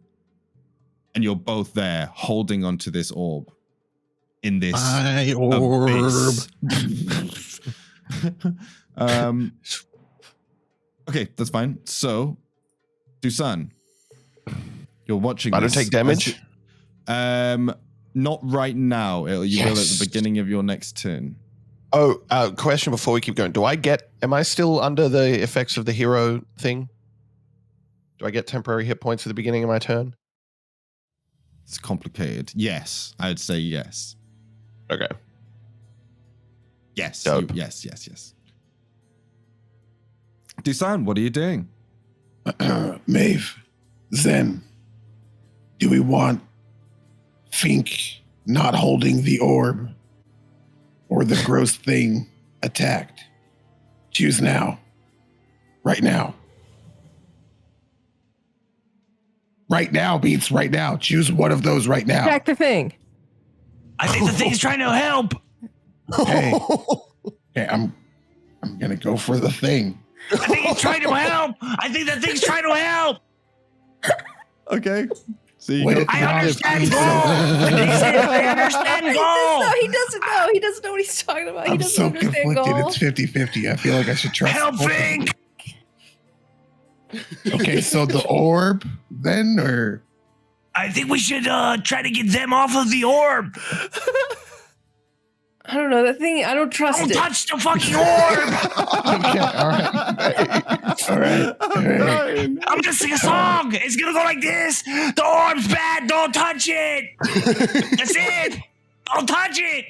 you're both there holding onto this orb in this My orb. Okay, that's fine. So, DUSAN, you're watching I don't this take damage? Not right now. You will at the beginning of your next turn. Oh, question before we keep going. Am I still under the effects of the hero thing? Do I get temporary hit points at the beginning of my turn? It's complicated. Yes, I'd say yes. Okay. Yes. Yes. DUSAN, what are you doing? MAEVE, Zen, do we want Fink not holding the orb or the gross thing attacked. Choose now. Right now. Right now beats right now. Choose one of those right now. Attack the thing. I think the thing's trying to help. Okay. Okay, I'm gonna go for the thing. I think he's trying to help. I think the thing's trying to help. Okay. So you Wait, got- I understand goal. I understand goal. He doesn't know. He doesn't know what he's talking about. He I'm doesn't so understand conflicted. goal. It's 50-50. I feel like I should trust. Help, both of them. Fink. Okay, so the orb then, or I think we should try to get them off of the orb. I don't know that thing. I don't trust Don't it. touch the fucking orb. okay, all right. I'm gonna sing a song. It's gonna go like this. The orb's bad. Don't touch it. That's it. Don't touch it.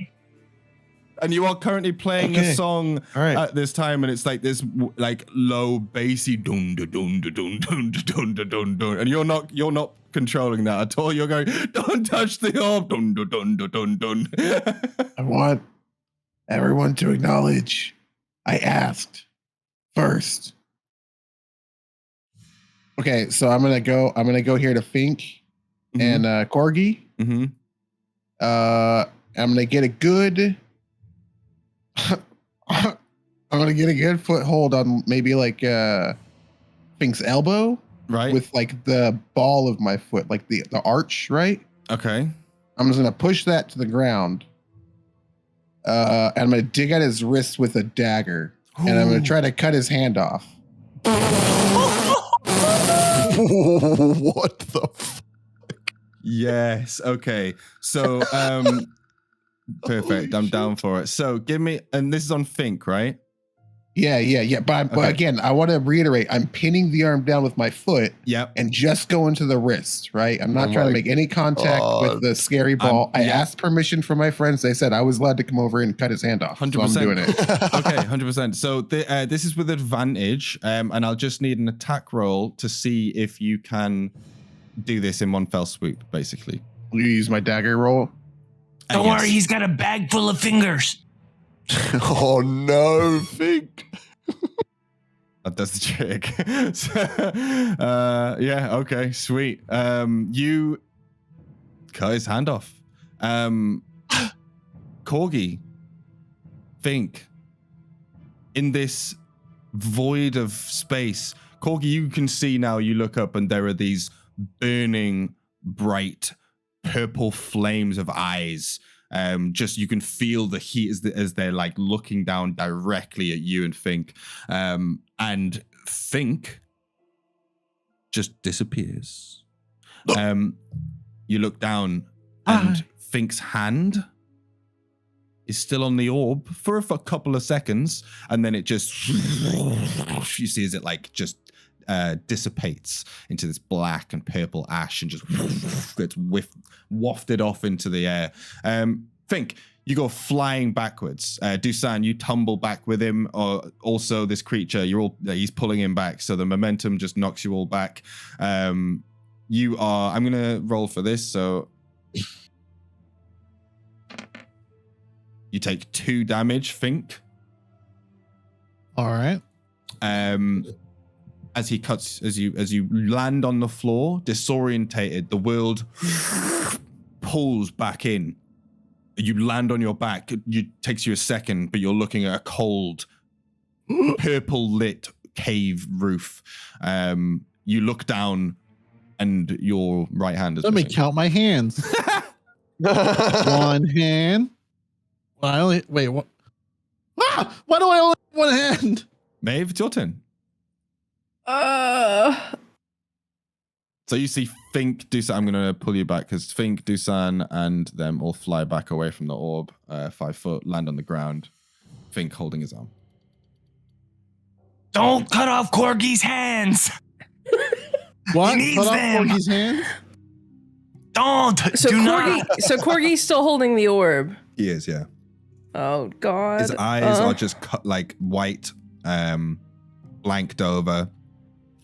And you are currently playing a Okay. song All right. at this time, and it's like this like low bassy dun dun dun dun dun dun dun dun dun, and you're not controlling that at all. You're going, don't touch the orb, dun dun dun dun dun dun. I want everyone to acknowledge I asked first. Okay, so I'm gonna go here to Fink and KORGI. Mm-hmm. I'm gonna get a good I'm gonna get a good foothold on maybe like Fink's elbow Right. with like the ball of my foot, like the arch, right? Okay. I'm just gonna push that to the ground. And I'm gonna dig at his wrist with a dagger. And I'm gonna try to cut his hand off. What the Yes. Okay. So, perfect. I'm down for it. So, give me, and this is on Fink, right? Yeah. But Okay. again, I want to reiterate, I'm pinning the arm down with my foot Yep. and just going to the wrist, right? I'm not Oh trying to my make any contact with God. the scary ball. I yeah. asked permission from my friends. They said I was allowed to come over and cut his hand off. So I'm 100%. doing it. Okay, 100%. So this is with advantage, and I'll just need an attack roll to see if you can do this in one fell swoop, basically. Will you use my dagger roll? Don't Yes. worry. He's got a bag full of fingers. Oh no, Fink. That does the trick. So, yeah, okay, sweet. You cut his hand off. KORGI, Fink, in this void of space, KORGI, you can see now, you look up and there are these burning, bright, purple flames of eyes. Just you can feel the heat as they're like looking down directly at you and Fink. And Fink just disappears. You look down and Fink's hand is still on the orb for a couple of seconds, and then it just you see as it like just dissipates into this black and purple ash and just gets wafted off into the air. Fink, you go flying backwards. DUSAN, you tumble back with him. Also, this creature, he's pulling him back, so the momentum just knocks you all back. I'm gonna roll for this, so you take 2 damage, Fink. All right. As you land on the floor, disorientated, the world pulls back in. You land on your back. It takes you a second, but you're looking at a cold, purple lit cave roof. You look down, and your right hand is Let me missing. count my hands. One hand. Well, what? Why do I only have one hand? Maeve, it's your turn. Uh, So you see Fink, DUSAN. I'm going to pull you back because Fink, DUSAN, and them all fly back away from the orb, 5 foot, land on the ground. Fink holding his arm. Don't cut off KORGI's hands. What? needs Cut off them. KORGI's hands? Don't. so do KORGI, not. so KORGI's still holding the orb. He is, yeah. Oh God. His eyes are just cut like white, blanked over,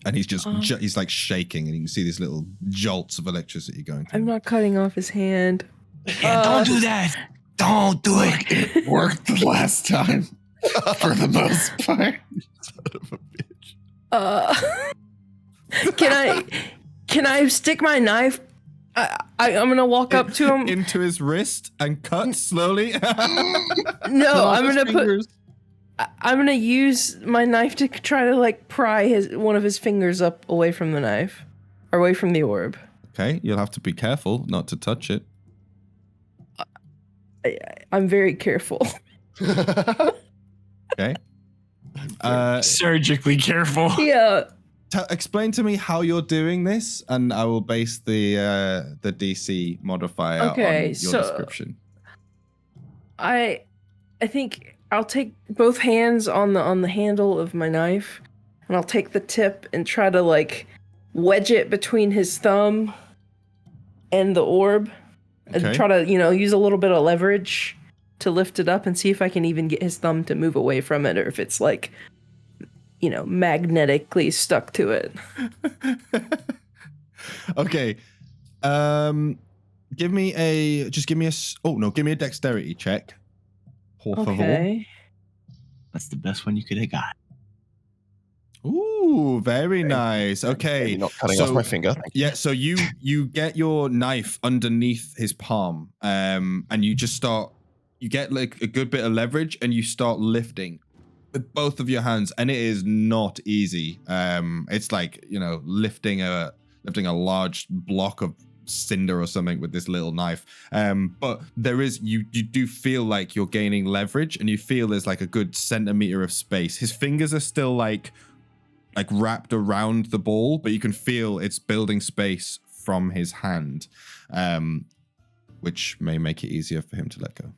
and he's just he's like shaking, and you can see these little jolts of electricity going through. I'm not cutting off his hand. Yeah, don't do that. Don't do it. It worked the last time for the most part. Son of a bitch. Can I stick my knife? I'm gonna walk up to him. into his wrist and cut slowly. No, I'm gonna use my knife to try to like pry one of his fingers up away from the knife, or away from the orb. Okay, you'll have to be careful not to touch it. I'm very careful. Okay. Surgically careful. Yeah. Explain to me how you're doing this, and I will base the DC modifier on your description. I think I'll take both hands on the handle of my knife, and I'll take the tip and try to like wedge it between his thumb and the orb, and try to use a little bit of leverage to lift it up and see if I can even get his thumb to move away from it, or if it's like magnetically stuck to it. Okay. Give me a dexterity check. Por favor. Okay. That's the best one you could have got. Ooh, very nice. Okay. You're not cutting off my finger. Thank you. Yeah, so you get your knife underneath his palm, and you get like a good bit of leverage, and you start lifting with both of your hands, and it is not easy. It's like lifting a large block of cinder or something with this little knife. But there is you do feel like you're gaining leverage, and you feel there's like a good centimeter of space. His fingers are still like wrapped around the ball, but you can feel it's building space from his hand, which may make it easier for him to let go.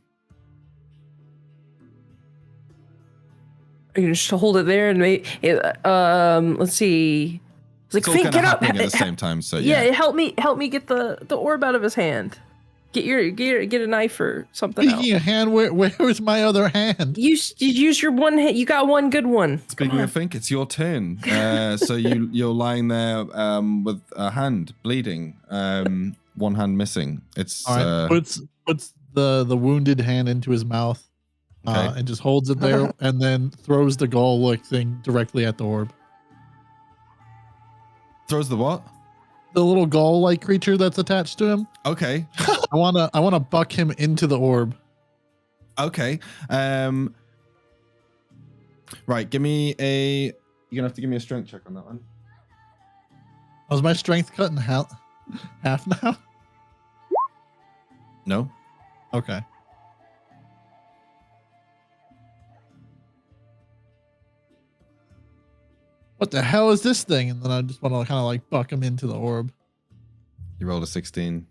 You can just hold it there and let's see. It's like, It's all Fink, kind get of up. happening at the same time. So Yeah, help me get the orb out of his hand. Get a knife or something else. Speaking of hand, where's my other hand? You use your one hand. You got one good one. Speaking of Fink, it's your turn. So you're lying there with a hand bleeding, one hand missing. It's All right, puts the wounded hand into his mouth, Okay. and just holds it there, and then throws the gall-like thing directly at the orb. throws the what? The little gall-like creature that's attached to him. Okay. I wanna buck him into the orb. Okay. Right. Give me you're gonna have to give me a strength check on that one. Was my strength cut in half now? No. Okay. What the hell is this thing? And then I just want to kind of like buck him into the orb. You rolled a 16.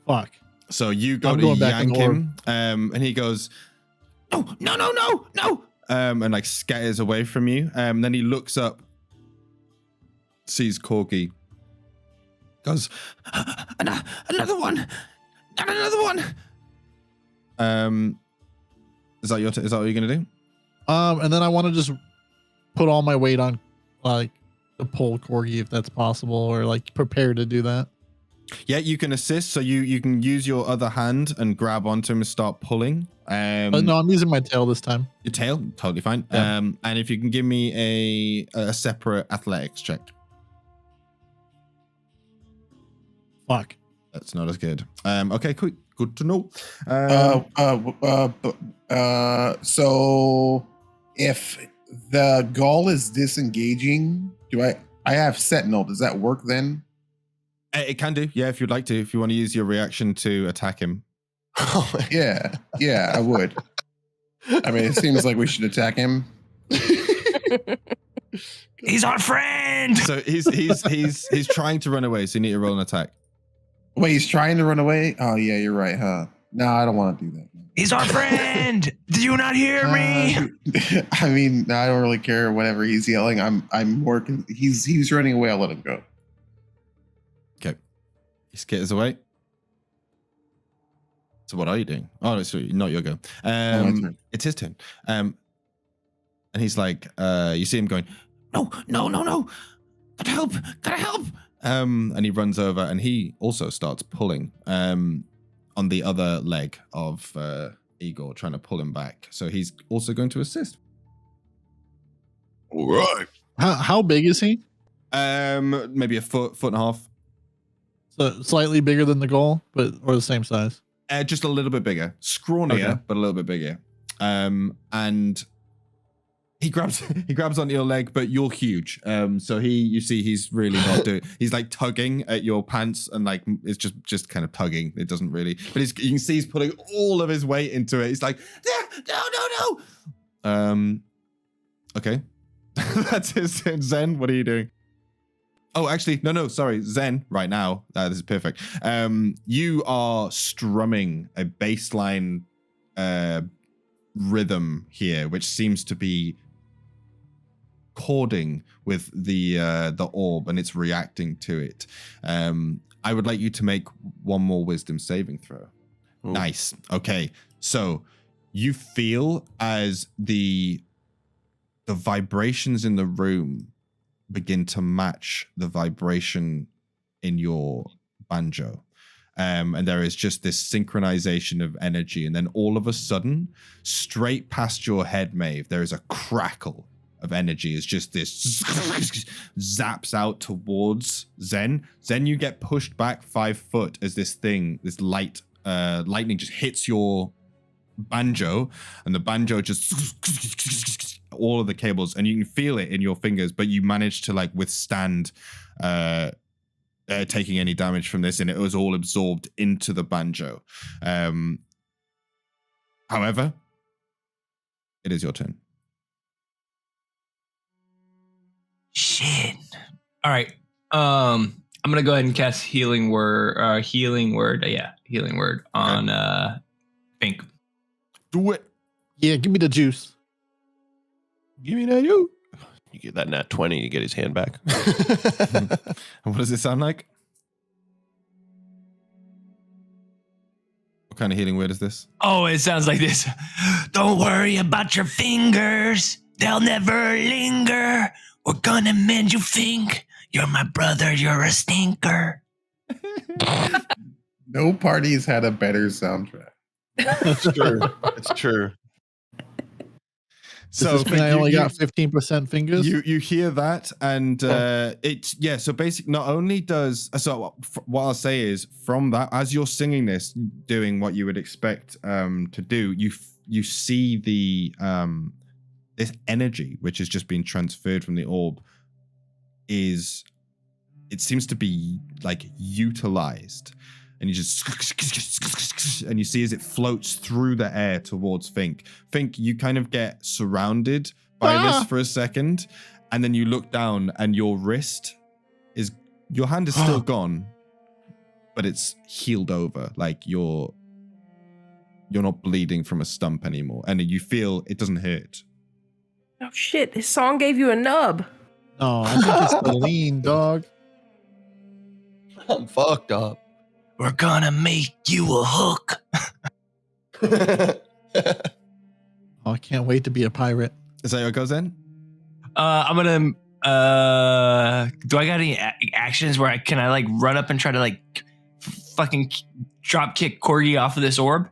Fuck. So you go I'm to going back in yank the orb. him, and he goes, no, and like scatters away from you. Then he looks up, sees KORGI, goes, another one. Is that what you're gonna do? And then I want to just put all my weight on, like, to pull KORGI if that's possible, or like prepare to do that. Yeah, you can assist. So you can use your other hand and grab onto him and start pulling. No, I'm using my tail this time. Your tail, totally fine. Yeah. And if you can give me a separate athletics check. Fuck. That's not as good. Okay, cool. Good to know. So if the gall is disengaging, I have Sentinel. Does that work then? It can do, yeah, if you'd like to. If you want to use your reaction to attack him. Yeah, I would. I mean, it seems like we should attack him. He's our friend. So he's trying to run away, so you need to roll an attack. Wait, he's trying to run away? Oh, yeah, you're right, huh? No, I don't want to do that. He's our friend. Did you not hear me? I mean, I don't really care. Whatever he's yelling, I'm working. He's running away. I'll let him go. Okay. He skitters away. So what are you doing? Oh, no, sorry, not your go. It's his turn. And he's like, you see him going, no. Gotta help. And he runs over and he also starts pulling. on the other leg of Igor, trying to pull him back. So he's also going to assist. All right. How big is he? Maybe a foot and a half. So slightly bigger than the goal, or the same size. Just a little bit bigger, scrawnier, Okay. but a little bit bigger. And he grabs onto your leg, but you're huge. So you see he's really not doing. He's like tugging at your pants, and like it's just kind of tugging. It doesn't really, but you can see he's putting all of his weight into it. He's like, no. Okay, that's his turn. Zen, what are you doing? Oh, actually, no, sorry, Zen. Right now, this is perfect. You are strumming a bassline rhythm here, which seems to be chording with the orb, and it's reacting to it. I would like you to make one more wisdom saving throw. Ooh. Nice. Okay, so you feel as the vibrations in the room begin to match the vibration in your banjo. And there is just this synchronization of energy. And then all of a sudden, straight past your head, Maeve, there is a crackle of energy. It's just this zaps out towards Zen. Zen, you get pushed back 5 foot as this lightning just hits your banjo, and the banjo just all of the cables, and you can feel it in your fingers, but you manage to like withstand taking any damage from this, and it was all absorbed into the banjo. However, it is your turn. Shit. All right. I'm gonna go ahead and cast healing word. Healing word on Fink. Do it. Yeah, give me the juice. Give me that you. You get that nat 20, you get his hand back. And what does it sound like? What kind of healing word is this? Oh, it sounds like this. Don't worry about your fingers. They'll never linger. We're gonna mend you, Fink. You're my brother. You're a stinker. No party's had a better soundtrack. It's true. It's true. So So I only got 15% fingers. You hear that, and it's so basically not only does what I'll say is from that, as you're singing this, doing what you would expect to do, you see the this energy which has just been transferred from the orb it seems to be like utilized, and you just and you see as it floats through the air towards Fink. Fink, you kind of get surrounded by this for a second, and then you look down, and your hand is still gone, but it's healed over. Like you're not bleeding from a stump anymore, and you feel it doesn't hurt. Oh shit! His song gave you a nub. No, I think it's the lean, dog. I'm fucked up. We're gonna make you a hook. Oh, I can't wait to be a pirate. Is that how it goes in? I'm gonna. Do I got any actions where can I like run up and try to like fucking drop kick KORGI off of this orb?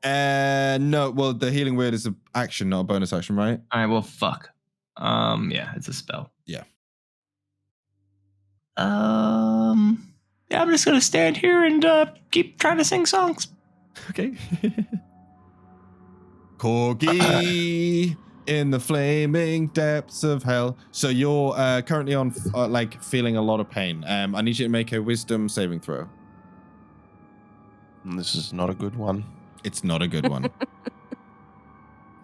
No. Well, the healing word is an action, not a bonus action, right? All right. Well, fuck. Yeah, it's a spell. Yeah. Yeah, I'm just gonna stand here and keep trying to sing songs. Okay. KORGI in the flaming depths of hell. So you're currently on like feeling a lot of pain. I need you to make a wisdom saving throw. This is not a good one. It's not a good one.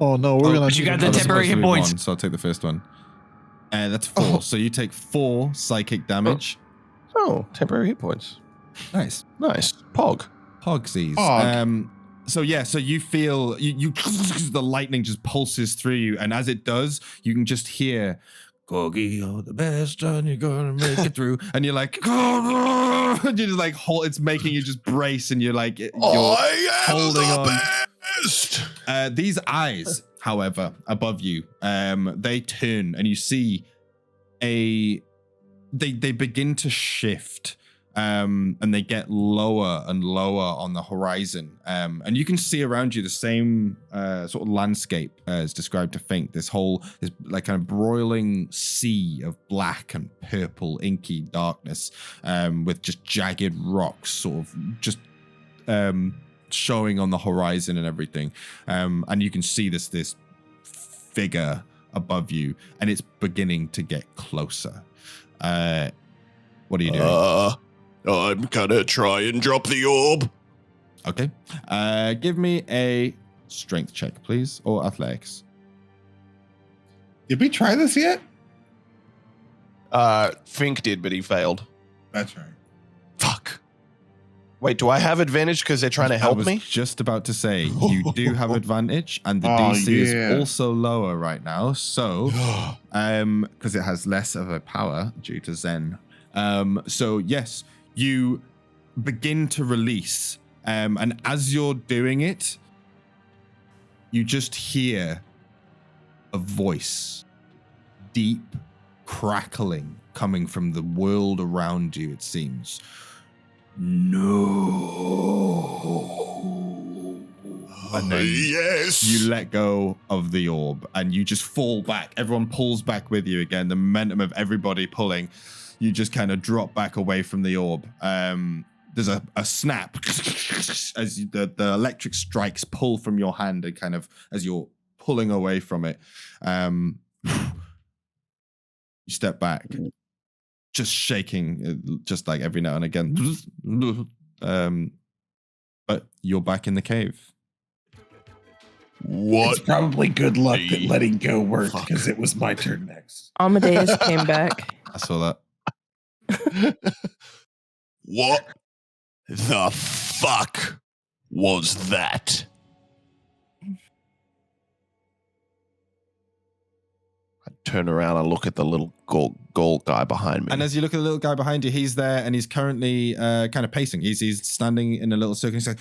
Oh no, we're gonna. but you got the That's temporary supposed to hit be points. 1, so I'll take the first one. That's 4. So you take 4 psychic damage. Oh, temporary hit points. Nice. Nice. Pog. Pogsies. Pog. So yeah, so you feel you the lightning just pulses through you, and as it does, you can just hear KORGI, you're the best, and you're gonna make it through. And you're like, and you're just like, it's making you just brace, and you're like, you're holding on. Best. These eyes, however, above you, they turn, and you see they begin to shift. and they get lower and lower on the horizon. And you can see around you the same sort of landscape as described to Fink. This like kind of broiling sea of black and purple inky darkness, with just jagged rocks sort of just showing on the horizon and everything. And you can see this figure above you, and it's beginning to get closer. What are you doing? I'm gonna try and drop the orb. Okay. Give me a strength check, please, or athletics. Did we try this yet? Fink did, but he failed. That's right. Fuck. Wait, do I have advantage because they're trying to help me? I was just about to say, you do have advantage, and the Oh, DC yeah. is also lower right now. So, because it has less of a power due to Zen. So yes, you begin to release, and as you're doing it, you just hear a voice, deep crackling, coming from the world around you, it seems. No. And then Yes. you let go of the orb and you just fall back. Everyone pulls back with you again. The momentum of everybody pulling, you just kind of drop back away from the orb. There's a snap as the electric strikes pull from your hand, and kind of as you're pulling away from it, you step back, just shaking, just like every now and again. But you're back in the cave. What? It's probably good luck that Hey. letting go worked because it was my turn next. Amadeus came back. I saw that. What the fuck was that? I turn around and look at the little gold guy behind me. And as you look at the little guy behind you, he's there and he's currently kind of pacing. He's standing in a little circle. He's like,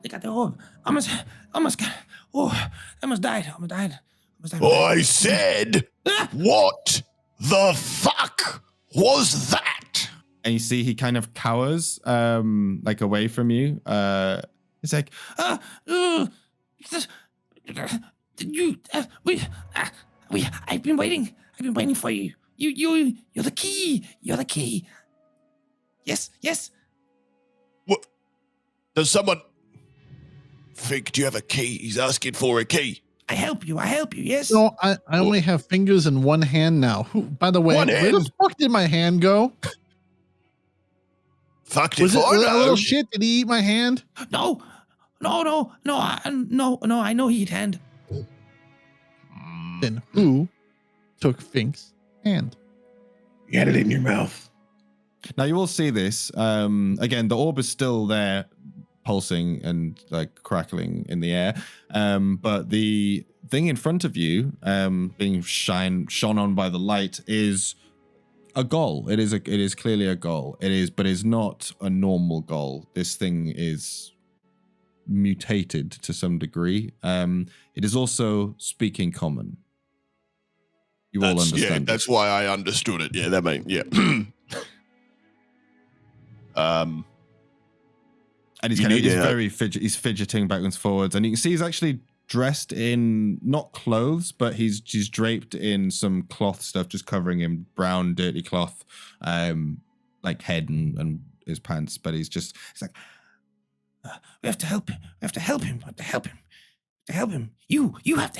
they got the orb. Almost died. I said, what the fuck was that? And you see he kind of cowers like away from you. He's like, I've been waiting for you. You're the key. Yes. What? Does someone... Fink, do you have a key? He's asking for a key. I help you. Yes. No, I only have fingers in one hand now. Who, by the way, One where the hand? fuck did my hand go? Fucked Was if it I that know. little shit? Did he eat my hand? No. I know he hand. Then who took Fink's hand? You had it in your mouth. Now you all see this. Again, the orb is still there, pulsing and like crackling in the air. But the thing in front of you, being shone on by the light, is a goal. It is clearly a goal. But it's not a normal goal. This thing is mutated to some degree. It is also speaking common. You all understand. Yeah, it. that's why I understood it. Yeah, that means, yeah. And he's You kind of need he's to- very he's fidgeting backwards and forwards, and you can see he's actually dressed in not clothes, but he's draped in some cloth stuff, just covering him, brown dirty cloth, like head and his pants. But he's like, we have to help him. We have to help him. You have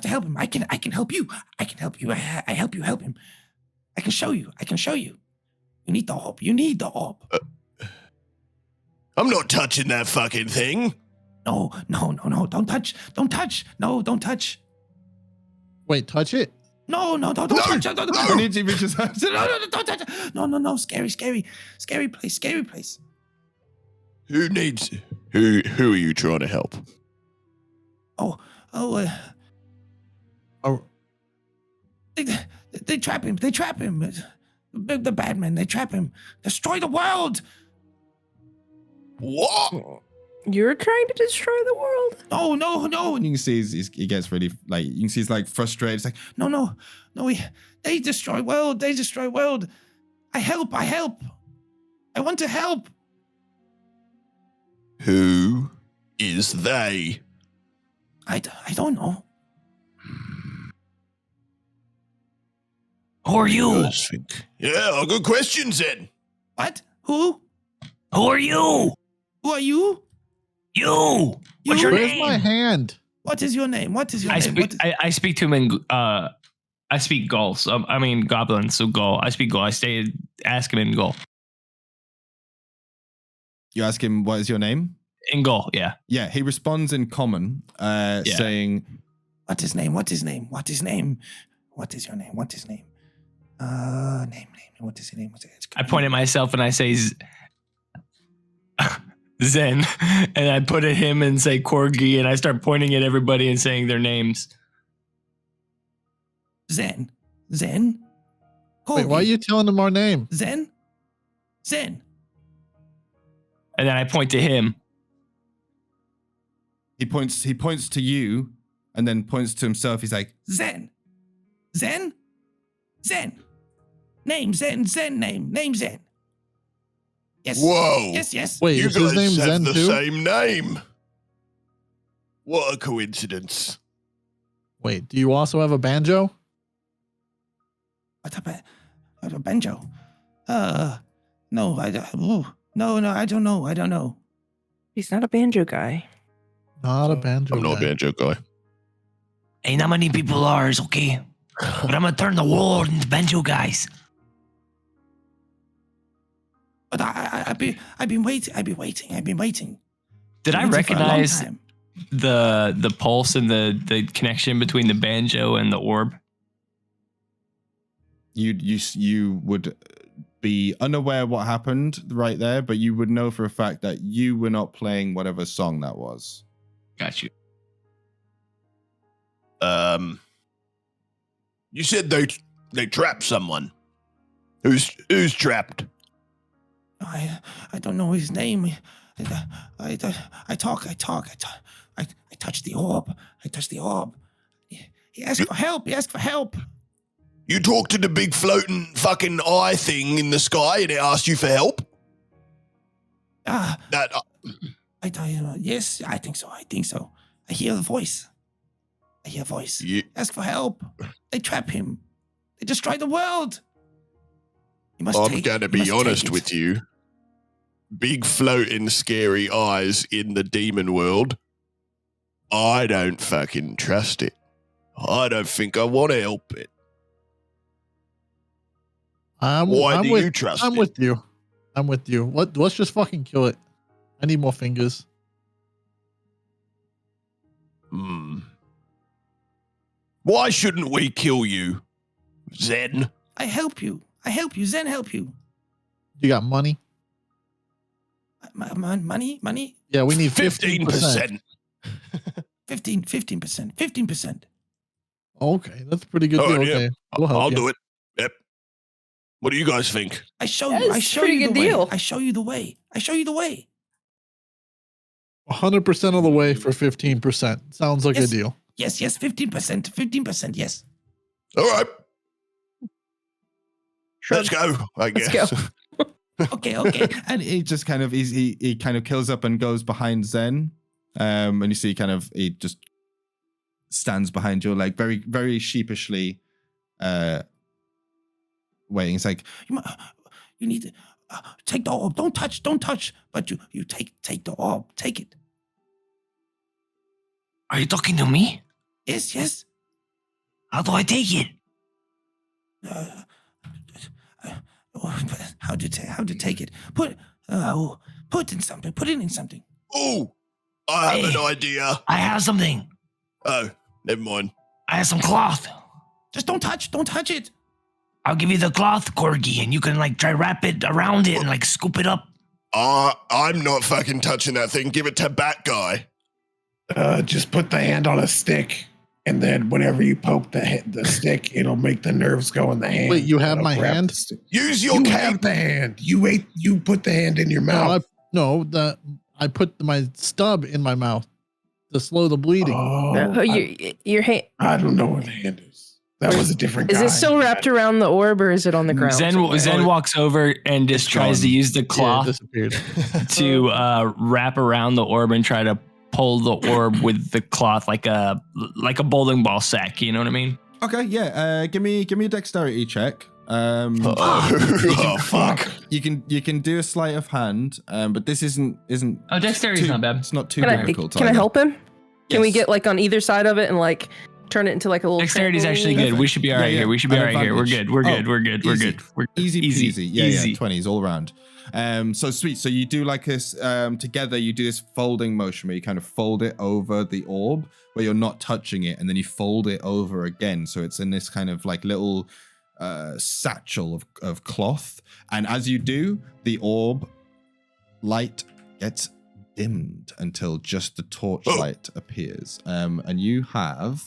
to help him. I can help you. I help you help him. I can show you. You need the orb. I'm not touching that fucking thing. No, don't touch. No, don't touch. Wait, touch it? No, don't touch. No, don't touch. No, scary place. Who needs... Who are you trying to help? Oh, They trap him. The bad men, they trap him. Destroy the world. What? You're trying to destroy the world? No. And you can see he gets really, like, you can see he's like frustrated. It's like, no, they destroy world. I help. I want to help. Who is they? I don't know. Who are you? Yeah, good questions then. What? Who? Who are you? Who are you? You. What's your Where's name? my hand? What is your name? What is your name? I speak to him in I speak Gaul. So I mean Goblin. So Gaul. I speak Gaul. Ask him in Gaul. You ask him what is your name? In Gaul, yeah. Yeah, he responds in common, saying, "What is name? What is name? What is name? What is your name? What is name? Name. What is your name? What's it? I point at myself and I say Zen, and I put at him and say KORGI, and I start pointing at everybody and saying their names. Zen. Wait, why are you telling him our name? Zen. And then I point to him. He points to you, and then points to himself. He's like, Zen. Name Zen. Name Zen. Yes. Whoa. Yes. Wait, You is his guys name have Zen the too? same name. What a coincidence. Wait, do you also have a banjo? What a banjo? No, I don't. No, I don't know. I don't know. He's not a banjo guy. Not a banjo. I'm not a guy. banjo guy. Ain't not many people are, it's okay. But I'm gonna turn the world into banjo guys. But I've been waiting. Did I Waiting for a long recognize time. the pulse and the connection between the banjo and the orb? You would be unaware what happened right there, but you would know for a fact that you were not playing whatever song that was. Got you. You said they trapped someone. Who's trapped? I don't know his name. I talk. I touch the orb. He asked for help. You talked to the big floating fucking eye thing in the sky and it asked you for help? Yes, I think so. I hear the voice. Yeah. Ask for help. They trap him. They destroy the world. I'm going to be honest with you. Big floating scary eyes in the demon world. I don't fucking trust it. I don't think I want to help it. Why do you trust I'm it? with you. Let's just fucking kill it. I need more fingers. Why shouldn't we kill you, Zen? I help you. Zen help you. You got money? Money? Yeah, we need 15%. 15%. Okay, that's a pretty good Oh, deal. yeah. Okay, we'll help I'll you. do it. Yep. What do you guys think? I show That you. is I a show pretty you good the way. deal. I show you the way. 100% of the way for 15%. Sounds like a Yes. deal. Yes, 15%, yes. All right. Shrug. Let's go, I Let's guess. go. Okay. And he just kind of he kind of kills up and goes behind Zen. And you see he just stands behind you, like very, very sheepishly waiting. It's like, you need to take the orb. Don't touch. But you take the orb. Take it. Are you talking to me? Yes. How do I take it? How to take it? Put it in something. Oh, I have an idea. I have something. Oh, never mind. I have some cloth. Just don't touch it. I'll give you the cloth, KORGI, and you can try wrap it around it and scoop it up. I'm not fucking touching that thing. Give it to Bat Guy. Just put the hand on a stick, and then whenever you poke the stick, it'll make the nerves go in the hand. Wait, you have It'll my grab hand? the stick. Use your You cape. have the hand. You put the hand in your mouth. I put my stub in my mouth to slow the bleeding. Oh, your hand. I don't know where the hand is. That was a different guy. Is it still wrapped around the orb or is it on the ground? Zen walks over and just tries to use the cloth disappeared. to wrap around the orb and try to pull the orb with the cloth like a bowling ball sack. You know what I mean? Okay, yeah. Give me a dexterity check. Fuck. You can do a sleight of hand, but this isn't. Oh, dexterity's not bad. It's not too Can difficult. I help him? Can we Yes. get like on either side of it and like turn it into like a little? Dexterity's actually good. We should be all right here. We should be all right here. We're good. We're good. We're good. We're good. We're Easy peasy. Yeah, Easy. 20s all around. So sweet. So you do like this together. You do this folding motion where you kind of fold it over the orb, where you're not touching it, and then you fold it over again. So it's in this kind of like little satchel of cloth. And as you do, the orb light gets dimmed until just the torchlight appears. And you have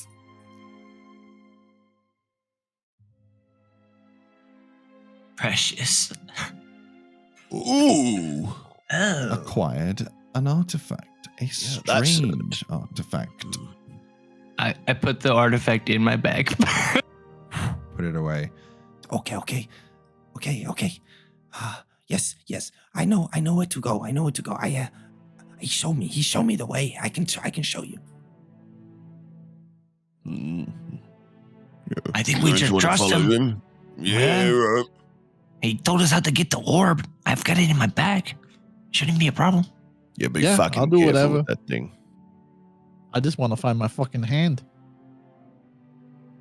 Precious. Ooh. Oh. acquired an artifact, a that's strange artifact. I put the artifact in my bag. Put it away. Okay. Yes. I know where to go. He showed me the way. I can show you. I think we just wanna trust follow him. Yeah, right. He told us how to get the orb. I've got it in my bag. Shouldn't be a problem. Yeah, be Yeah, fucking I'll do careful whatever. with that thing. I just want to find my fucking hand.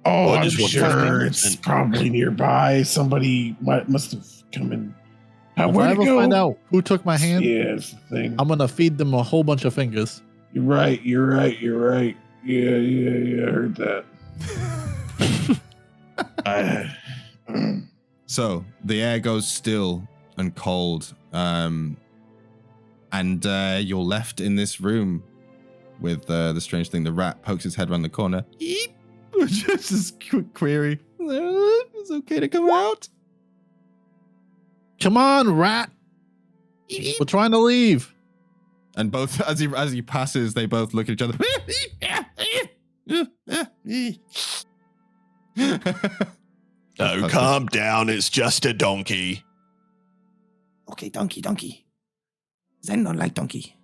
Oh, I I'm just want sure to- it's probably nearby. Somebody must have come in. If I Where'd ever it go? find out who took my hand, Yeah, it's the thing. I'm gonna feed them a whole bunch of fingers. You're right. Yeah, I heard that. So the air goes still and cold, and you're left in this room with the strange thing. The rat pokes his head around the corner. Eep. Just this quick query. It's okay to come out. Come on, rat! We're trying to leave. And both, as he passes, they both look at each other. No, calm down. It's just a donkey. Okay, donkey. Zen don't like donkey.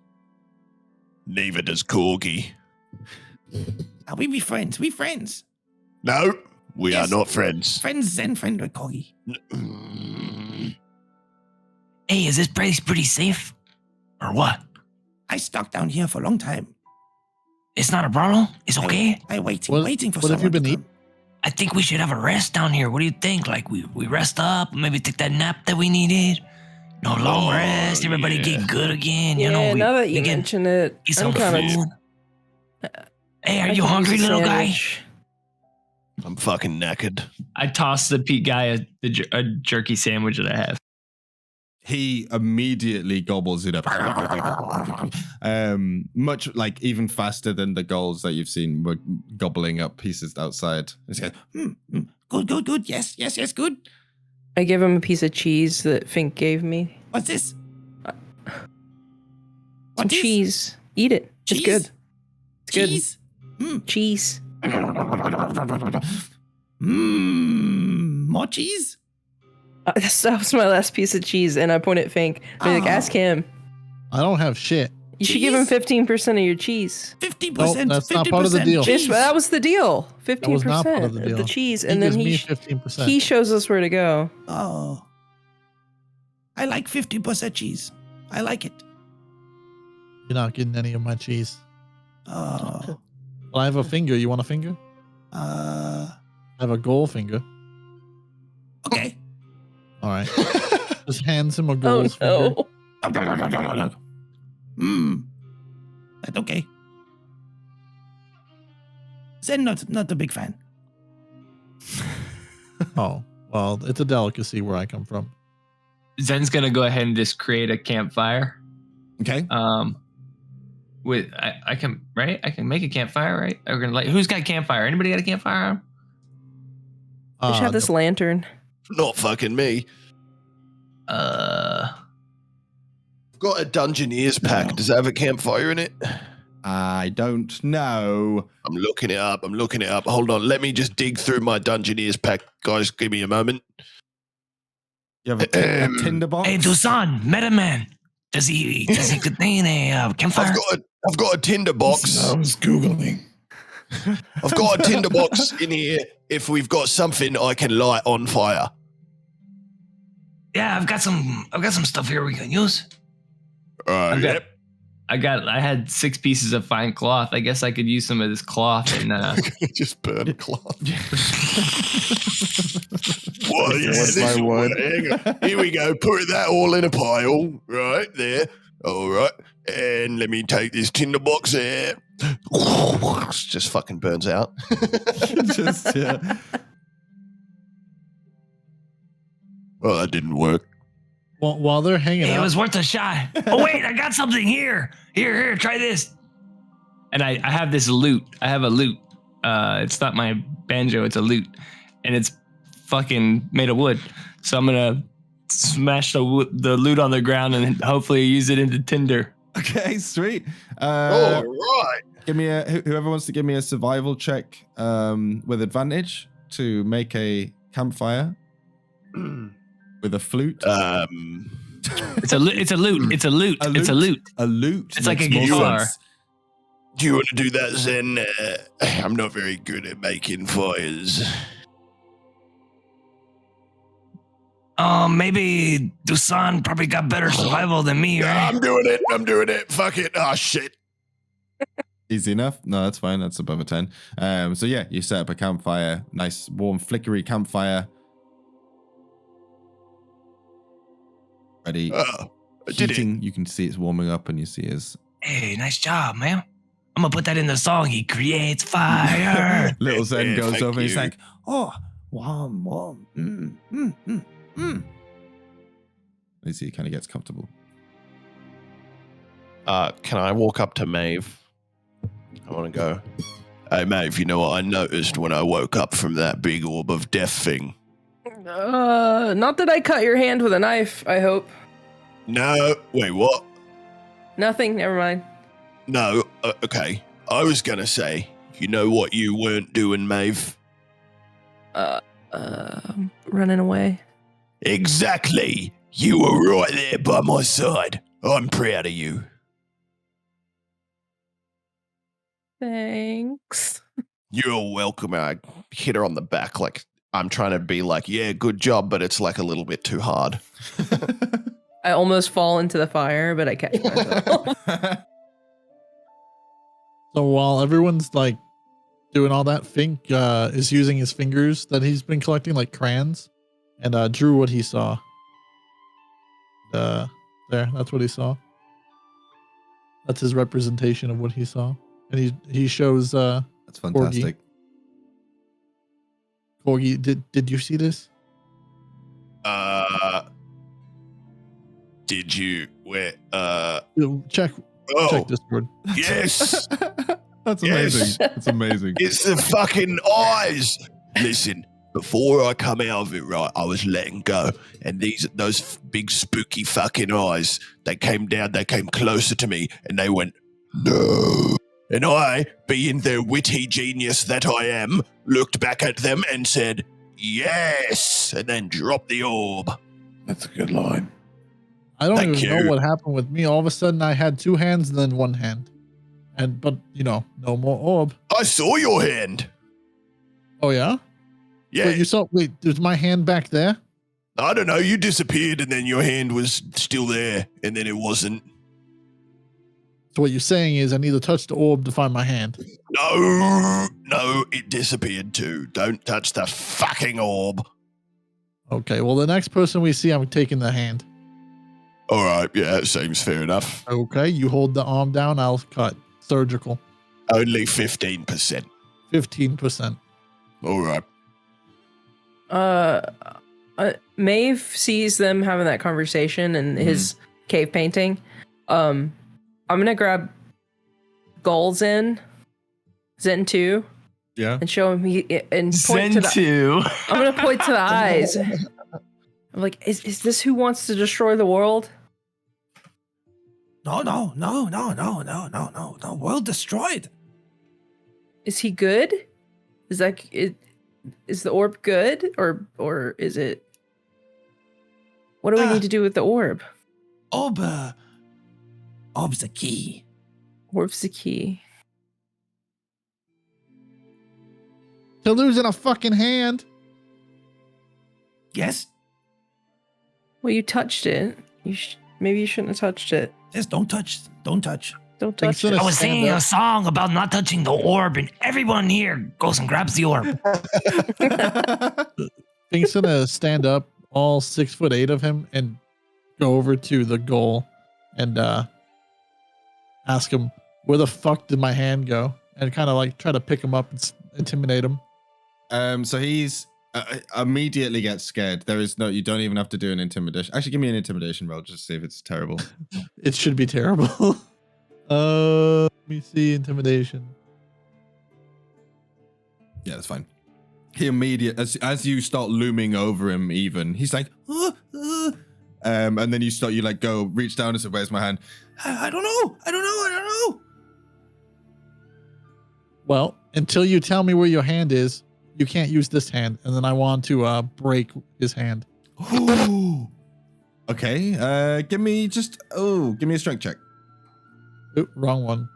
Neither does KORGI. We be friends. We friends. No, we Yes. are not friends. Friends, Zen friend with KORGI. Hey, is this place pretty safe? Or what? I stuck down here for a long time. It's not a problem? It's okay? I waiting for What have you someone been to eating? come. I think we should have a rest down here. What do you think? Like we rest up, maybe take that nap that we needed? No long Oh, rest, everybody yeah. get good again. Yeah, You know, now that you we get mention it, eat I'm some kind food. Hey, are of. you hungry, little guy? I'm fucking knackered. I toss the Pete guy a jerky sandwich that I have. He immediately gobbles it up. Much like even faster than the gulls that you've seen were gobbling up pieces outside. It's like, Good. Yes, good. I give him a piece of cheese that Fink gave me. What's this? Some What is- cheese. Eat it. It's Cheese? good. It's good. Cheese? Cheese. More cheese? That was my last piece of cheese, and I point at Fink. I'm like, Oh. ask him. I don't have shit. You should give him Cheese? 15% of your cheese. 50%. No, that's not part of the deal. cheese. That was the deal. 15% was not part of the deal. cheese, He and then gives me he 15%. he shows us where to go. Oh. I like 50% cheese. I like it. You're not getting any of my cheese. Oh. Well, I have a finger. You want a finger? I have a gold finger. Okay. All right. Just hands him a Oh gold finger. no! That's okay. Zen not a big fan. Oh, well, it's a delicacy where I come from. Zen's gonna go ahead and just create a campfire. okay. With I can make a campfire, right? We're gonna like who's got a campfire? Anybody got a campfire? We should have this lantern. Not fucking me. Uh, Got a Dungeoneer's pack. Does that have a campfire in it? I don't know. I'm looking it up. Hold on. Let me just dig through my Dungeoneer's pack. Guys, give me a moment. You have a tinderbox? Hey, DUSAN, Metaman. Does he contain a campfire? I've got a tinderbox. I was Googling. I've got a tinderbox in here. If we've got something I can light on fire. Yeah, I've got some stuff here we can use. Yep. I had 6 pieces of fine cloth. I guess I could use some of this cloth and Just burn cloth. Well, yeah, this is wood. hang on. Here we go. Put that all in a pile. Right there. All right. And let me take this tinderbox there. Just fucking burns out. Just, yeah. Well, that didn't work. Well, while they're hanging Hey, it out, was worth a shot. Oh wait, I got something here. Here, try this. I have this lute. I have a lute. It's not my banjo. It's a lute, and it's fucking made of wood. So I'm gonna smash the lute on the ground and hopefully use it into tinder. Okay, sweet. All right. Give me whoever wants to give me a survival check with advantage to make a campfire with a flute. It's a lute. It's a lute. It's a lute. It's a lute. A lute. It's like a makes more guitar. sense. Do you want to do that, Zen? I'm not very good at making fires. Maybe DUSAN probably got better survival than me, right? I'm doing it. Fuck it. Oh, shit. Easy enough? No, that's fine. That's above a 10. So yeah, you set up a campfire. Nice, warm, flickery campfire. Ready. I did it. Heating. You can see it's warming up and you see his Hey, nice job, man. I'm gonna put that in the song. He creates fire. little Zen Yeah, goes thank over and he's you. like, oh, warm. You see, he kind of gets comfortable. Can I walk up to Maeve? I want to go. Hey, Maeve, you know what I noticed when I woke up from that big orb of death thing? Not that I cut your hand with a knife, I hope. No, wait, what? Nothing, never mind. No, okay. I was gonna say, you know what you weren't doing, Maeve? Running away. Exactly. You were right there by my side. I'm proud of you. Thanks. You're welcome. I hit her on the back like I'm trying to be like, yeah, good job, but it's like a little bit too hard. I almost fall into the fire, but I catch myself. so while everyone's like doing all that, Fink is using his fingers that he's been collecting like crayons, and drew what he saw. There, that's what he saw. That's his representation of what he saw, and he shows. That's fantastic. KORGI, did you see this? Did you? Where? Check Discord. Yes. That's Yes. amazing. That's amazing. It's the fucking eyes. Listen, before I come out of it, right, I was letting go, and those big spooky fucking eyes, they came down, they came closer to me, and they went, no. And I, being the witty genius that I am, looked back at them and said, yes, and then dropped the orb. That's a good line. I don't Thank even you. know what happened with me. All of a sudden, I had 2 hands and then 1 hand, but no more orb. I saw your hand. Oh yeah. Yeah, Wait, you saw? Wait, there's my hand back there. I don't know, you disappeared, and then your hand was still there, and then it wasn't. So what you're saying is I need to touch the orb to find my hand. No, it disappeared too. Don't touch the fucking orb. Okay, well, the next person we see, I'm taking the hand. All right, yeah, it seems fair enough. Okay, you hold the arm down, I'll cut. Surgical. Only 15%. 15%. All right. Maeve sees them having that conversation and his cave painting. I'm gonna grab Zen 2, Yeah. and show him and point to the. Zen2. I'm gonna point to the eyes. I'm like, is this who wants to destroy the world? No. World destroyed. Is he good? Is the orb good, or is it? What do we need to do with the orb? Orb's a key. Orb's the key. To losing a fucking hand. Yes. Well, you touched it. Maybe you shouldn't have touched it. Yes. Don't touch. Don't touch Thanks it. for I was Stand singing up. a song about not touching the orb, and everyone here goes and grabs the orb. Fink's gonna stand up, all 6'8" of him, and go over to the goal and ask him, where the fuck did my hand go? And kind of like try to pick him up and intimidate him. So he's immediately gets scared. You don't even have to do an intimidation. Actually, give me an intimidation roll just to see if it's terrible. It should be terrible. Let me see, intimidation. Yeah, that's fine. He as you start looming over him, even he's like, and then you go reach down and say, "Where's my hand?" I don't know. Well, until you tell me where your hand is, you can't use this hand, and then I want to break his hand. Okay. Give me a strength check. Oop, wrong one.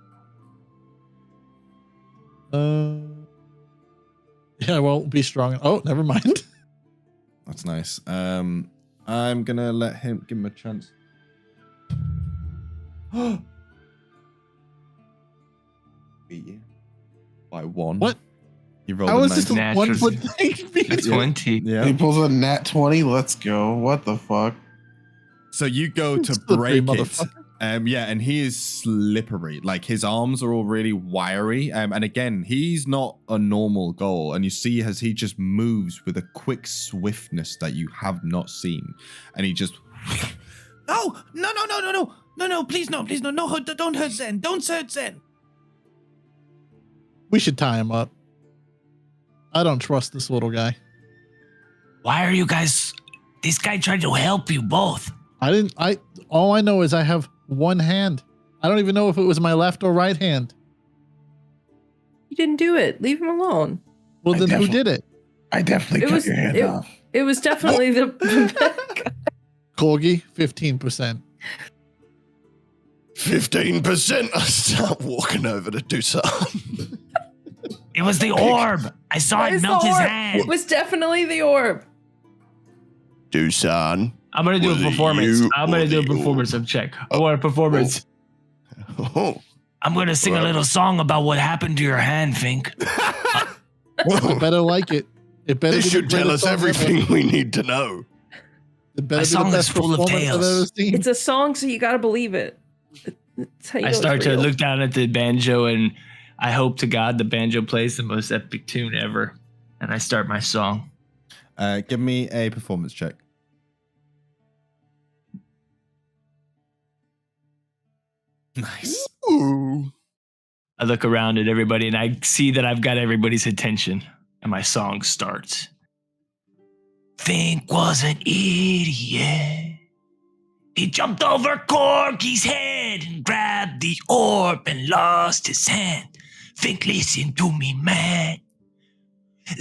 Yeah, I won't be strong. Oh, never mind. That's nice. I'm gonna give him a chance. Beat you by 1. What? You rolled How a is this a natural 1 foot thing? 20. Yeah. He pulls a nat 20. Let's go. What the fuck? So you go to Slippery break it. motherfucker. And he is slippery. Like his arms are all really wiry. And again, he's not a normal ghoul. And you see as he just moves with a quick swiftness that you have not seen. And he just No, please no, don't hurt Zen. Don't hurt Zen. We should tie him up. I don't trust this little guy. Why are you guys? This guy tried to help you both. All I know is I have one hand. I don't even know if it was my left or right hand. You didn't do it. Leave him alone. Well, I then who definitely- did it? I definitely cut your hand off. It was definitely the KORGI, 15%. 15%. I start walking over to DUSAN. It was the orb. I saw it melt his It hand. was definitely the orb. DUSAN. I'm gonna do Was a it performance. you I'm gonna or do a the performance of check. I want a performance. Oh. I'm gonna sing a little song about what happened to your hand, Fink. I better like it. It better This be the should tell greatest us song ever. everything we need to know. It better My be song the is best full of performance I've tales. ever seen. It's a song, so you gotta believe it. That's how you I know start it's to real. look down at the banjo, and I hope to God the banjo plays the most epic tune ever. And I start my song. give me a performance check. Nice. Ooh. I look around at everybody, and I see that I've got everybody's attention. And my song starts. Fink was an idiot. He jumped over KORGI's head and grabbed the orb and lost his hand. Fink, listen to me, man.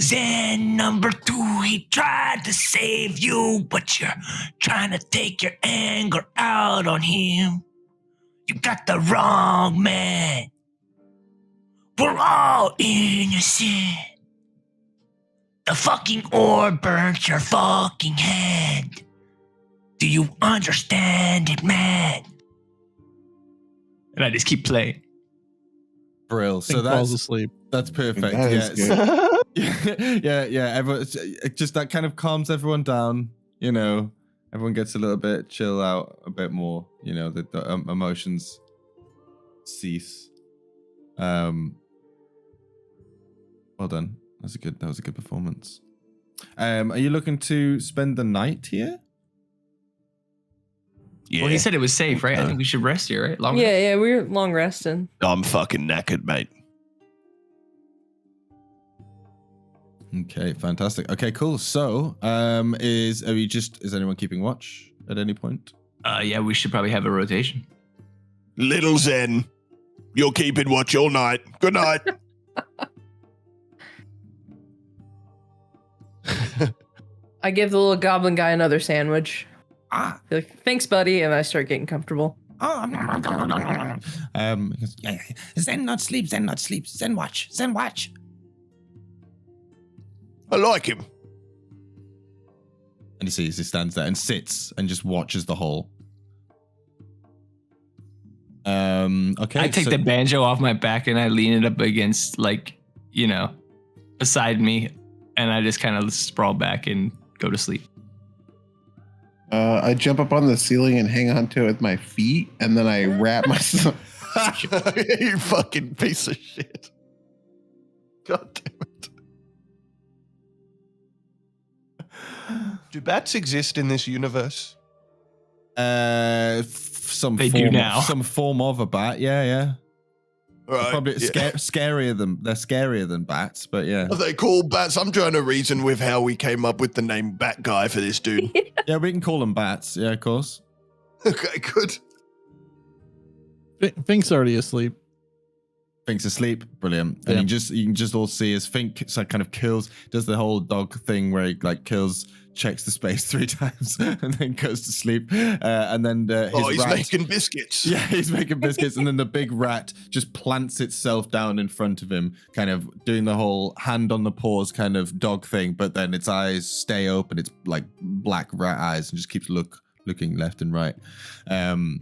Zen number 2, he tried to save you, but you're trying to take your anger out on him. You got the wrong man. We're all innocent. The fucking orb burnt your fucking hand. Do you understand it, man? And I just keep playing. Brill. So Fink falls that's asleep. perfect. That is Yes. yeah. Everyone, just that kind of calms everyone down. You know, everyone gets a little bit chill out a bit more. You know, the emotions cease. Well done. That was a good performance. Are you looking to spend the night here? Yeah. Well, he said it was safe, right? I think we should rest here, right? Long Yeah, we were long resting. I'm fucking knackered, mate. Okay, fantastic. Okay, cool. So, is anyone keeping watch at any point? Yeah, we should probably have a rotation. Little Zen, you're keeping watch all night. Good night. I give the little goblin guy another sandwich. Ah. Be like, thanks, buddy, and I start getting comfortable. Oh, yeah. Zen not sleep, Zen not sleep. Zen watch, Zen watch. I like him. And he sees he stands there and sits and just watches the hole. Okay. I take the banjo off my back and I lean it up against, like, you know, beside me, and I just kind of sprawl back and go to sleep. I jump up on the ceiling and hang on to it with my feet, and then I wrap myself. You fucking piece of shit. God damn it. Do bats exist in this universe? Some They form do now. Some form of a bat. Yeah. Right. Probably yeah. scarier than they're scarier than bats, but yeah. Are they called bats? I'm trying to reason with how we came up with the name Bat Guy for this dude. Yeah, we can call them bats. Yeah, of course. Okay, good. Fink's already asleep. Fink's asleep. Brilliant. And Yeah. you can just all see as Fink kind of does the whole dog thing where he like checks the space 3 times and then goes to sleep. And then He's rat, making biscuits. yeah, he's making biscuits, and then the big rat just plants itself down in front of him, kind of doing the whole hand on the paws kind of dog thing, but then its eyes stay open. It's like black rat eyes and just keeps looking left and right. And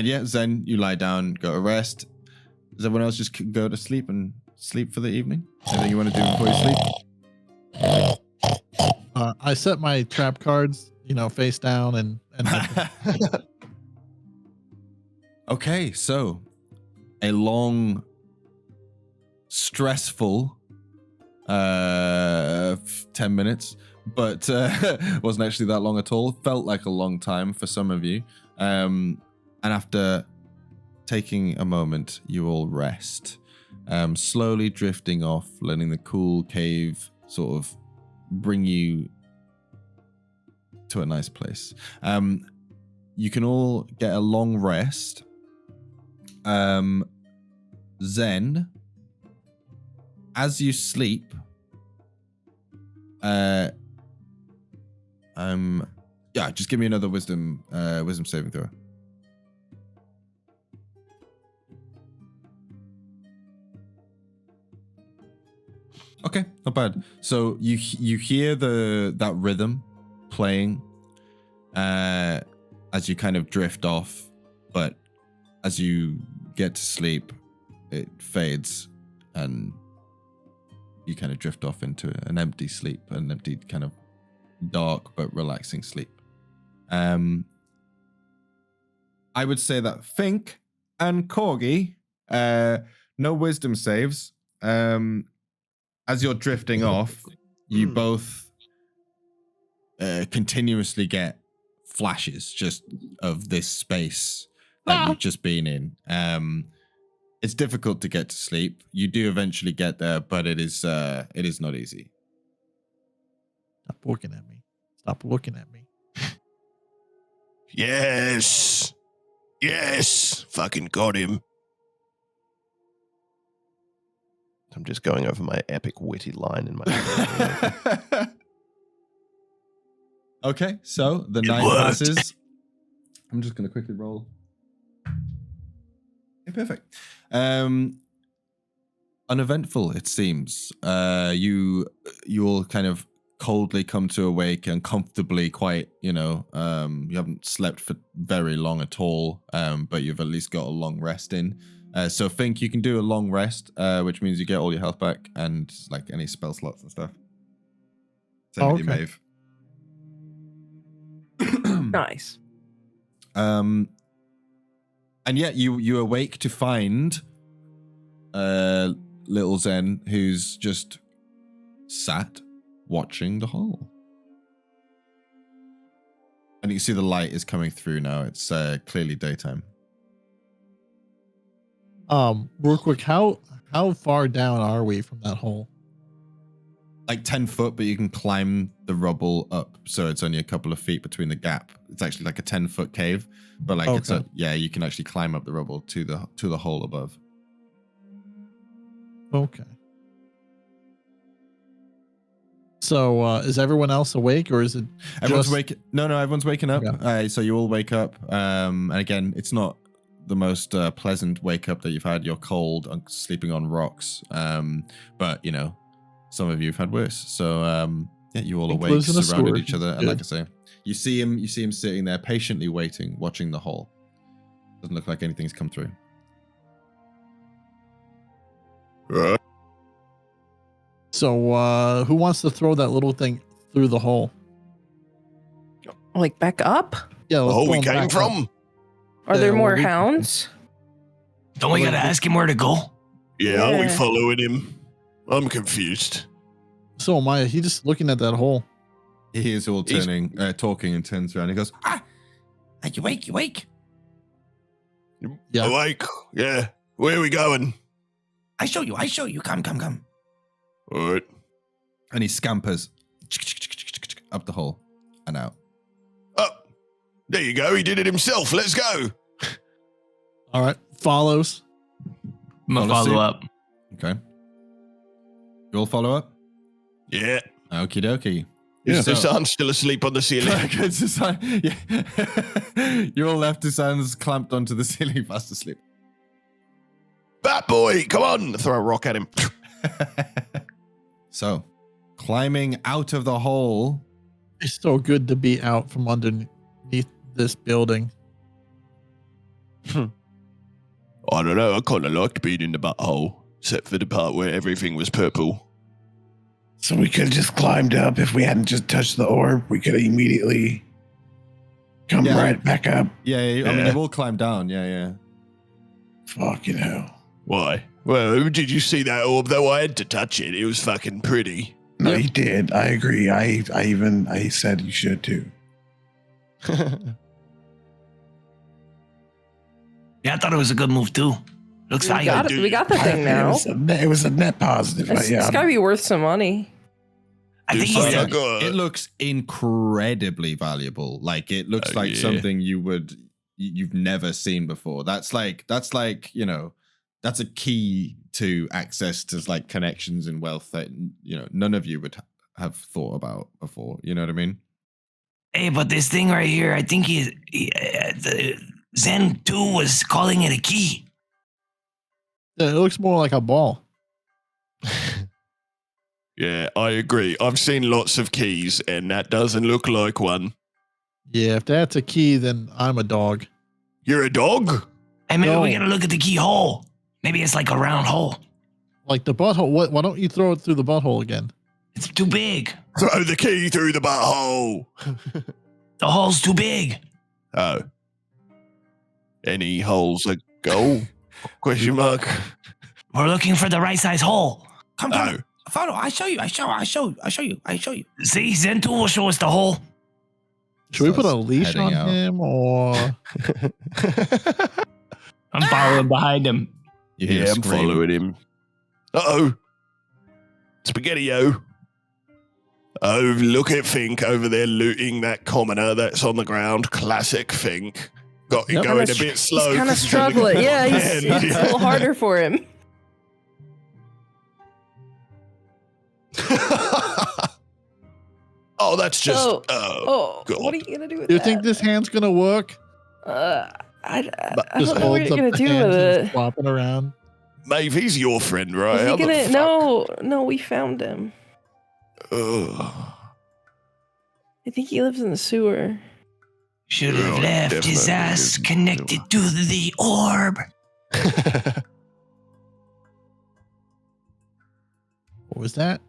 yeah, Zen, you lie down, go to rest. Does everyone else just go to sleep and sleep for the evening? Anything you want to do before you sleep? I set my trap cards, face down and Okay, so a long, stressful 10 minutes, but wasn't actually that long at all. Felt like a long time for some of you. And after taking a moment, you all rest, slowly drifting off, letting the cool cave sort of bring you to a nice place. You can all get a long rest. Zen, as you sleep, just give me another wisdom saving throw. Okay, not bad. So you hear that rhythm playing as you kind of drift off, but as you get to sleep, it fades and you kind of drift off into an empty sleep, an empty kind of dark but relaxing sleep. I would say that Fink and KORGI, no wisdom saves. As you're drifting off, you both continuously get flashes just of this space that you've just been in. It's difficult to get to sleep. You do eventually get there, but it is not easy. Stop looking at me. Stop looking at me. Yes. Fucking got him. I'm just going over my epic witty line in my Okay, so the night passes. I'm just going to quickly roll. Okay, perfect. Uneventful, it seems. You all kind of coldly come to awake and comfortably quite, you haven't slept for very long at all, but you've at least got a long rest in. So Fink, you can do a long rest, which means you get all your health back and like any spell slots and stuff. Same with you, Maeve. Nice. And yet you awake to find little Zen, who's just sat watching the hole. And you can see the light is coming through now. It's clearly daytime. Real quick, how far down are we from that hole? like 10 foot, but you can climb the rubble up, so it's only a couple of feet between the gap. It's actually like a 10-foot cave, but like it's you can actually climb up the rubble to the hole above. Okay. So is everyone else awake, or is it everyone's waking? No, everyone's waking up. Okay. So you all wake up, and again, it's not the most pleasant wake up that you've had. You're cold, sleeping on rocks, but you know, some of you have had worse. So you all awake, surrounded each other, and like I say, you see him sitting there patiently waiting, watching the hole. Doesn't look like anything's come through. So who wants to throw that little thing through the hole? Like back up? Yeah. We came from. Up. Are there more hounds? Don't we gotta ask him where to go? Yeah, are we following him? I'm confused. So am I. He just looking at that hole. He hears all talking and turns around. He goes, Are you awake? You awake? Yeah. Awake? Yeah. Where are we going? I show you. Come. All right. And he scampers up the hole and out. Oh, there you go. He did it himself. Let's go. All right. Follows. I'm gonna follow up. Okay. You all follow up? Yeah. Okie dokie. Is DUSAN still asleep on the ceiling? Yeah. You all left. DUSAN's clamped onto the ceiling, fast asleep. Bat boy, come on. Throw a rock at him. So, climbing out of the hole. It's so good to be out from underneath this building. I don't know. I kind of liked being in the butthole, except for the part where everything was purple. So we could have just climbed up. If we hadn't just touched the orb, we could have immediately come right back up. Yeah, I mean, you've all climbed down. Yeah. Fucking hell. Why? Well, did you see that orb, though? I had to touch it. It was fucking pretty. No, you did. I agree. I said you should, too. Yeah, I thought it was a good move too. Looks We got the thing now. It was a net positive. It's got to be worth some money. I think it looks incredibly valuable. Like it looks like something you've never seen before. That's like you know, that's a key to access to like connections and wealth that you know none of you would have thought about before. You know what I mean? Hey, but this thing right here, I think the Zen 2 was calling it a key. Yeah, it looks more like a ball. Yeah, I agree. I've seen lots of keys, and that doesn't look like one. Yeah, if that's a key, then I'm a dog. You're a dog? Hey, maybe we gotta look at the keyhole. Maybe it's like a round hole. Like the butthole. Why don't you throw it through the butthole again? It's too big. Throw the key through the butthole. The hole's too big. Oh. Any holes a go? Question mark. We're looking for the right size hole. Come. Follow. I show you. See, Zen 2 will show us the hole. Should we put a leash on him or? I'm following behind him. Yeah, I'm following him. Uh-oh. Spaghetti-o. Oh, look at FINK over there looting that commoner that's on the ground. Classic FINK. Got it going a bit slow. He's kind of struggling. Yeah, it's a little harder for him. Oh, that's just. God. What are you gonna do with that? You think this hand's gonna work? I don't know what you're gonna do with it. Flopping around. Maeve, he's your friend, right? Is he gonna? No, we found him. I think he lives in the sewer. Should have left his ass connected to the orb. What was that?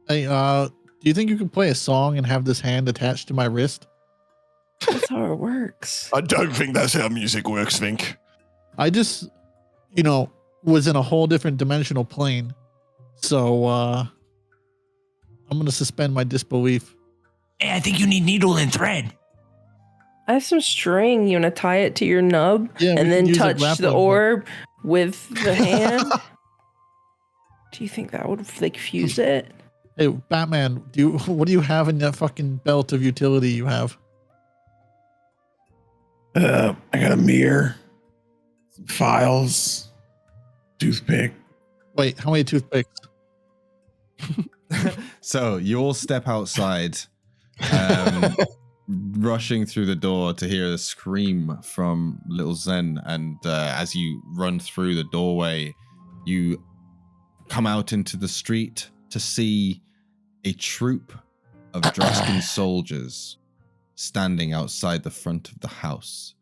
Hey, do you think you can play a song and have this hand attached to my wrist? That's how it works. I don't think that's how music works, FINK. I just, was in a whole different dimensional plane. So, I'm going to suspend my disbelief. Hey, I think you need needle and thread. I have some string. You want to tie it to your nub and then touch the orb with the hand? Do you think that would fuse it? Hey, Batman, what do you have in that fucking belt of utility you have? I got a mirror, some files, toothpick. Wait, how many toothpicks? So you all step outside, rushing through the door to hear a scream from little Zen. And as you run through the doorway, you come out into the street to see a troop of Draskin soldiers standing outside the front of the house.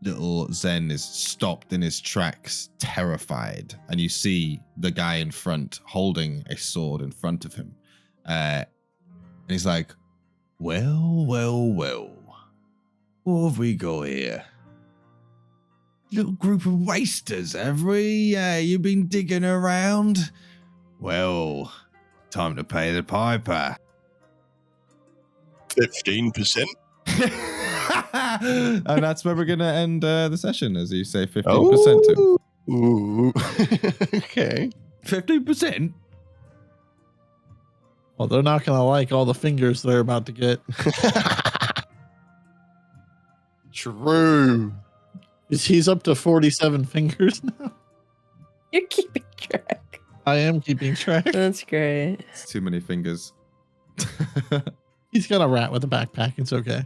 Little Zen is stopped in his tracks, terrified, and you see the guy in front holding a sword in front of him. And he's like, well, what have we got here? Little group of wasters, have we? You been digging around? Well, time to pay the piper. 15%. And that's where we're going to end the session, as you say 15% to. Ooh. Okay. 15%? Well, they're not going to like all the fingers they're about to get. True. He's up to 47 fingers now. You're keeping track. I am keeping track. That's great. It's too many fingers. He's got a rat with a backpack. It's okay.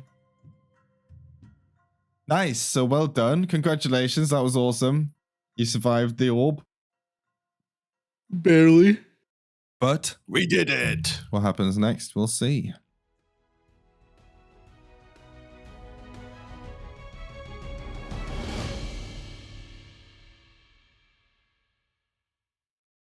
Nice. So well done. Congratulations. That was awesome. You survived the orb. Barely. But We did it. what happens next? We'll see.